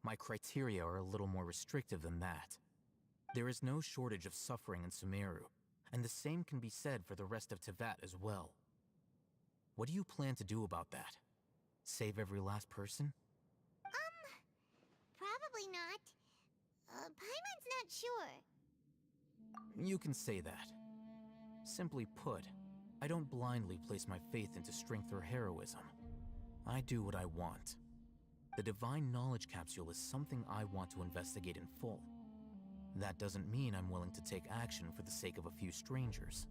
Speaker 15: My criteria are a little more restrictive than that. There is no shortage of suffering in Sumeru, and the same can be said for the rest of Teyvat as well. What do you plan to do about that? Save every last person?
Speaker 9: Probably not. Paimon's not sure.
Speaker 15: You can say that. Simply put, I don't blindly place my faith into strength or heroism. I do what I want. The divine knowledge capsule is something I want to investigate in full. That doesn't mean I'm willing to take action for the sake of a few strangers.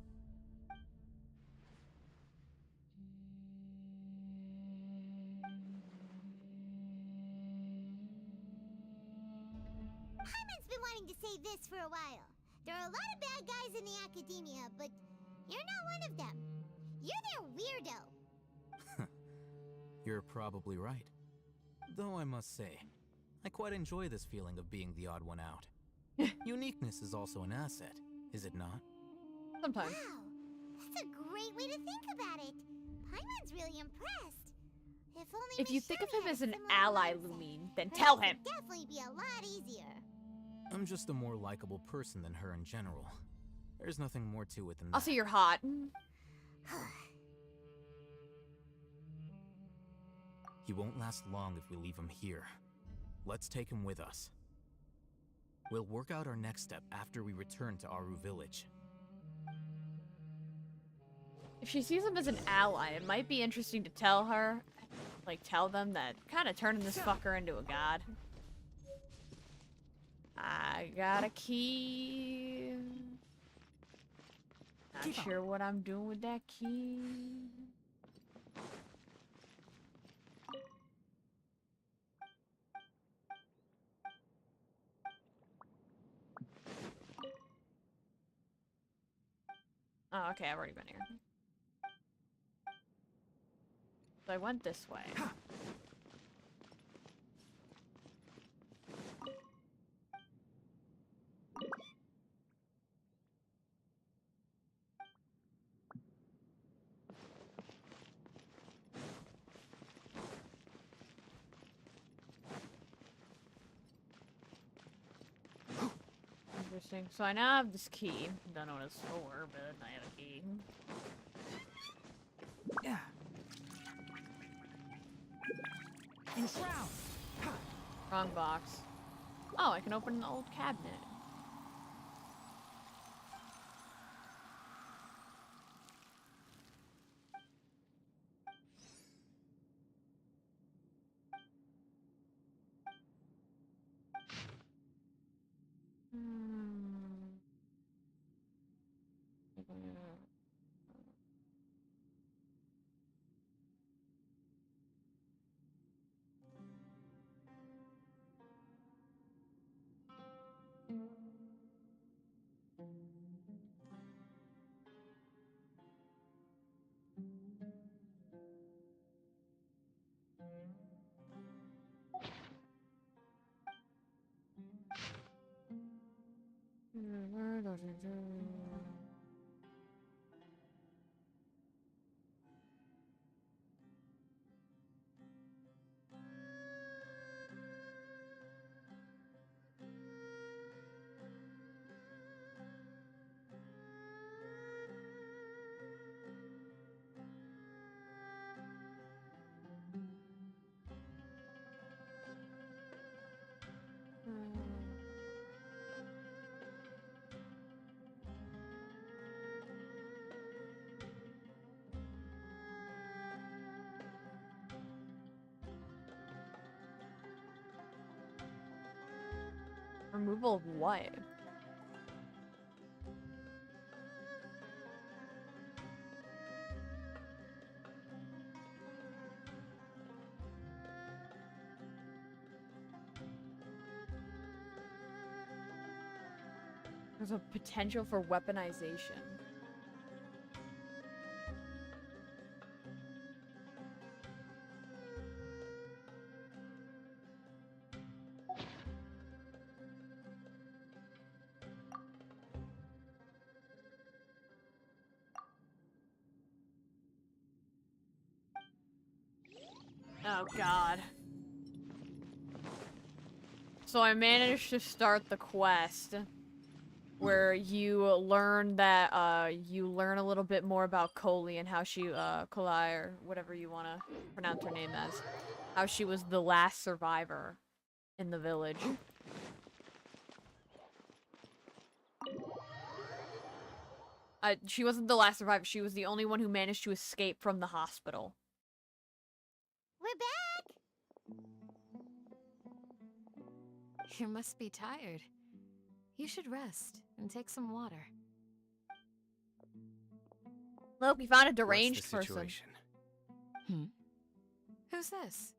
Speaker 9: Paimon's been wanting to say this for a while. There are a lot of bad guys in the Academia, but you're not one of them. You're their weirdo.
Speaker 15: You're probably right. Though I must say, I quite enjoy this feeling of being the odd one out. Uniqueness is also an asset, is it not?
Speaker 1: Sometimes.
Speaker 9: Wow, that's a great way to think about it. Paimon's really impressed.
Speaker 1: If you think of him as an ally, Lumine, then tell him.
Speaker 9: It'd definitely be a lot easier.
Speaker 15: I'm just a more likable person than her in general. There's nothing more to it than that.
Speaker 1: Also, you're hot.
Speaker 15: He won't last long if we leave him here. Let's take him with us. We'll work out our next step after we return to Aru Village.
Speaker 1: If she sees him as an ally, it might be interesting to tell her, like, tell them that kind of turning this fucker into a god. I got a key. Not sure what I'm doing with that key. Oh, okay, I've already been here. So I went this way. Interesting. So I now have this key. Don't know what it's for, but I have a key.
Speaker 12: Yeah. Enshroud.
Speaker 1: Wrong box. Oh, I can open an old cabinet. Removal of what? There's a potential for weaponization. Oh god. So I managed to start the quest where you learn that you learn a little bit more about Coley and how she Colai, or whatever you want to pronounce her name as, how she was the last survivor in the village. She wasn't the last survivor, she was the only one who managed to escape from the hospital.
Speaker 9: We're back!
Speaker 6: You must be tired. You should rest and take some water.
Speaker 1: Look, we found a
Speaker 4: What's
Speaker 1: deranged
Speaker 4: the
Speaker 1: person.
Speaker 4: situation?
Speaker 6: Who's this?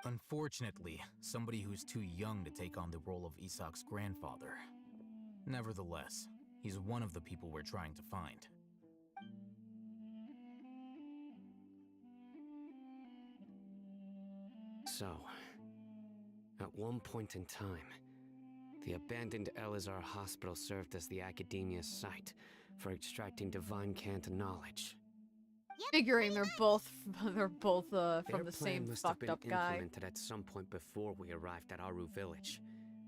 Speaker 15: Unfortunately, somebody who's too young to take on the role of Isak's grandfather. Nevertheless, he's one of the people we're trying to find.
Speaker 4: So, at one point in time, the abandoned Elazar Hospital served as the Academia's site for extracting divine cant knowledge.
Speaker 1: Figuring they're both from
Speaker 4: Their
Speaker 1: the
Speaker 4: plan
Speaker 1: same
Speaker 4: must have
Speaker 1: fucked
Speaker 4: been
Speaker 1: up guy.
Speaker 4: implemented at some point before we arrived at Aru Village,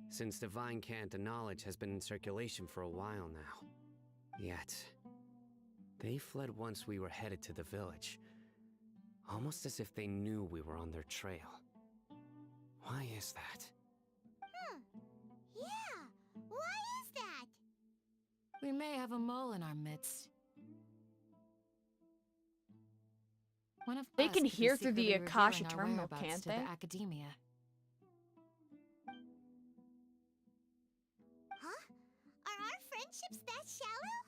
Speaker 4: since divine cant knowledge has been in circulation for a while now. Yet, they fled once we were headed to the village. Almost as if they knew we were on their trail. Why is that?
Speaker 9: Yeah, why is that?
Speaker 6: We may have a mole in our midst. One of
Speaker 1: They
Speaker 6: us
Speaker 1: can
Speaker 6: could be
Speaker 1: hear through the
Speaker 6: secretly
Speaker 1: Akasha
Speaker 6: revealing our
Speaker 1: terminal,
Speaker 6: whereabouts
Speaker 1: can't
Speaker 6: to
Speaker 1: they?
Speaker 6: the academia.
Speaker 9: Huh? Are our friendships that shallow?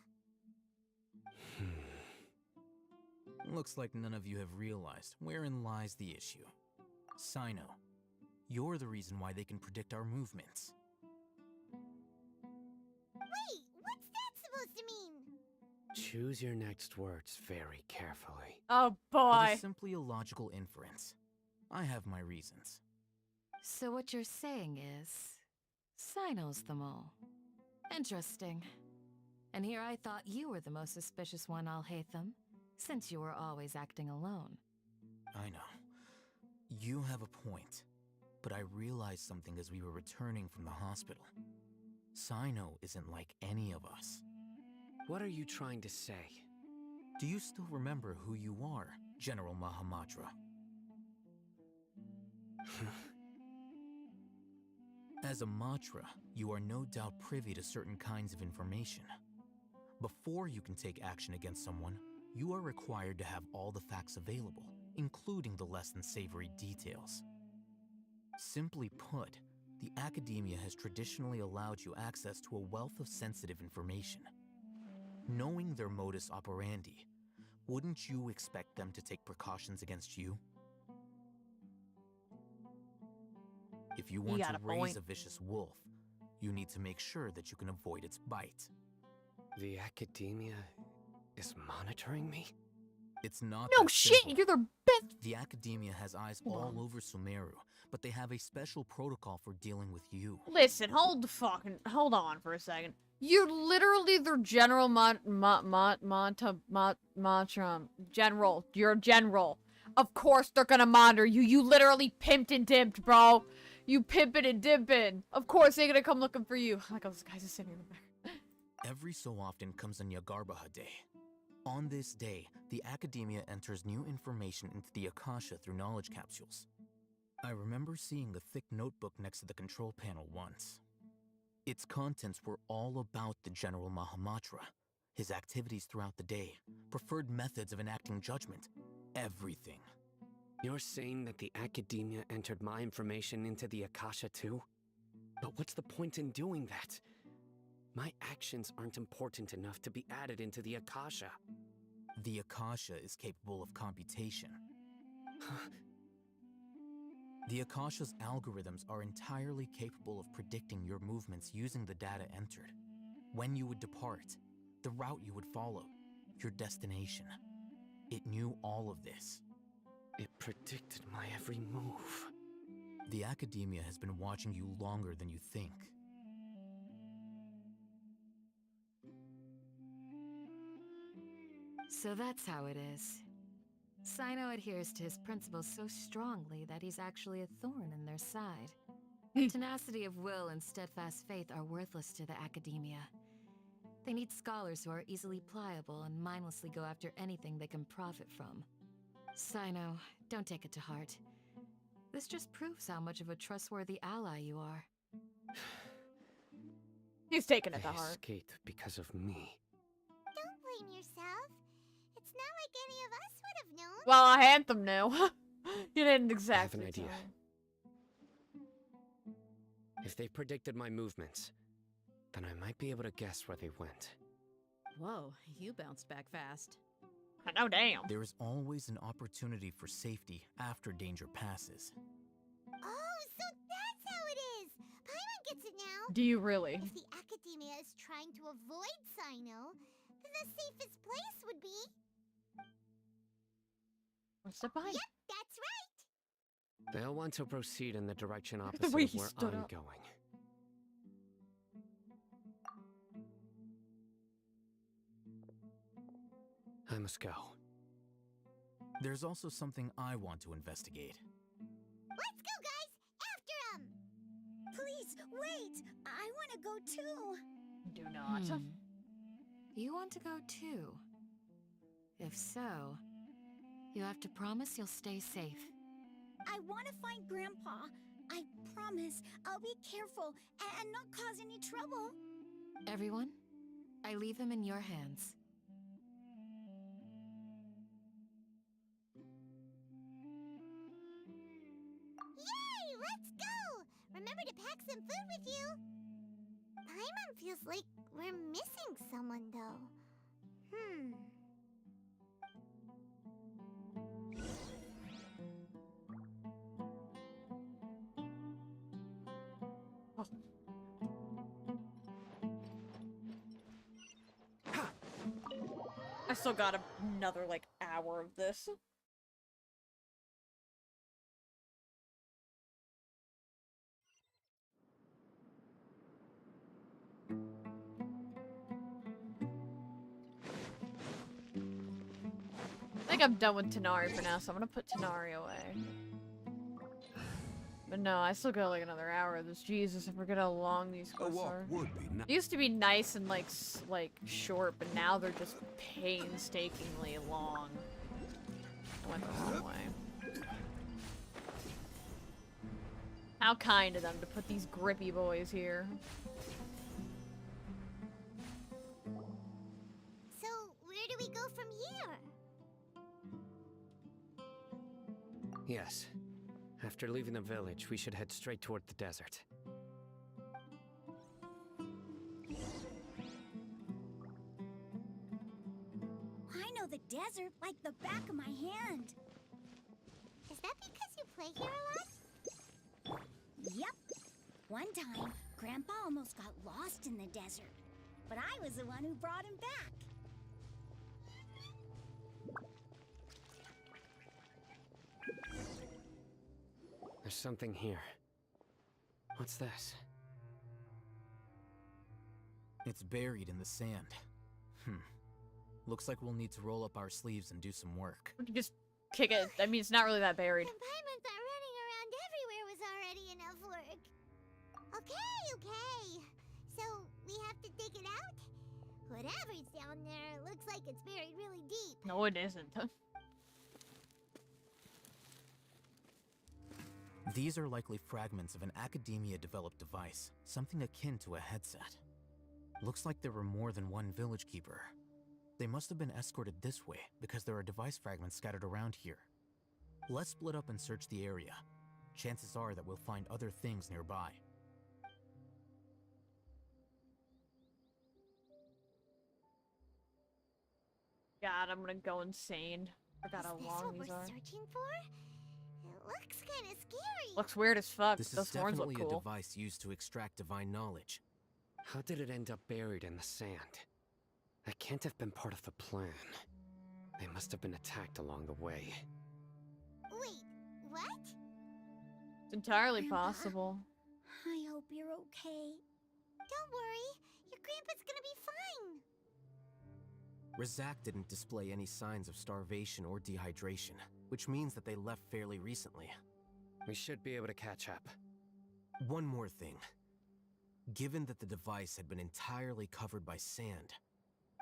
Speaker 15: Looks like none of you have realized wherein lies the issue. Sino, you're the reason why they can predict our movements.
Speaker 9: Wait, what's that supposed to mean?
Speaker 4: Choose your next words very carefully.
Speaker 1: Oh
Speaker 15: It
Speaker 1: boy.
Speaker 15: is simply a logical inference. I have my reasons.
Speaker 6: So what you're saying is, Sino's the mole. Interesting. And here I thought you were the most suspicious one, Alhaitham, since you were always acting alone.
Speaker 15: I know. You have a point. But I realized something as we were returning from the hospital. Sino isn't like any of us.
Speaker 4: What are you trying to say?
Speaker 15: Do you still remember who you are, General Mahamatra? As a Matra, you are no doubt privy to certain kinds of information. Before you can take action against someone, you are required to have all the facts available, including the less than savory details. Simply put, the academia has traditionally allowed you access to a wealth of sensitive information. Knowing their modus operandi, wouldn't you expect them to take precautions against you? If you want
Speaker 1: got
Speaker 15: to
Speaker 1: a
Speaker 15: raise
Speaker 1: point.
Speaker 15: a vicious wolf, you need to make sure that you can avoid its bite.
Speaker 4: The academia is monitoring me?
Speaker 15: It's not
Speaker 1: No
Speaker 15: that
Speaker 1: shit,
Speaker 15: simple.
Speaker 1: you're their best.
Speaker 15: The academia has eyes all over Sumeru, but they have a special protocol for dealing with you.
Speaker 1: Listen, hold on for a second. You're literally their general general. You're a general. Of course they're gonna monitor you. You literally pimped and dimped, bro. You pimping and dimping. Of course they're gonna come looking for you. Like, oh, this guy's just sitting in the back.
Speaker 15: Every so often comes a Yagarbaha Day. On this day, the academia enters new information into the Akasha through knowledge capsules. I remember seeing a thick notebook next to the control panel once. Its contents were all about the General Mahamatra, his activities throughout the day, preferred methods of enacting judgment, everything.
Speaker 4: You're saying that the academia entered my information into the Akasha too? But what's the point in doing that? My actions aren't important enough to be added into the Akasha.
Speaker 15: The Akasha is capable of computation. The Akasha's algorithms are entirely capable of predicting your movements using the data entered. When you would depart, the route you would follow, your destination. It knew all of this.
Speaker 4: It predicted my every move.
Speaker 15: The academia has been watching you longer than you think.
Speaker 6: So that's how it is. Sino adheres to his principles so strongly that he's actually a thorn in their side. Tenacity of will and steadfast faith are worthless to the academia. They need scholars who are easily pliable and mindlessly go after anything they can profit from. Sino, don't take it to heart. This just proves how much of a trustworthy ally you are.
Speaker 1: He's taking it to
Speaker 4: They
Speaker 1: heart.
Speaker 4: escaped because of me.
Speaker 9: Don't blame yourself. It's not like any of us would have known.
Speaker 1: Well, Anthem knew. You didn't exactly
Speaker 4: I have an idea.
Speaker 1: tell.
Speaker 4: If they predicted my movements, then I might be able to guess where they went.
Speaker 10: Whoa, you bounced back fast.
Speaker 1: I know, damn.
Speaker 15: There is always an opportunity for safety after danger passes.
Speaker 9: Oh, so that's how it is. Paimon gets it now.
Speaker 1: Do you really?
Speaker 9: If the academia is trying to avoid Sino, then the safest place would be...
Speaker 1: What's the point?
Speaker 9: Yep, that's right.
Speaker 4: They'll want to proceed in the direction
Speaker 1: The
Speaker 4: opposite
Speaker 1: way
Speaker 4: of
Speaker 1: he
Speaker 4: where
Speaker 1: stood
Speaker 4: I'm
Speaker 1: up.
Speaker 4: going. I must go.
Speaker 15: There's also something I want to investigate.
Speaker 9: Let's go, guys! After him!
Speaker 2: Please, wait! I want to go too!
Speaker 1: Do not.
Speaker 6: You want to go too? If so, You have to promise you'll stay safe.
Speaker 2: I want to find Grandpa. I promise I'll be careful and not cause any trouble.
Speaker 6: Everyone, I leave him in your hands.
Speaker 9: Yay! Let's go! Remember to pack some food with you. Paimon feels like we're missing someone, though.
Speaker 1: I still got another, like, hour of this. I think I'm done with Tanari for now, so I'm gonna put Tanari away. But no, I still got like another hour of this. Jesus, I forget how long these quests are. They used to be nice and like short, but now they're just painstakingly long. I went the wrong way. How kind of them to put these grippy boys here.
Speaker 9: So, where do we go from here?
Speaker 4: Yes. After leaving the village, we should head straight toward the desert.
Speaker 2: I know the desert like the back of my hand.
Speaker 9: Is that because you play here a lot?
Speaker 2: Yep. One time, Grandpa almost got lost in the desert, but I was the one who brought him back.
Speaker 4: There's something here. What's this?
Speaker 15: It's buried in the sand. Looks like we'll need to roll up our sleeves and do some work.
Speaker 1: We can just kick it. I mean, it's not really that buried.
Speaker 9: And Paimon thought running around everywhere was already enough work. Okay. So, we have to dig it out? Whatever's down there looks like it's buried really deep.
Speaker 1: No, it isn't.
Speaker 15: These are likely fragments of an academia-developed device, something akin to a headset. Looks like there were more than one village keeper. They must have been escorted this way because there are device fragments scattered around here. Let's split up and search the area. Chances are that we'll find other things nearby.
Speaker 1: God, I'm gonna go insane. Forgot how long these are.
Speaker 9: Is this what we're searching for? It looks kind of scary.
Speaker 1: Looks weird as fuck.
Speaker 15: This
Speaker 1: Those
Speaker 15: is
Speaker 1: horns look
Speaker 15: definitely
Speaker 1: cool.
Speaker 15: a device used to extract divine knowledge.
Speaker 4: How did it end up buried in the sand? That can't have been part of the plan. They must have been attacked along the way.
Speaker 9: Wait, what?
Speaker 1: It's entirely
Speaker 2: Grandpa?
Speaker 1: possible.
Speaker 2: I hope you're okay.
Speaker 9: Don't worry. Your grandpa's gonna be fine.
Speaker 15: Razak didn't display any signs of starvation or dehydration, which means that they left fairly recently.
Speaker 4: We should be able to catch up.
Speaker 15: One more thing. Given that the device had been entirely covered by sand,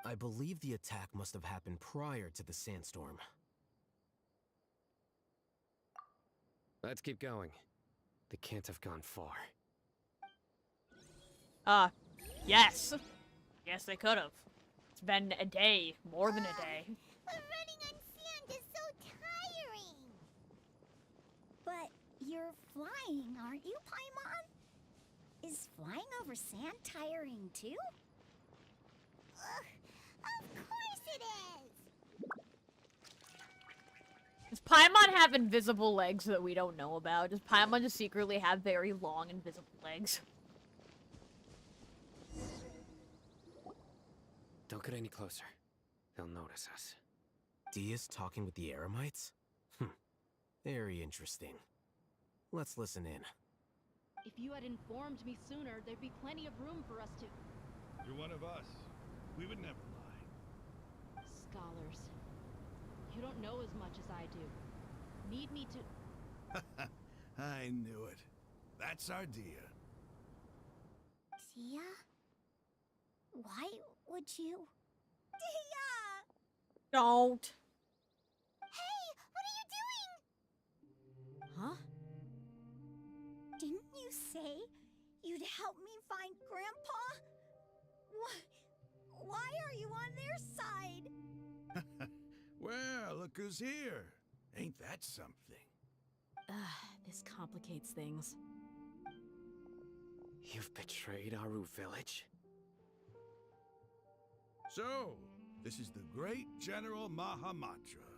Speaker 15: I believe the attack must have happened prior to the sandstorm.
Speaker 4: Let's keep going. They can't have gone far.
Speaker 1: Yes! Yes, they could have. It's been a day. More than a day.
Speaker 9: But running on sand is so tiring.
Speaker 2: But you're flying, aren't you, Paimon? Is flying over sand tiring too?
Speaker 9: Of course it is.
Speaker 1: Does Paimon have invisible legs that we don't know about? Does Paimon just secretly have very long invisible legs?
Speaker 4: Don't get any closer. They'll notice us.
Speaker 15: Dia's talking with the Eremites? Very interesting. Let's listen in.
Speaker 10: If you had informed me sooner, there'd be plenty of room for us to...
Speaker 16: You're one of us. We would never lie.
Speaker 10: Scholars. You don't know as much as I do. Need me to...
Speaker 16: I knew it. That's our Dia.
Speaker 2: Dia? Why would you? Dia!
Speaker 1: Don't.
Speaker 9: Hey,
Speaker 2: find Grandpa? Why are you on their side?
Speaker 16: Well, look who's here. Ain't that something?
Speaker 10: This complicates things.
Speaker 4: You've betrayed Aru village?
Speaker 16: So, this is the great General Mahamatra.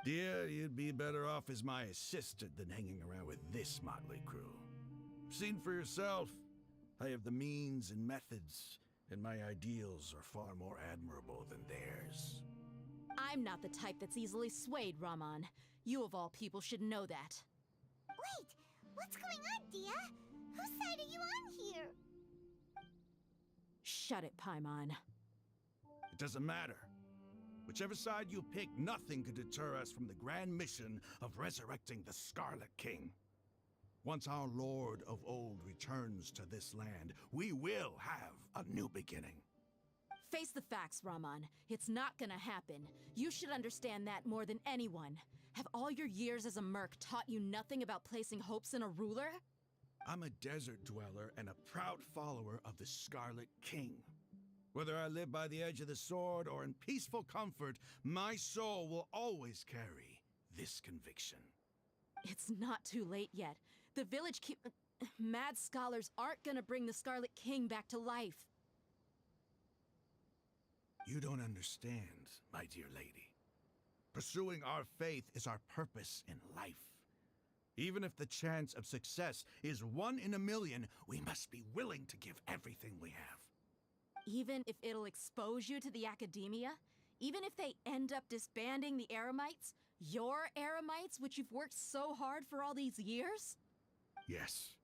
Speaker 16: Dear, you'd be better off as my assistant than hanging around with this motley crew. Seen for yourself, I have the means and methods, and my ideals are far more admirable than theirs.
Speaker 10: I'm not the type that's easily swayed, Raman. You of all people should know that.
Speaker 9: Wait, what's going on, Dia? Whose side are you on here?
Speaker 10: Shut it, Paimon.
Speaker 16: It doesn't matter. Whichever side you pick, nothing could deter us from the grand mission of resurrecting the Scarlet King. Once our Lord of Old returns to this land, we will have a new beginning.
Speaker 10: Face the facts, Raman. It's not gonna happen. You should understand that more than anyone. Have all your years as a merc taught you nothing about placing hopes in a ruler?
Speaker 16: I'm a desert dweller and a proud follower of the Scarlet King. Whether I live by the edge of the sword or in peaceful comfort, my soul will always carry this conviction.
Speaker 10: It's not too late yet. The village Mad scholars aren't gonna bring the Scarlet King back to life.
Speaker 16: You don't understand, my dear lady. Pursuing our faith is our purpose in life. Even if the chance of success is 1 in a million, we must be willing to give everything we have.
Speaker 10: Even if it'll expose you to the academia? Even if they end up disbanding the Eremites? Your Eremites, which you've worked so hard for all these years?
Speaker 16: Yes.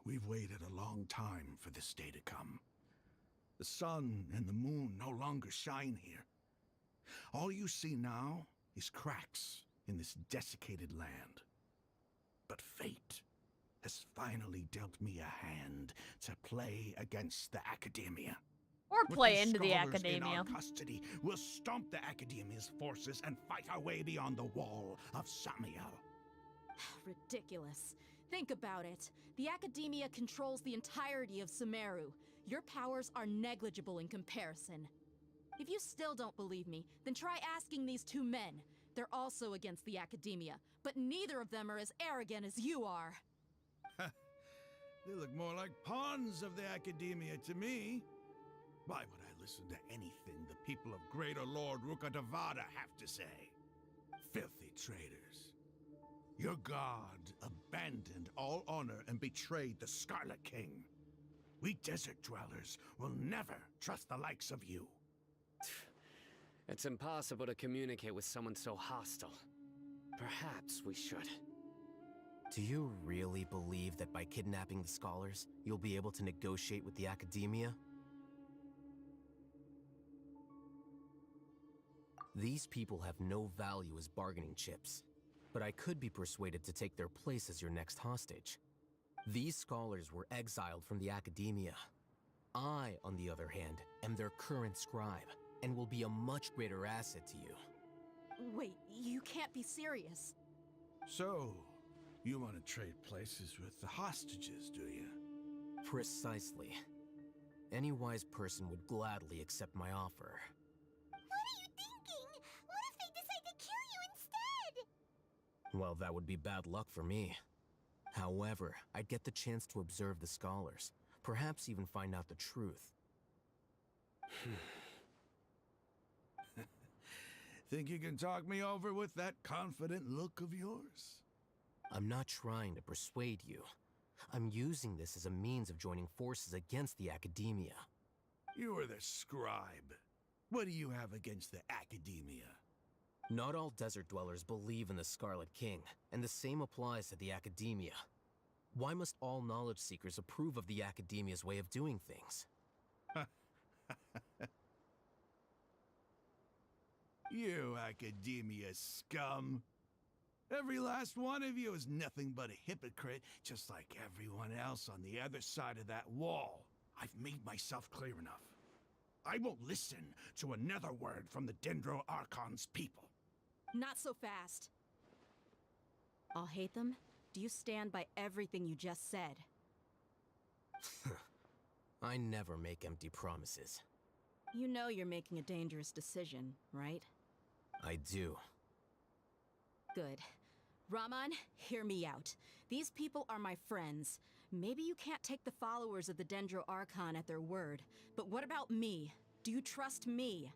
Speaker 16: We've waited a long time for this day to come. The sun and the moon no longer shine here. All you see now is cracks in this desiccated land. But fate has finally dealt me a hand to play against the academia.
Speaker 1: Or
Speaker 16: With
Speaker 1: play
Speaker 16: the
Speaker 1: into the
Speaker 16: scholars
Speaker 1: academia.
Speaker 16: In our custody, we'll stomp the academia's forces and fight our way beyond the wall of Samiel.
Speaker 10: Ridiculous. Think about it. The academia controls the entirety of Sumeru. Your powers are negligible in comparison. If you still don't believe me, then try asking these 2 men. They're also against the academia, but neither of them are as arrogant as you are.
Speaker 16: They look more like pawns of the academia to me. Why would I listen to anything the people of Greater Lord Rukkhadevada have to say? Filthy traitors. Your god abandoned all honor and betrayed the Scarlet King. We desert dwellers will never trust the likes of you.
Speaker 4: It's impossible to communicate with someone so hostile. Perhaps we should.
Speaker 15: Do you really believe that by kidnapping the scholars, you'll be able to negotiate with the academia? These people have no value as bargaining chips, but I could be persuaded to take their place as your next hostage. These scholars were exiled from the academia. I, on the other hand, am their current scribe, and will be a much greater asset to you.
Speaker 10: Wait, you can't be serious.
Speaker 16: So, you want to trade places with the hostages, do you?
Speaker 15: Precisely. Any wise person would gladly accept my offer.
Speaker 9: What are you thinking? What if they decide to kill you instead?
Speaker 15: Well, that would be bad luck for me. However, I'd get the chance to observe the scholars, perhaps even find out the truth.
Speaker 16: Think you can talk me over with that confident look of yours?
Speaker 15: I'm not trying to persuade you. I'm using this as a means of joining forces against the academia.
Speaker 16: You are the scribe. What do you have against the academia?
Speaker 15: Not all desert dwellers believe in the Scarlet King, and the same applies to the academia. Why must all knowledge seekers approve of the academia's way of doing things?
Speaker 16: You academia scum. Every last one of you is nothing but a hypocrite, just like everyone else on the other side of that wall. I've made myself clear enough. I won't listen to another word from the Dendro Archon's people.
Speaker 10: Not so fast. I'll hate them, Do you stand by everything you just said?
Speaker 15: I never make empty promises.
Speaker 10: You know you're making a dangerous decision, right?
Speaker 15: I do.
Speaker 10: Good. Raman, hear me out. These people are my friends. Maybe you can't take the followers of the Dendro Archon at their word, but what about me? Do you trust me?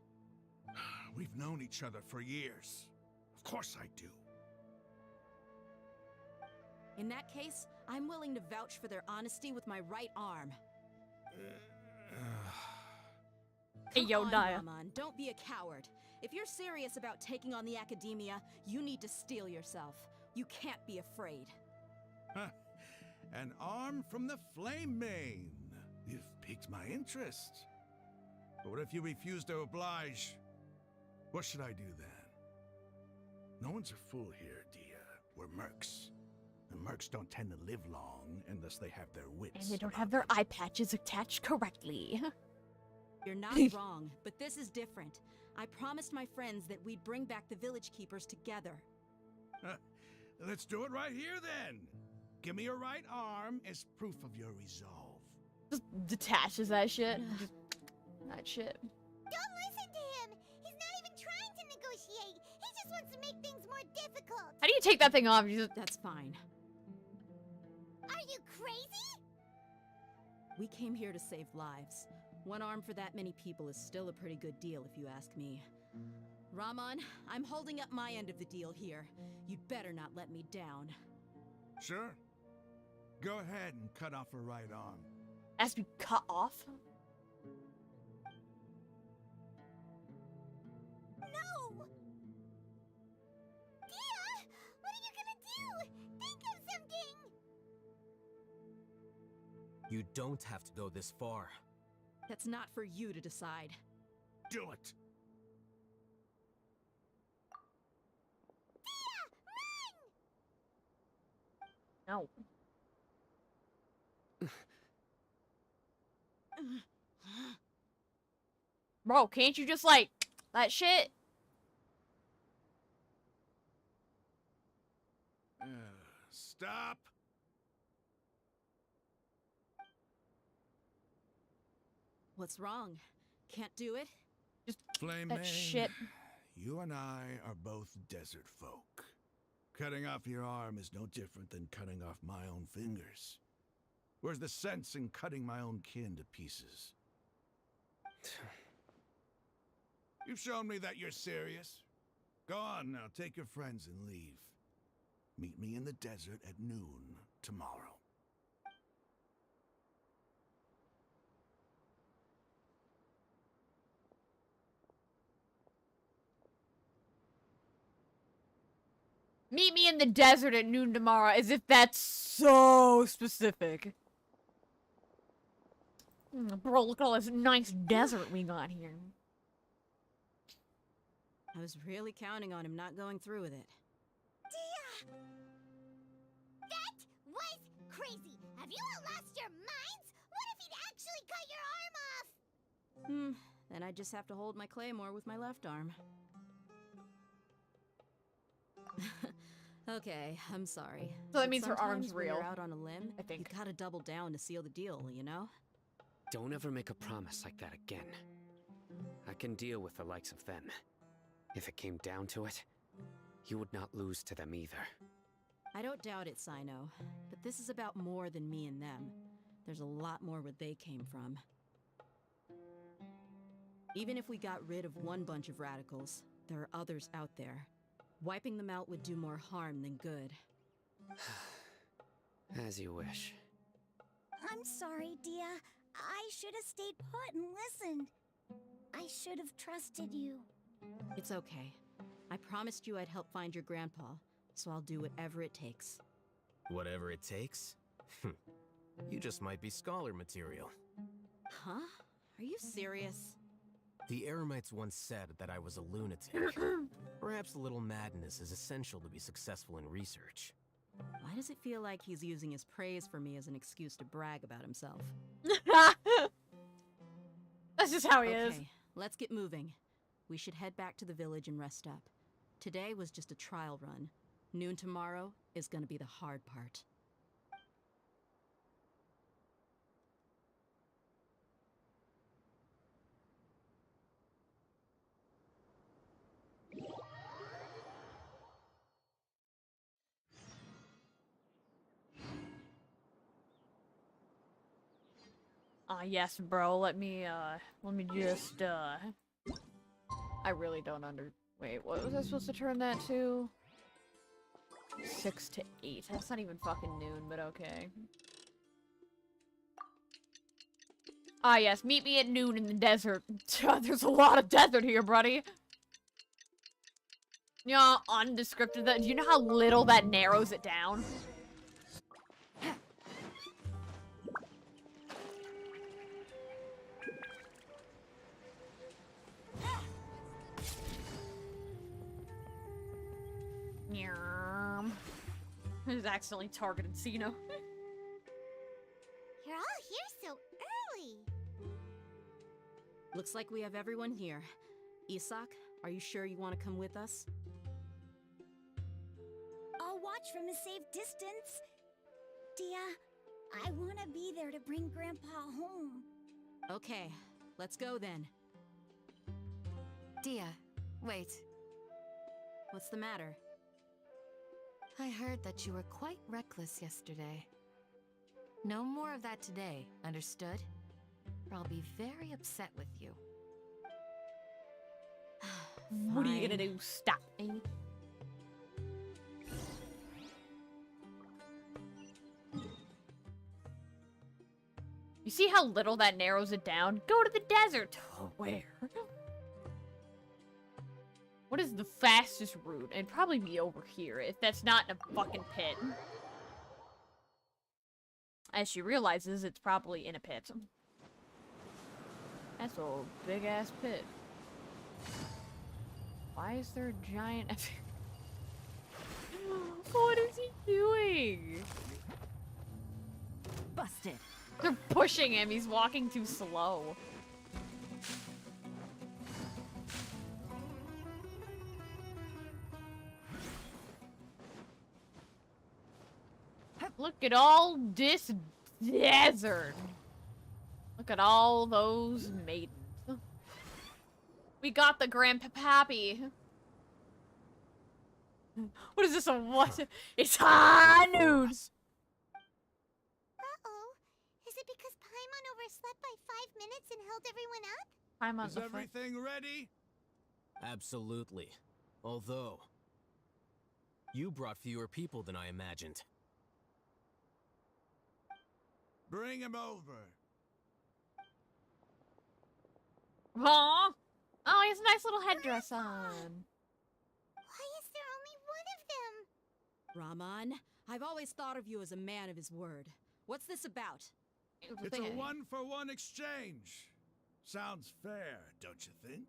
Speaker 16: We've known each other for years. Of course I do.
Speaker 10: In that case, I'm willing to vouch for their honesty with my right arm.
Speaker 1: Hey, yo,
Speaker 10: Come on,
Speaker 1: Naya.
Speaker 10: Raman, don't be a coward. If you're serious about taking on the Academia, you need to steel yourself. You can't be afraid.
Speaker 16: An arm from the Flame Mane. You've piqued my interest. But what if you refuse to oblige? What should I do then? No one's a fool here, Dia. We're mercs. And mercs don't tend to live long unless they have their wits.
Speaker 1: And they don't have their eye patches attached correctly.
Speaker 10: You're not wrong, but this is different. I promised my friends that we'd bring back the village keepers together.
Speaker 16: Let's do it right here then. Give me your right arm as proof of your resolve.
Speaker 1: Just detaches that shit. Just that shit.
Speaker 9: Don't listen to him! He's not even trying to negotiate! He just wants to make things more difficult!
Speaker 1: How do you take that thing off? You just...
Speaker 10: That's fine.
Speaker 9: Are you crazy?
Speaker 10: We came here to save lives. One arm for that many people is still a pretty good deal, if you ask me. Raman, I'm holding up my end of the deal here. You'd better not let me down.
Speaker 16: Sure. Go ahead and cut off her right arm.
Speaker 1: Has to be cut off?
Speaker 9: No! Dia! What are you gonna do? Think of something!
Speaker 15: You don't have to go this far.
Speaker 10: That's not for you to decide.
Speaker 16: Do it!
Speaker 1: No. Bro, can't you just like that shit?
Speaker 16: Stop!
Speaker 10: What's wrong? Can't do it?
Speaker 1: Just
Speaker 16: Flame
Speaker 1: that
Speaker 16: Mane,
Speaker 1: shit.
Speaker 16: you and I are both desert folk. Cutting off your arm is no different than cutting off my own fingers. Where's the sense in cutting my own kin to pieces? You've shown me that you're serious. Go on now, take your friends and leave. Meet me in the desert at noon tomorrow.
Speaker 1: Meet me in the desert at noon tomorrow, as if that's so specific. Bro, look at all this nice desert we got here.
Speaker 10: I was really counting on him not going through with it.
Speaker 9: Dia! That was crazy! Have you all lost your minds? What if he'd actually cut your arm off?
Speaker 10: Then I just have to hold my claymore with my left arm. Okay, I'm sorry.
Speaker 1: So that
Speaker 10: But
Speaker 1: means her arm's
Speaker 10: sometimes when
Speaker 1: real.
Speaker 10: you're out on a limb,
Speaker 1: I think.
Speaker 10: you gotta double down to seal the deal, you know?
Speaker 4: Don't ever make a promise like that again. I can deal with the likes of them. If it came down to it, you would not lose to them either.
Speaker 10: I don't doubt it, Sino. But this is about more than me and them. There's a lot more where they came from. Even if we got rid of one bunch of radicals, there are others out there. Wiping them out would do more harm than good.
Speaker 4: As you wish.
Speaker 2: I'm sorry, Dia. I should have stayed put and listened. I should have trusted you.
Speaker 10: It's okay. I promised you I'd help find your grandpa, so I'll do whatever it takes.
Speaker 15: Whatever it takes? You just might be scholar material.
Speaker 10: Huh? Are you serious?
Speaker 15: The Eremites once said that I was a lunatic. Perhaps a little madness is essential to be successful in research.
Speaker 10: Why does it feel like he's using his praise for me as an excuse to brag about himself?
Speaker 1: That's just how he is.
Speaker 10: Okay, let's get moving. We should head back to the village and rest up. Today was just a trial run. Noon tomorrow is gonna be the hard part.
Speaker 1: Yes, bro. Let me just, I really don't wait, what was I supposed to turn that to? 6 to 8. That's not even fucking noon, but okay. Yes, meet me at noon in the desert. There's a lot of desert here, buddy. You know how undescriptive that- do you know how little that narrows it down? I just accidentally targeted Cino.
Speaker 9: You're all here so early.
Speaker 10: Looks like we have everyone here. Isak, are you sure you want to come with us?
Speaker 2: I'll watch from a safe distance. Dia, I want to be there to bring Grandpa home.
Speaker 10: Okay, let's go then.
Speaker 6: Dia, wait.
Speaker 10: What's the matter?
Speaker 6: I heard that you were quite reckless yesterday. No more of that today, understood? Or I'll be very upset with you.
Speaker 1: What are you gonna do? Stop me. You see how little that narrows it down? Go to the desert! Where? What is the fastest route? It'd probably be over here, if that's not in a fucking pit. As she realizes, it's probably in a pit. That's a big-ass pit. Why is there a giant... What is he doing?
Speaker 10: Busted.
Speaker 1: They're pushing him. He's walking too slow. Look at all this desert. Look at all those maidens. We got the grandpappy. What is this? A what? It's high noon.
Speaker 9: Uh-oh. Is it because Paimon overslept by 5 minutes and held everyone up?
Speaker 1: Paimon,
Speaker 16: is everything ready?
Speaker 15: Absolutely. Although, you brought fewer people than I imagined.
Speaker 16: Bring him over.
Speaker 1: Aww. Oh, he has a nice little headdress on.
Speaker 9: Why is there only one of them?
Speaker 10: Raman, I've always thought of you as a man of his word. What's this about?
Speaker 16: It's a one-for-one exchange. Sounds fair, don't you think?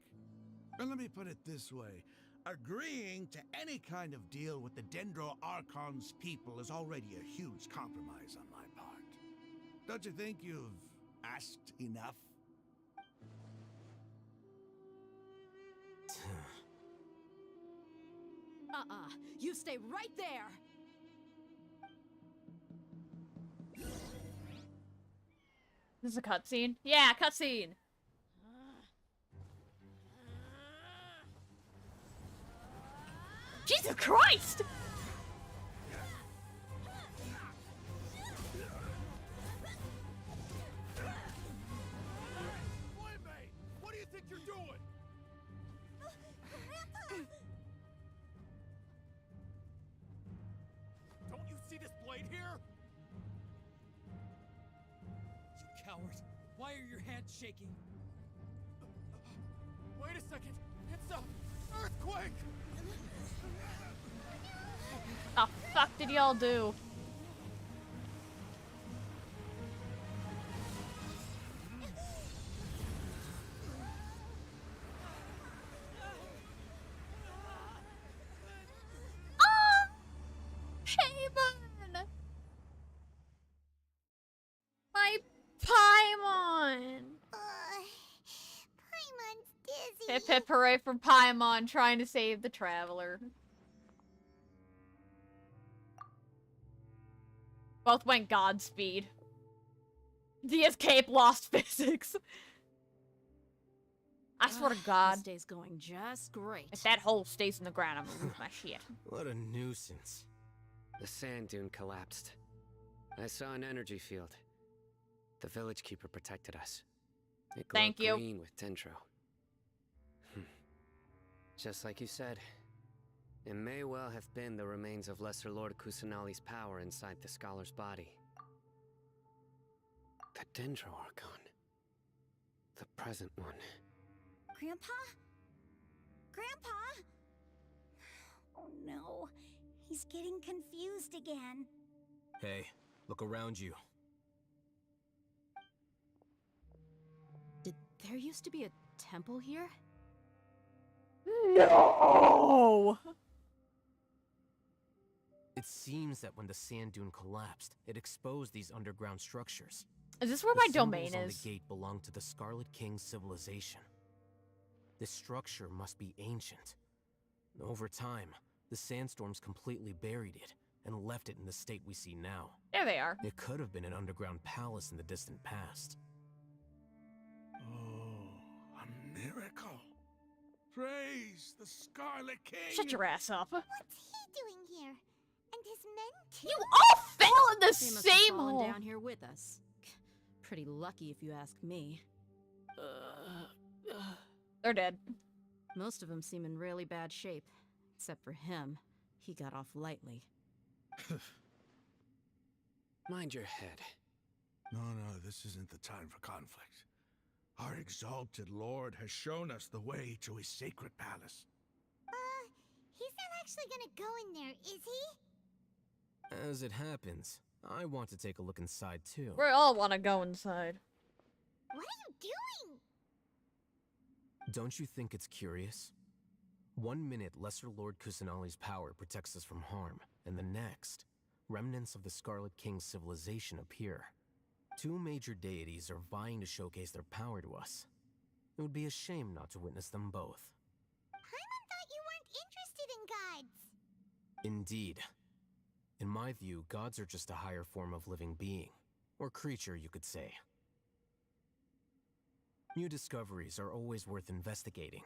Speaker 16: And let me put it this way. Agreeing to any kind of deal with the Dendro Archon's people is already a huge compromise on my part. Don't you think you've asked enough?
Speaker 10: You stay right there!
Speaker 1: This is a cutscene? Yeah, cutscene! Jesus Christ!
Speaker 16: What do you think you're doing?
Speaker 17: Don't you see this blade here? You coward! Why are your hands shaking? Wait a second! It's a earthquake!
Speaker 1: The fuck did y'all do? Paimon! My Paimon!
Speaker 9: Paimon's dizzy.
Speaker 1: Hip hip hooray for Paimon trying to save the traveler. Both went Godspeed. The escape lost physics. I swear to God.
Speaker 10: This day's going just great.
Speaker 1: If that hole stays in the ground, I'm gonna lose my shit.
Speaker 15: What a nuisance.
Speaker 4: The sand dune collapsed. I saw an energy field. The village keeper protected us. It glowed
Speaker 1: Thank you.
Speaker 4: green with dendro. Just like you said, it may well have been the remains of Lesser Lord Kusanali's power inside the scholar's body. The dendro Archon. The present one.
Speaker 2: Grandpa? Grandpa? Oh no, he's getting confused again.
Speaker 15: Hey, look around you.
Speaker 10: Did there used to be a temple here?
Speaker 1: No!
Speaker 15: It seems that when the sand dune collapsed, it exposed these underground structures.
Speaker 1: Is this where
Speaker 15: The
Speaker 1: my domain
Speaker 15: symbols on
Speaker 1: is?
Speaker 15: the gate belong to the Scarlet King's civilization. This structure must be ancient. Over time, the sandstorms completely buried it and left it in the state we see now.
Speaker 1: There they are.
Speaker 15: It could have been an underground palace in the distant past.
Speaker 16: Oh, a miracle. Praise the Scarlet King.
Speaker 1: Shut your ass up.
Speaker 9: What's he doing here? And his men too?
Speaker 1: You all fell in the
Speaker 10: They must have
Speaker 1: same
Speaker 10: fallen
Speaker 1: hole.
Speaker 10: down here with us. Pretty lucky if you ask me.
Speaker 1: They're dead.
Speaker 10: Most of them seem in really bad shape. Except for him. He got off lightly.
Speaker 4: Mind your head.
Speaker 16: No, this isn't the time for conflict. Our exalted lord has shown us the way to his sacred palace.
Speaker 9: He's not actually gonna go in there, is he?
Speaker 15: As it happens, I want to take a look inside too.
Speaker 1: We all want to go inside.
Speaker 9: What are you doing?
Speaker 15: Don't you think it's curious? 1 minute, Lesser Lord Kusanali's power protects us from harm, and the next, remnants of the Scarlet King's civilization appear. 2 major deities are vying to showcase their power to us. It would be a shame not to witness them both.
Speaker 9: Paimon thought you weren't interested in gods.
Speaker 15: Indeed. In my view, gods are just a higher form of living being, or creature, you could say. New discoveries are always worth investigating.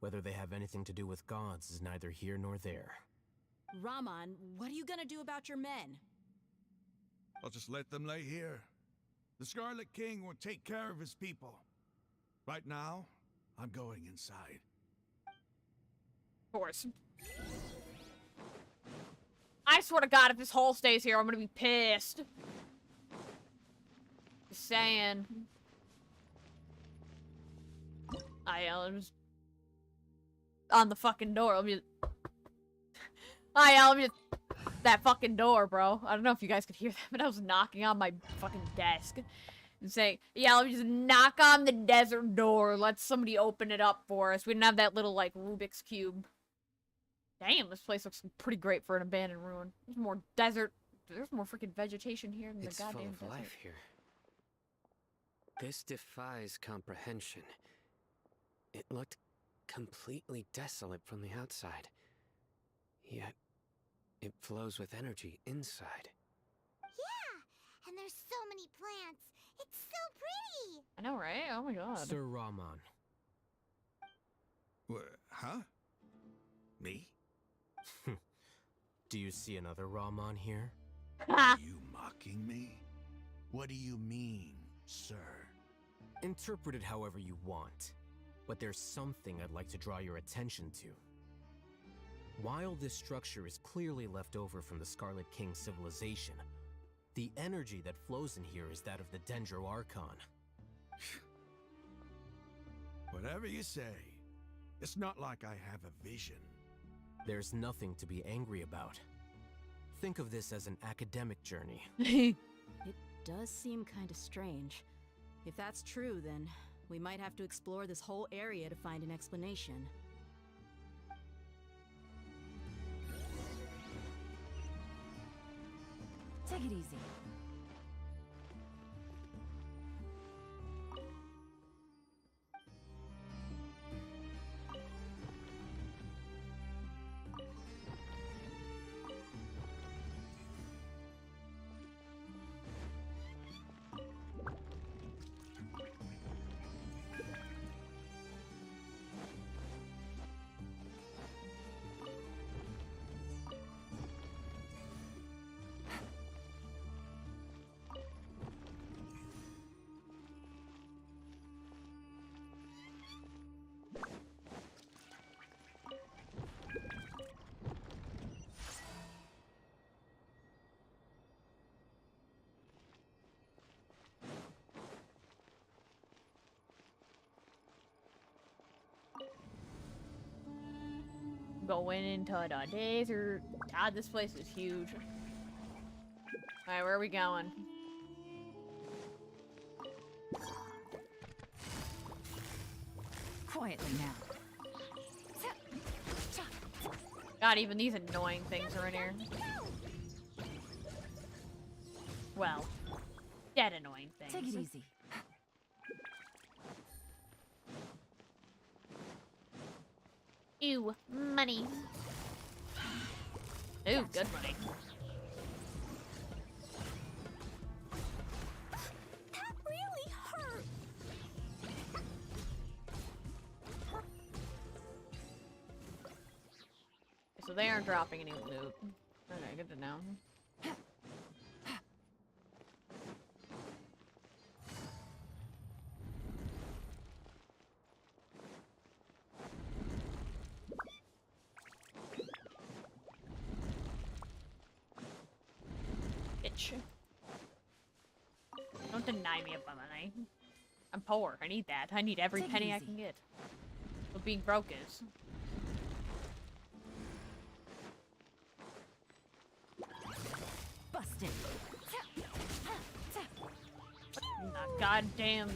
Speaker 15: Whether they have anything to do with gods is neither here nor there.
Speaker 10: Raman, what are you gonna do about your men?
Speaker 16: I'll just let them lay here. The Scarlet King will take care of his people. Right now, I'm going inside.
Speaker 1: Of course. I swear to God, if this hole stays here, I'm gonna be pissed. Just saying. I'm just on the fucking door. Let me that fucking door, bro. I don't know if you guys could hear that, but I was knocking on my fucking desk and saying, yeah, let me just knock on the desert door. Let somebody open it up for us. We didn't have that little, like, Rubik's Cube. Damn, this place looks pretty great for an abandoned ruin. There's more desert. There's more freaking vegetation here than
Speaker 4: It's
Speaker 1: the
Speaker 4: full
Speaker 1: goddamn
Speaker 4: of
Speaker 1: desert.
Speaker 4: life here. This defies comprehension. It looked completely desolate from the outside. Yet, it flows with energy inside.
Speaker 9: Yeah, and there's so many plants. It's so pretty.
Speaker 1: I know, right? Oh my god.
Speaker 15: Sir Raman.
Speaker 16: Huh? Me?
Speaker 15: Do you see another Raman here?
Speaker 16: Are you mocking me? What do you mean, sir?
Speaker 15: Interpret it however you want. But there's something I'd like to draw your attention to. While this structure is clearly left over from the Scarlet King civilization, the energy that flows in here is that of the Dendro Archon.
Speaker 16: Whatever you say. It's not like I have a vision.
Speaker 15: There's nothing to be angry about. Think of this as an academic journey.
Speaker 10: It does seem kind of strange. If that's true, then we might have to explore this whole area to find an explanation. Take it easy.
Speaker 1: Going into the desert. God, this place is huge. Alright, where are we going?
Speaker 6: Quietly now.
Speaker 1: God, even these annoying things are in here. Well, dead annoying things.
Speaker 6: Take it easy.
Speaker 1: Ew, money. Ooh, good money.
Speaker 2: That really hurt.
Speaker 1: So they aren't dropping any loot. Okay, good to know. Bitch. Don't deny me of my money. I'm poor. I need that. I need every
Speaker 6: Take it
Speaker 1: penny I
Speaker 6: easy.
Speaker 1: can get. What being broke is.
Speaker 6: Busted.
Speaker 1: The goddamn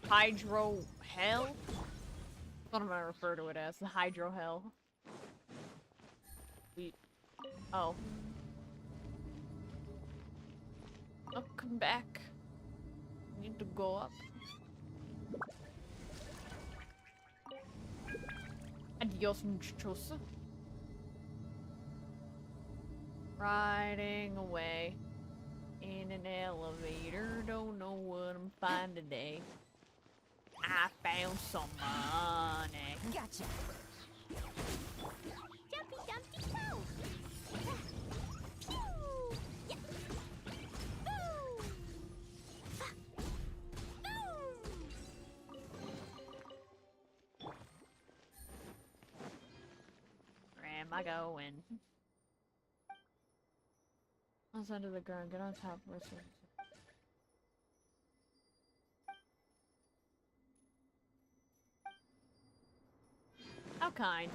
Speaker 1: hydro hell? That's what I'm gonna refer to it as. The hydro hell. Oh. Oh, come back. Need to go up. Adios, muchachos. Riding away in an elevator. Don't know what I'm finding today. I found some money.
Speaker 6: Gotcha.
Speaker 2: Jumpy dumpty go. Pew. Yeah. Boom. Boom.
Speaker 1: Where am I going? Let's under the ground. Get on top. Listen. How kind.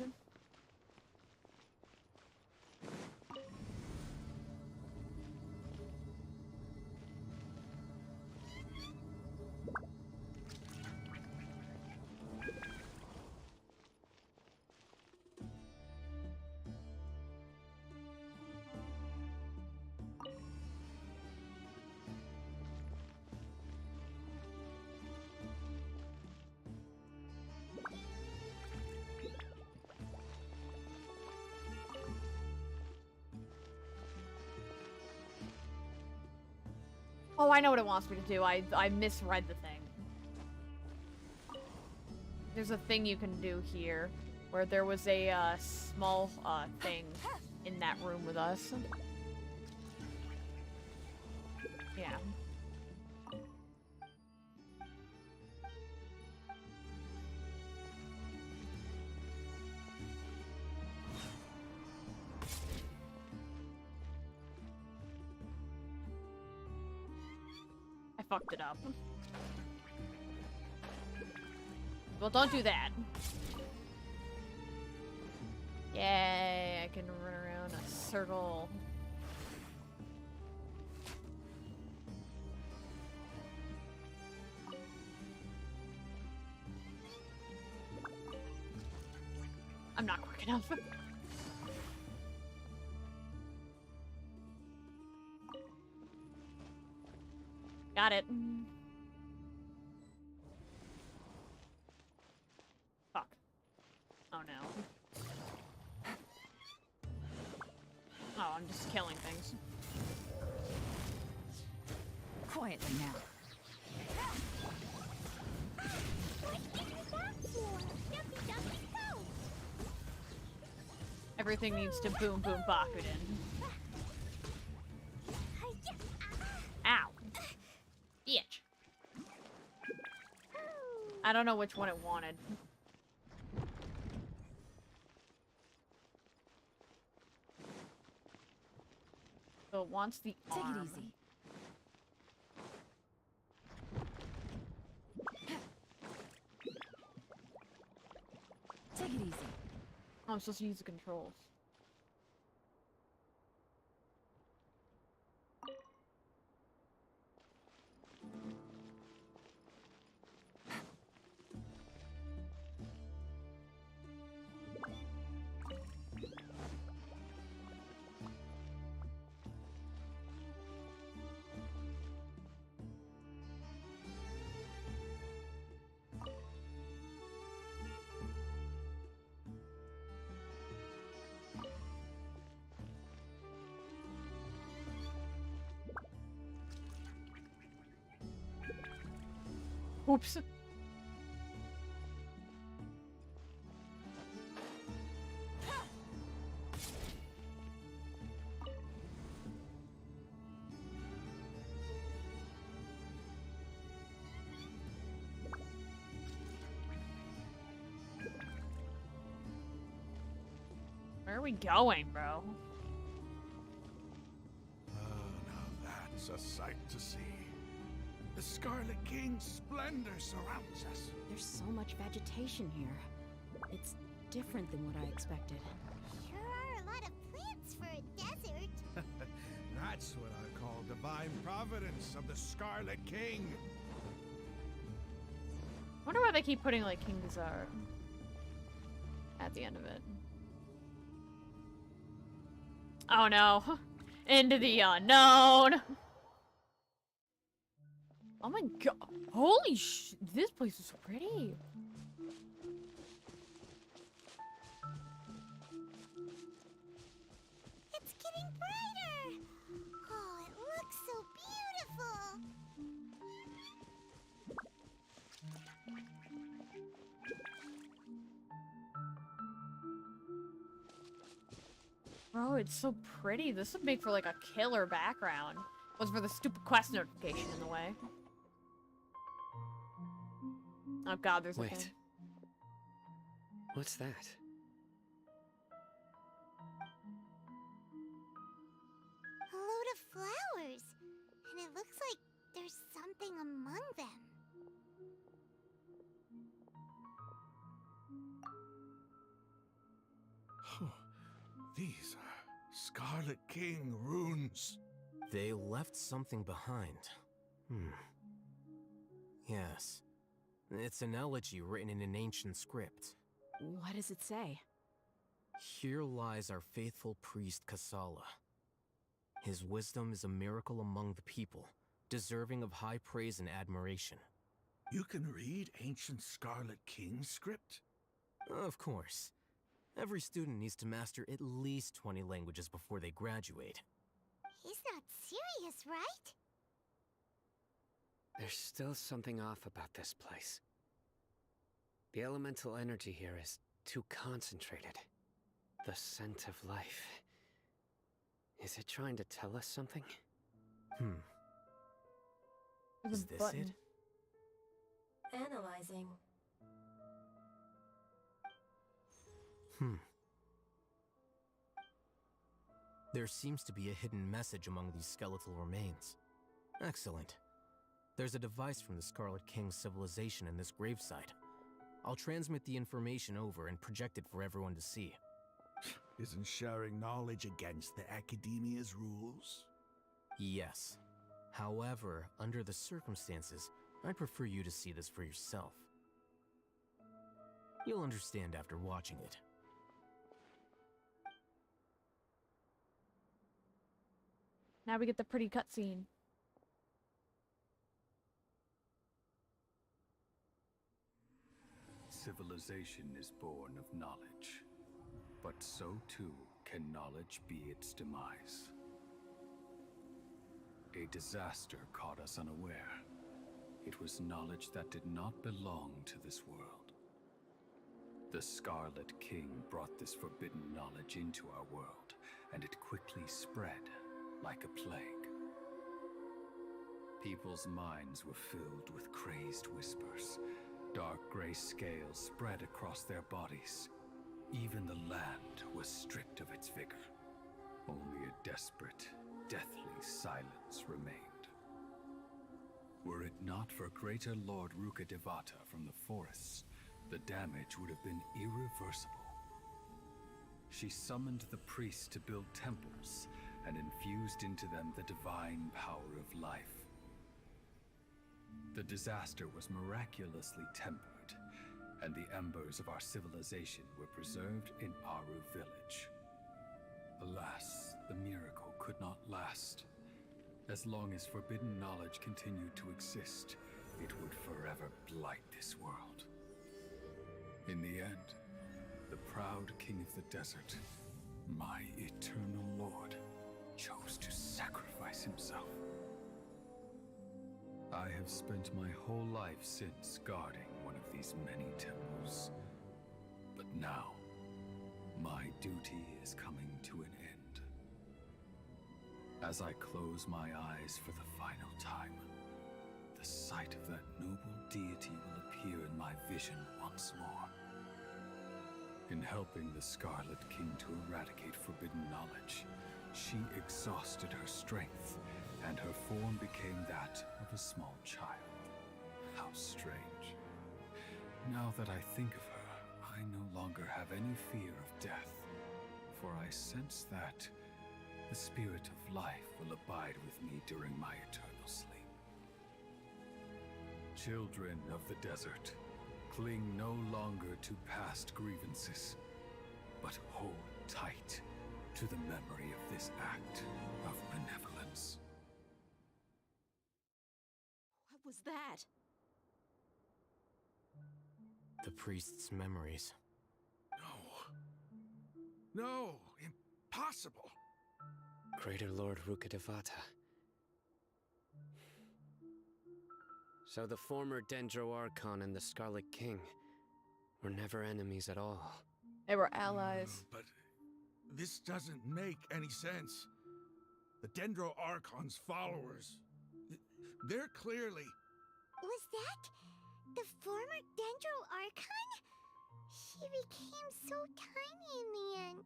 Speaker 1: Oh, I know what it wants me to do. I misread the thing. There's a thing you can do here, where there was a small thing in that room with us. Yeah. I fucked it up. Well, don't do that. Yay, I can run around a circle. I'm not quick enough. Got it. Fuck. Oh no. Oh, I'm just killing things.
Speaker 6: Quietly now.
Speaker 1: Everything needs to boom boom Bakuden. Ow. Bitch. I don't know which one it wanted. So it wants the
Speaker 6: Take
Speaker 1: arm.
Speaker 6: it easy. Take it easy.
Speaker 1: Oh, I'm supposed to use the controls. Oops. Where are we going, bro?
Speaker 16: Now that's a sight to see. The Scarlet King's splendor surrounds us.
Speaker 10: There's so much vegetation here. It's different than what I expected.
Speaker 9: Sure are a lot of plants for a desert.
Speaker 16: That's what I call divine providence of the Scarlet King.
Speaker 1: Wonder why they keep putting like King Desire at the end of it. Oh no. Into the unknown. Oh my god. Holy sh! This place is so pretty.
Speaker 9: It's getting brighter. Oh, it looks so beautiful.
Speaker 1: Bro, it's so pretty. This would make for like a killer background. Was for the stupid quest notification in the way. Oh god, there's a thing.
Speaker 4: Wait. What's that?
Speaker 9: A load of flowers. And it looks like there's something among them.
Speaker 16: These are Scarlet King runes.
Speaker 15: They left something behind. Yes. It's an elegy written in an ancient script.
Speaker 10: What does it say?
Speaker 15: Here lies our faithful priest Kasala. His wisdom is a miracle among the people, deserving of high praise and admiration.
Speaker 16: You can read ancient Scarlet King script?
Speaker 15: Of course. Every student needs to master at least 20 languages before they graduate.
Speaker 9: He's not serious, right?
Speaker 4: There's still something off about this place. The elemental energy here is too concentrated. The scent of life. Is it trying to tell us something?
Speaker 1: There's
Speaker 15: Is
Speaker 1: a
Speaker 15: this
Speaker 1: button.
Speaker 15: it?
Speaker 18: Analyzing.
Speaker 15: There seems to be a hidden message among these skeletal remains. Excellent. There's a device from the Scarlet King's civilization in this gravesite. I'll transmit the information over and project it for everyone to see.
Speaker 16: Isn't sharing knowledge against the Academia's rules?
Speaker 15: Yes. However, under the circumstances, I'd prefer you to see this for yourself. You'll understand after watching it.
Speaker 1: Now we get the pretty cutscene.
Speaker 19: Civilization is born of knowledge, but so too can knowledge be its demise. A disaster caught us unaware. It was knowledge that did not belong to this world. The Scarlet King brought this forbidden knowledge into our world, and it quickly spread like a plague. People's minds were filled with crazed whispers. Dark gray scales spread across their bodies. Even the land was stripped of its vigor. Only a desperate, deathly silence remained. Were it not for greater Lord Rukkhadevata from the forests, the damage would have been irreversible. she summoned the priests to build temples and infused into them the divine power of life. The disaster was miraculously tempered, and the embers of our civilization were preserved in Aru village. Alas, the miracle could not last. As long as forbidden knowledge continued to exist, it would forever blight this world. In the end, the proud king of the desert, my eternal lord, chose to sacrifice himself. I have spent my whole life since guarding one of these many temples. But now, my duty is coming to an end. As I close my eyes for the final time, the sight of that noble deity will appear in my vision once more. In helping the Scarlet King to eradicate forbidden knowledge, she exhausted her strength, and her form became that of a small child. How strange. Now that I think of her, I no longer have any fear of death, for I sense that the spirit of life will abide with me during my eternal sleep. Children of the desert, cling no longer to past grievances, but hold tight to the memory of this act of benevolence.
Speaker 10: What was that?
Speaker 15: The priest's memories.
Speaker 16: No, impossible.
Speaker 4: Greater Lord Rukkhadevata. So the former Dendro Archon and the Scarlet King were never enemies at all.
Speaker 1: They were allies.
Speaker 16: But this doesn't make any sense. The Dendro Archon's followers, they're clearly...
Speaker 9: Was that the former Dendro Archon? She became so tiny in the end.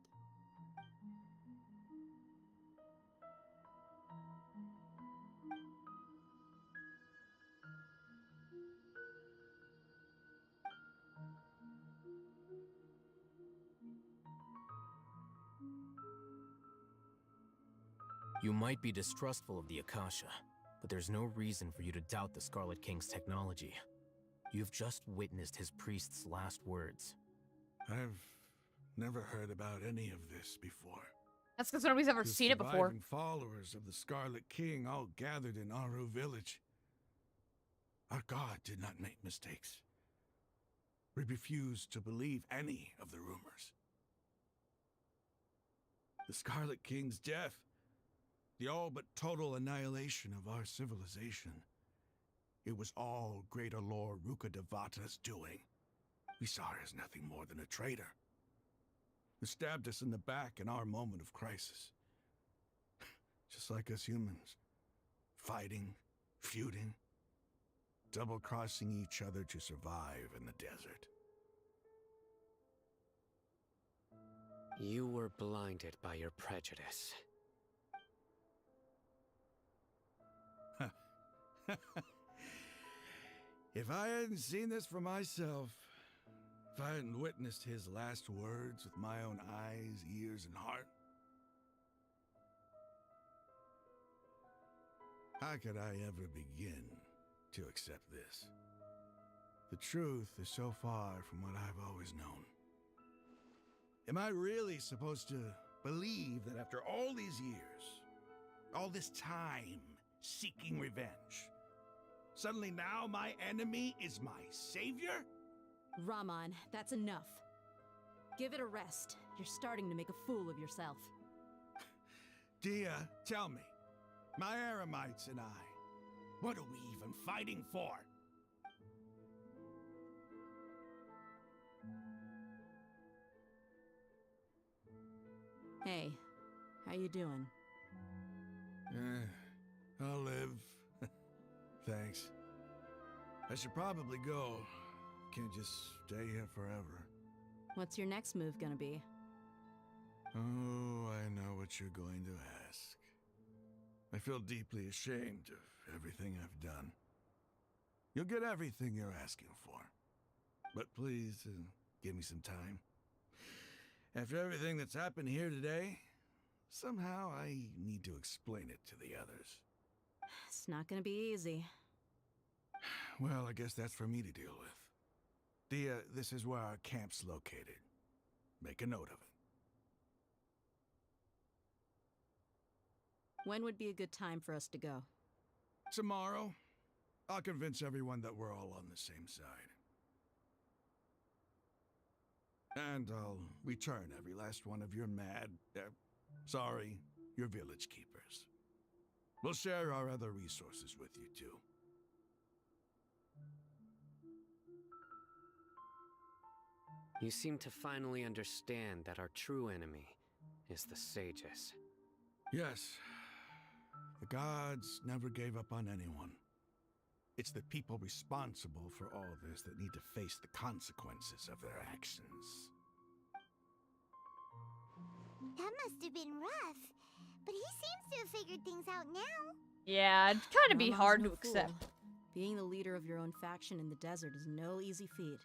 Speaker 15: You might be distrustful of the Akasha, but there's no reason for you to doubt the Scarlet King's technology. You've just witnessed his priest's last words.
Speaker 16: I've never heard about any of this before.
Speaker 1: That's because nobody's ever seen it before.
Speaker 16: Surviving followers of the Scarlet King all gathered in Aru village. Our god did not make mistakes. We refused to believe any of the rumors. The Scarlet King's death, the all but total annihilation of our civilization, it was all Greater Lord Rukkhadevata's doing. We saw her as nothing more than a traitor, who stabbed us in the back in our moment of crisis. Just like us humans. Fighting, feuding, double-crossing each other to survive in the desert.
Speaker 4: You were blinded by your prejudice.
Speaker 16: If I hadn't seen this for myself, if I hadn't witnessed his last words with my own eyes, ears, and heart, how could I ever begin to accept this? The truth is so far from what I've always known. Am I really supposed to believe that after all these years, all this time seeking revenge, suddenly now my enemy is my savior?
Speaker 10: Raman, that's enough. Give it a rest. You're starting to make a fool of yourself.
Speaker 16: Dia, tell me, my Aramites and I, what are we even fighting for?
Speaker 10: Hey, how you doing?
Speaker 16: I'll live. Thanks. I should probably go. Can't just stay here forever.
Speaker 10: What's your next move gonna be?
Speaker 16: Oh, I know what you're going to ask. I feel deeply ashamed of everything I've done. You'll get everything you're asking for. But please, give me some time. After everything that's happened here today, somehow I need to explain it to the others.
Speaker 10: It's not gonna be easy.
Speaker 16: Well, I guess that's for me to deal with. This is where our camp's located. Make a note of it.
Speaker 10: When would be a good time for us to go?
Speaker 16: Tomorrow, I'll convince everyone that we're all on the same side. And I'll return every last one of your your village keepers. We'll share our other resources with you too.
Speaker 4: You seem to finally understand that our true enemy is the sages.
Speaker 16: Yes. The gods never gave up on anyone. It's the people responsible for all this that need to face the consequences of their actions.
Speaker 9: That must have been rough, but he seems to have figured things out now.
Speaker 1: Yeah, it'd kind of be
Speaker 10: Rama's
Speaker 1: hard
Speaker 10: no
Speaker 1: to accept.
Speaker 10: fool. Being the leader of your own faction in the desert is no easy feat.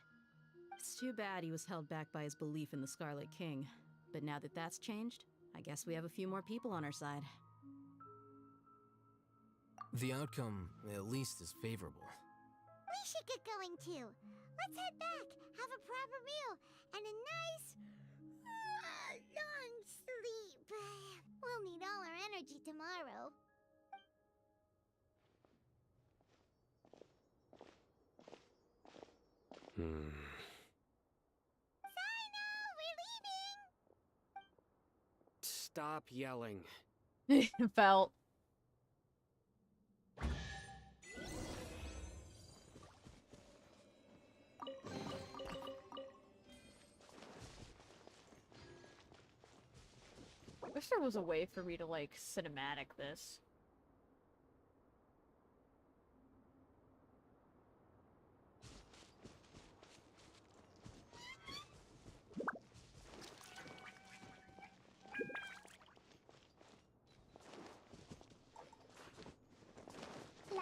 Speaker 10: It's too bad he was held back by his belief in the Scarlet King. But now that that's changed, I guess we have a few more people on our side.
Speaker 15: The outcome, at least, is favorable.
Speaker 9: We should get going too. Let's head back, have a proper meal, and a nice, long sleep. We'll need all our energy tomorrow. We're leaving!
Speaker 4: Stop yelling.
Speaker 1: Felt. I wish there was a way for me to, like, cinematic this.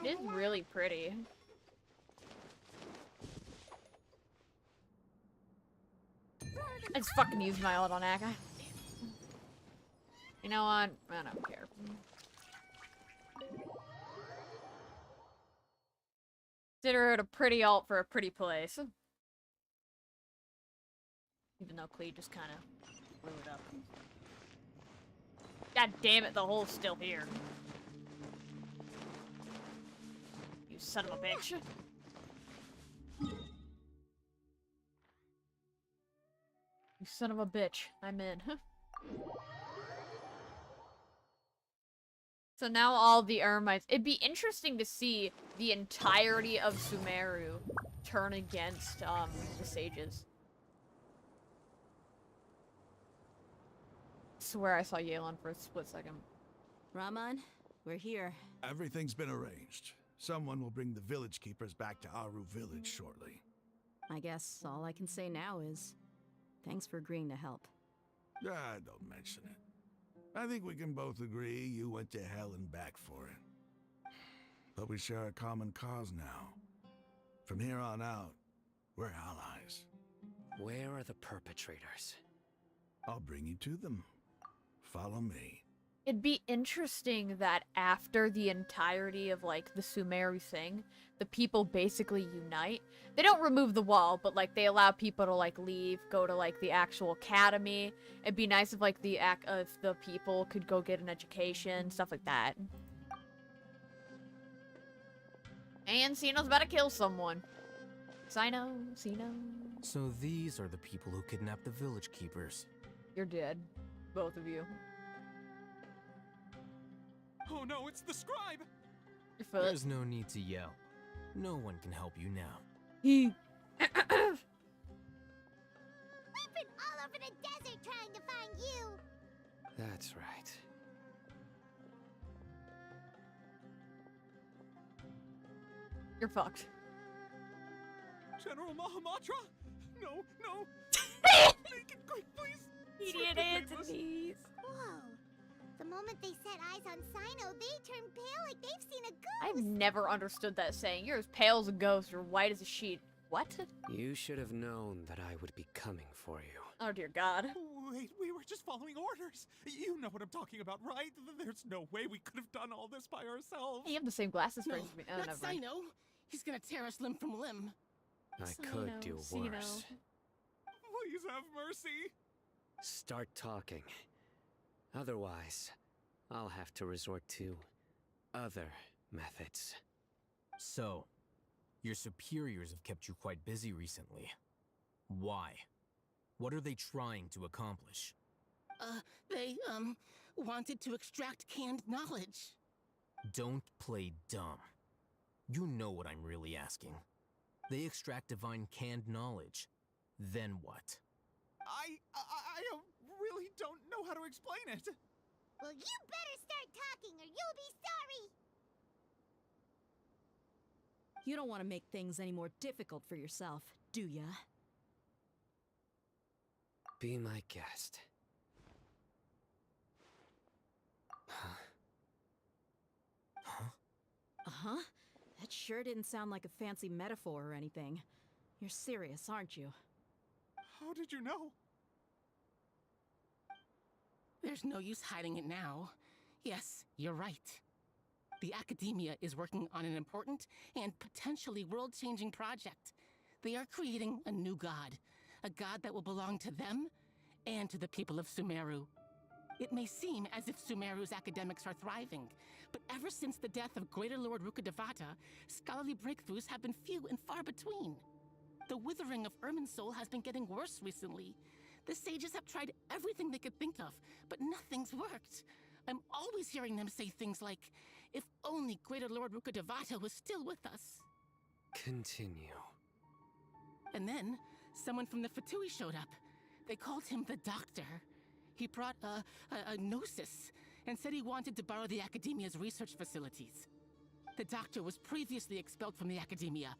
Speaker 1: It is really pretty. I just fucking used my ult on Akka. You know what? I don't care. Consider it a pretty ult for a pretty place. Even though Clee just kind of blew it up. God damn it, the hole's still here. You son of a bitch. You son of a bitch. I'm in. So now all the Ermites... It'd be interesting to see the entirety of Sumeru turn against, the sages. I swear I saw Yelan for a split second.
Speaker 10: Raman, we're here.
Speaker 16: Everything's been arranged. Someone will bring the village keepers back to Aru village shortly.
Speaker 10: I guess all I can say now is thanks for agreeing to help.
Speaker 16: Don't mention it. I think we can both agree you went to hell and back for it. But we share a common cause now. From here on out, we're allies.
Speaker 4: Where are the perpetrators?
Speaker 16: I'll bring you to them. Follow me.
Speaker 1: It'd be interesting that after the entirety of, like, the Sumeru thing, the people basically unite. They don't remove the wall, but, like, they allow people to, like, leave, go to, like, the actual academy. It'd be nice if, like, the people could go get an education, stuff like that. And Sino's about to kill someone. Sino.
Speaker 15: So these are the people who kidnapped the village keepers.
Speaker 1: You're dead. Both of you.
Speaker 17: Oh no, it's the scribe!
Speaker 1: Your foot.
Speaker 15: There's no need to yell. No one can help you now.
Speaker 9: We've been all over the desert trying to find you.
Speaker 4: That's right.
Speaker 1: You're fucked.
Speaker 17: General Mahamatra? No. Make it quick, please!
Speaker 1: Idiot Anthony's.
Speaker 9: Whoa. The moment they set eyes on Sino, they turn pale like they've seen a ghost.
Speaker 1: I've never understood that saying. You're as pale as a ghost, or white as a sheet. What?
Speaker 4: You should have known that I would be coming for you.
Speaker 1: Oh dear God.
Speaker 18: Wait, we were just following orders. You know what I'm talking about, right? There's no way we could have done all this by ourselves.
Speaker 1: You have the same glasses
Speaker 20: No,
Speaker 1: frames as me. Oh,
Speaker 20: not
Speaker 1: never mind.
Speaker 20: Sino. He's gonna tear us limb from limb.
Speaker 4: I could do
Speaker 1: Sino.
Speaker 4: worse.
Speaker 18: Please have mercy.
Speaker 4: Start talking. Otherwise, I'll have to resort to other methods.
Speaker 15: So, your superiors have kept you quite busy recently. Why? What are they trying to accomplish?
Speaker 20: They, wanted to extract canned knowledge.
Speaker 15: Don't play dumb. You know what I'm really asking. They extract divine canned knowledge. Then what?
Speaker 18: I really don't know how to explain it.
Speaker 9: Well, you better start talking or you'll be sorry.
Speaker 10: You don't want to make things any more difficult for yourself, do ya?
Speaker 4: Be my guest. Huh?
Speaker 15: Huh?
Speaker 10: Uh-huh. That sure didn't sound like a fancy metaphor or anything. You're serious, aren't you?
Speaker 18: How did you know?
Speaker 20: There's no use hiding it now. Yes, you're right. The Academia is working on an important and potentially world-changing project. They are creating a new god. A god that will belong to them and to the people of Sumeru. It may seem as if Sumeru's academics are thriving, but ever since the death of Greater Lord Rukkhadevata, scholarly breakthroughs have been few and far between. The withering of Irminsul has been getting worse recently. The sages have tried everything they could think of, but nothing's worked. I'm always hearing them say things like, if only Greater Lord Rukkhadevata was still with us.
Speaker 4: Continue.
Speaker 20: And then, someone from the Fatui showed up. They called him the Doctor. He brought a gnosis and said he wanted to borrow the Academia's research facilities. The Doctor was previously expelled from the Academia.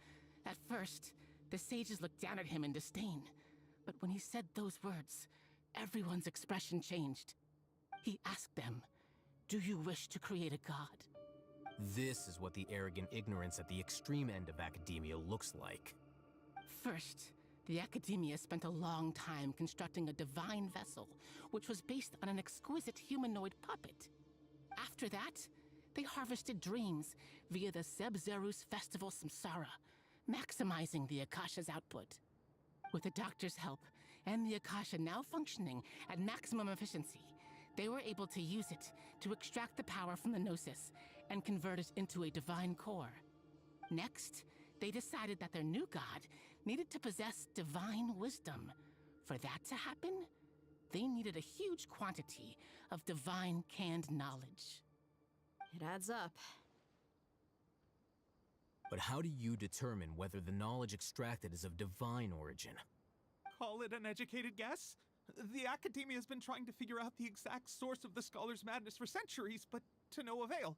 Speaker 20: At first, the sages looked down at him in disdain. But when he said those words, everyone's expression changed. He asked them, "Do you wish to create a god?"
Speaker 15: This is what the arrogant ignorance at the extreme end of academia looks like.
Speaker 20: First, the Academia spent a long time constructing a divine vessel, which was based on an exquisite humanoid puppet. After that, they harvested dreams via the Zeb-Zerus Festival Samsara, maximizing the Akasha's output. With the Doctor's help, and the Akasha now functioning at maximum efficiency, they were able to use it to extract the power from the Gnosis and convert it into a divine core. Next, they decided that their new god needed to possess divine wisdom. For that to happen, they needed a huge quantity of divine canned knowledge.
Speaker 10: It adds up.
Speaker 15: But how do you determine whether the knowledge extracted is of divine origin?
Speaker 18: Call it an educated guess? The Academia has been trying to figure out the exact source of the Scholar's madness for centuries, but to no avail.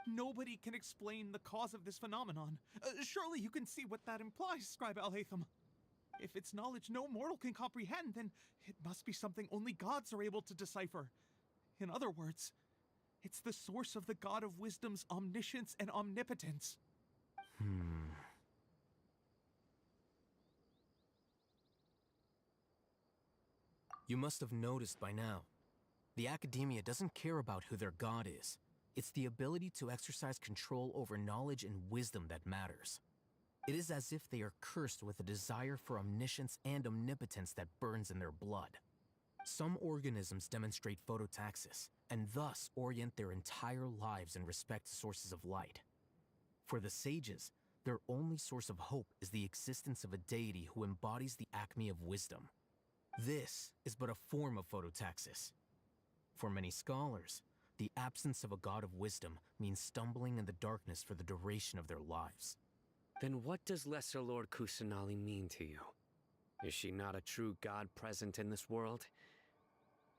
Speaker 18: Nobody can explain the cause of this phenomenon. Surely you can see what that implies, Scribe Al-Haytham. If it's knowledge no mortal can comprehend, then it must be something only gods are able to decipher. In other words, it's the source of the God of Wisdom's omniscience and omnipotence.
Speaker 15: You must have noticed by now. The Academia doesn't care about who their god is. It's the ability to exercise control over knowledge and wisdom that matters. It is as if they are cursed with a desire for omniscience and omnipotence that burns in their blood. Some organisms demonstrate phototaxis, and thus orient their entire lives in respect to sources of light. For the sages, their only source of hope is the existence of a deity who embodies the acme of wisdom. This is but a form of phototaxis. For many scholars, the absence of a god of wisdom means stumbling in the darkness for the duration of their lives.
Speaker 4: Then what does Lesser Lord Kusanali mean to you? Is she not a true god present in this world?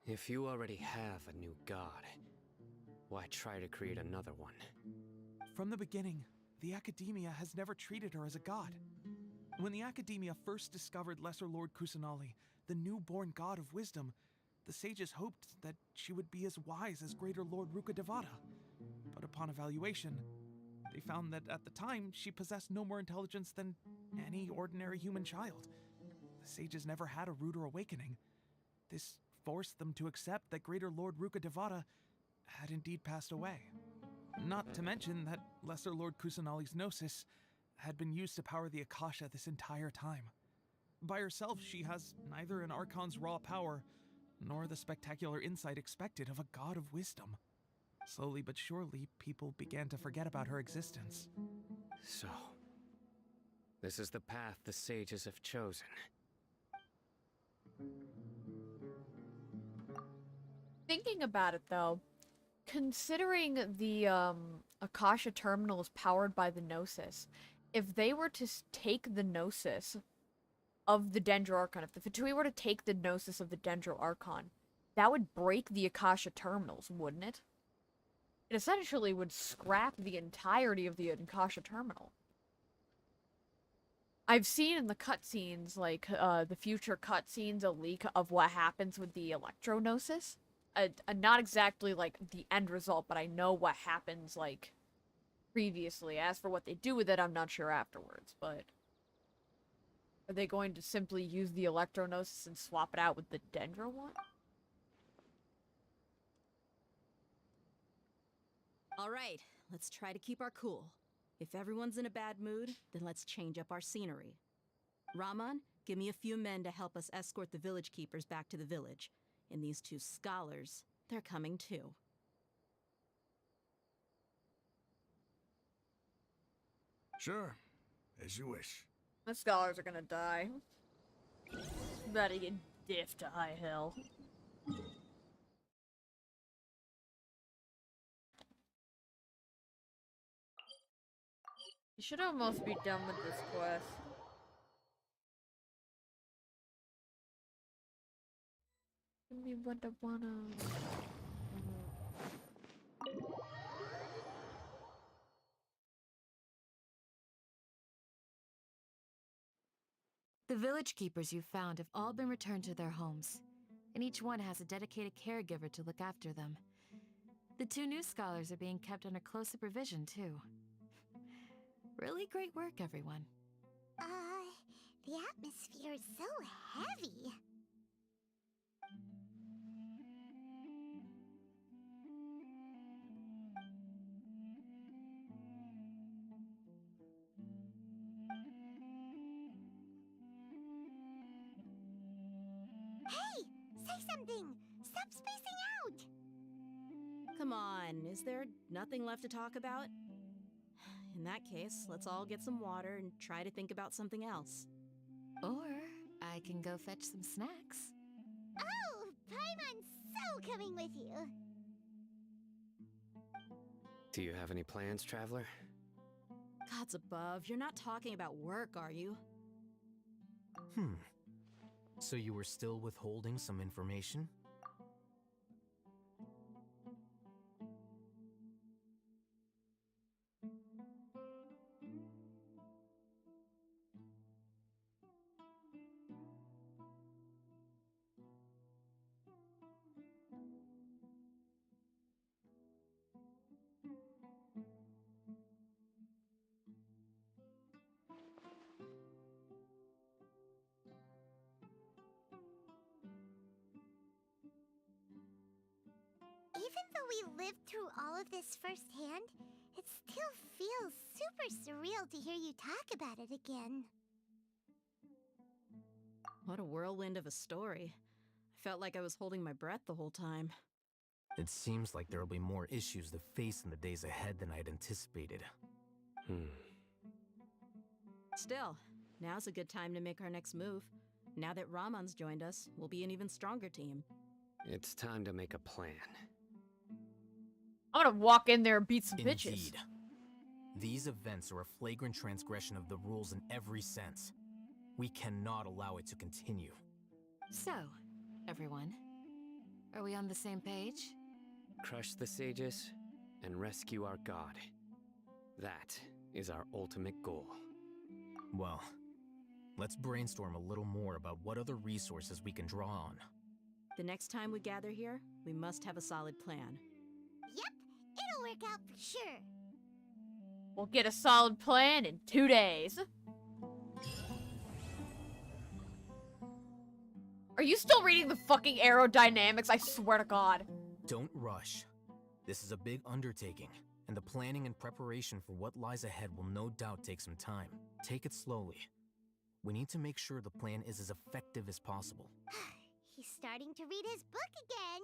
Speaker 4: If you already have a new god, why try to create another one?
Speaker 18: From the beginning, the Academia has never treated her as a god. When the Academia first discovered Lesser Lord Kusanali, the newborn god of wisdom, the sages hoped that she would be as wise as Greater Lord Rukkhadevata. But upon evaluation, They found that at the time, she possessed no more intelligence than any ordinary human child. The sages never had a ruder awakening. This forced them to accept that Greater Lord Ruka Devata had indeed passed away. Not to mention that Lesser Lord Kusanali's gnosis had been used to power the Akasha this entire time. By herself, she has neither an Archon's raw power, nor the spectacular insight expected of a god of wisdom. Slowly but surely, people began to forget about her existence.
Speaker 4: So, this is the path the sages have chosen.
Speaker 1: Thinking about it, though, considering the Akasha terminal is powered by the Gnosis, if they were to take the Gnosis of the Dendro Archon, if the Fatui were to take the Gnosis of the Dendro Archon, that would break the Akasha terminals, wouldn't it? It essentially would scrap the entirety of the Akasha terminal. I've seen in the cutscenes, like, the future cutscenes, a leak of what happens with the Electro-Gnosis. Not exactly, like, the end result, but I know what happens, like, previously. As for what they do with it, I'm not sure afterwards, but... Are they going to simply use the Electro-Gnosis and swap it out with the Dendro one?
Speaker 10: All right, let's try to keep our cool. If everyone's in a bad mood, then let's change up our scenery. Raman, give me a few men to help us escort the village keepers back to the village. And these two scholars, they're coming too.
Speaker 16: Sure, as you wish.
Speaker 1: The scholars are gonna die. About to get diffed to high hell. You should almost be done with this quest. Give me what I wanna.
Speaker 6: The village keepers you found have all been returned to their homes, and each one has a dedicated caregiver to look after them. The two new scholars are being kept under close supervision, too. Really great work, everyone.
Speaker 9: The atmosphere is so heavy. Hey! Say something! Stop spacing out!
Speaker 10: Come on, is there nothing left to talk about? In that case, let's all get some water and try to think about something else.
Speaker 6: Or I can go fetch some snacks.
Speaker 9: Oh! Paimon's so coming with you!
Speaker 4: Do you have any plans, traveler?
Speaker 10: Gods above, you're not talking about work, are you?
Speaker 15: So you were still withholding some information?
Speaker 9: Even though we lived through all of this firsthand, it still feels super surreal to hear you talk about it again.
Speaker 10: What a whirlwind of a story. I felt like I was holding my breath the whole time.
Speaker 15: It seems like there'll be more issues to face in the days ahead than I'd anticipated.
Speaker 10: Still, now's a good time to make our next move. Now that Raman's joined us, we'll be an even stronger team.
Speaker 4: It's time to make a plan.
Speaker 1: I'm gonna walk in there and beat some bitches.
Speaker 15: Indeed. These events are a flagrant transgression of the rules in every sense. We cannot allow it to continue.
Speaker 6: So, everyone, are we on the same page?
Speaker 4: Crush the sages and rescue our god. That is our ultimate goal.
Speaker 15: Well, let's brainstorm a little more about what other resources we can draw on.
Speaker 10: The next time we gather here, we must have a solid plan.
Speaker 9: Yep, it'll work out for sure.
Speaker 1: We'll get a solid plan in 2 days. Are you still reading the fucking aerodynamics? I swear to God.
Speaker 15: Don't rush. This is a big undertaking, and the planning and preparation for what lies ahead will no doubt take some time. Take it slowly. We need to make sure the plan is as effective as possible.
Speaker 9: He's starting to read his book again.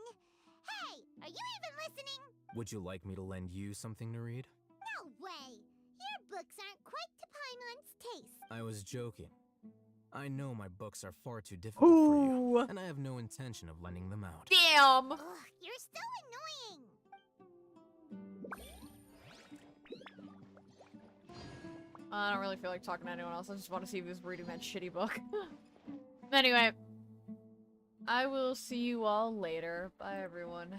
Speaker 9: Hey, are you even listening?
Speaker 15: Would you like me to lend you something to read?
Speaker 9: No way. Your books aren't quite to Paimon's taste.
Speaker 15: I was joking. I know my books are far too difficult for you, and I have no intention of lending them out.
Speaker 1: Damn!
Speaker 9: Ugh, you're so annoying.
Speaker 1: I don't really feel like talking to anyone else. I just want to see if he was reading that shitty book. Anyway, I will see you all later. Bye, everyone.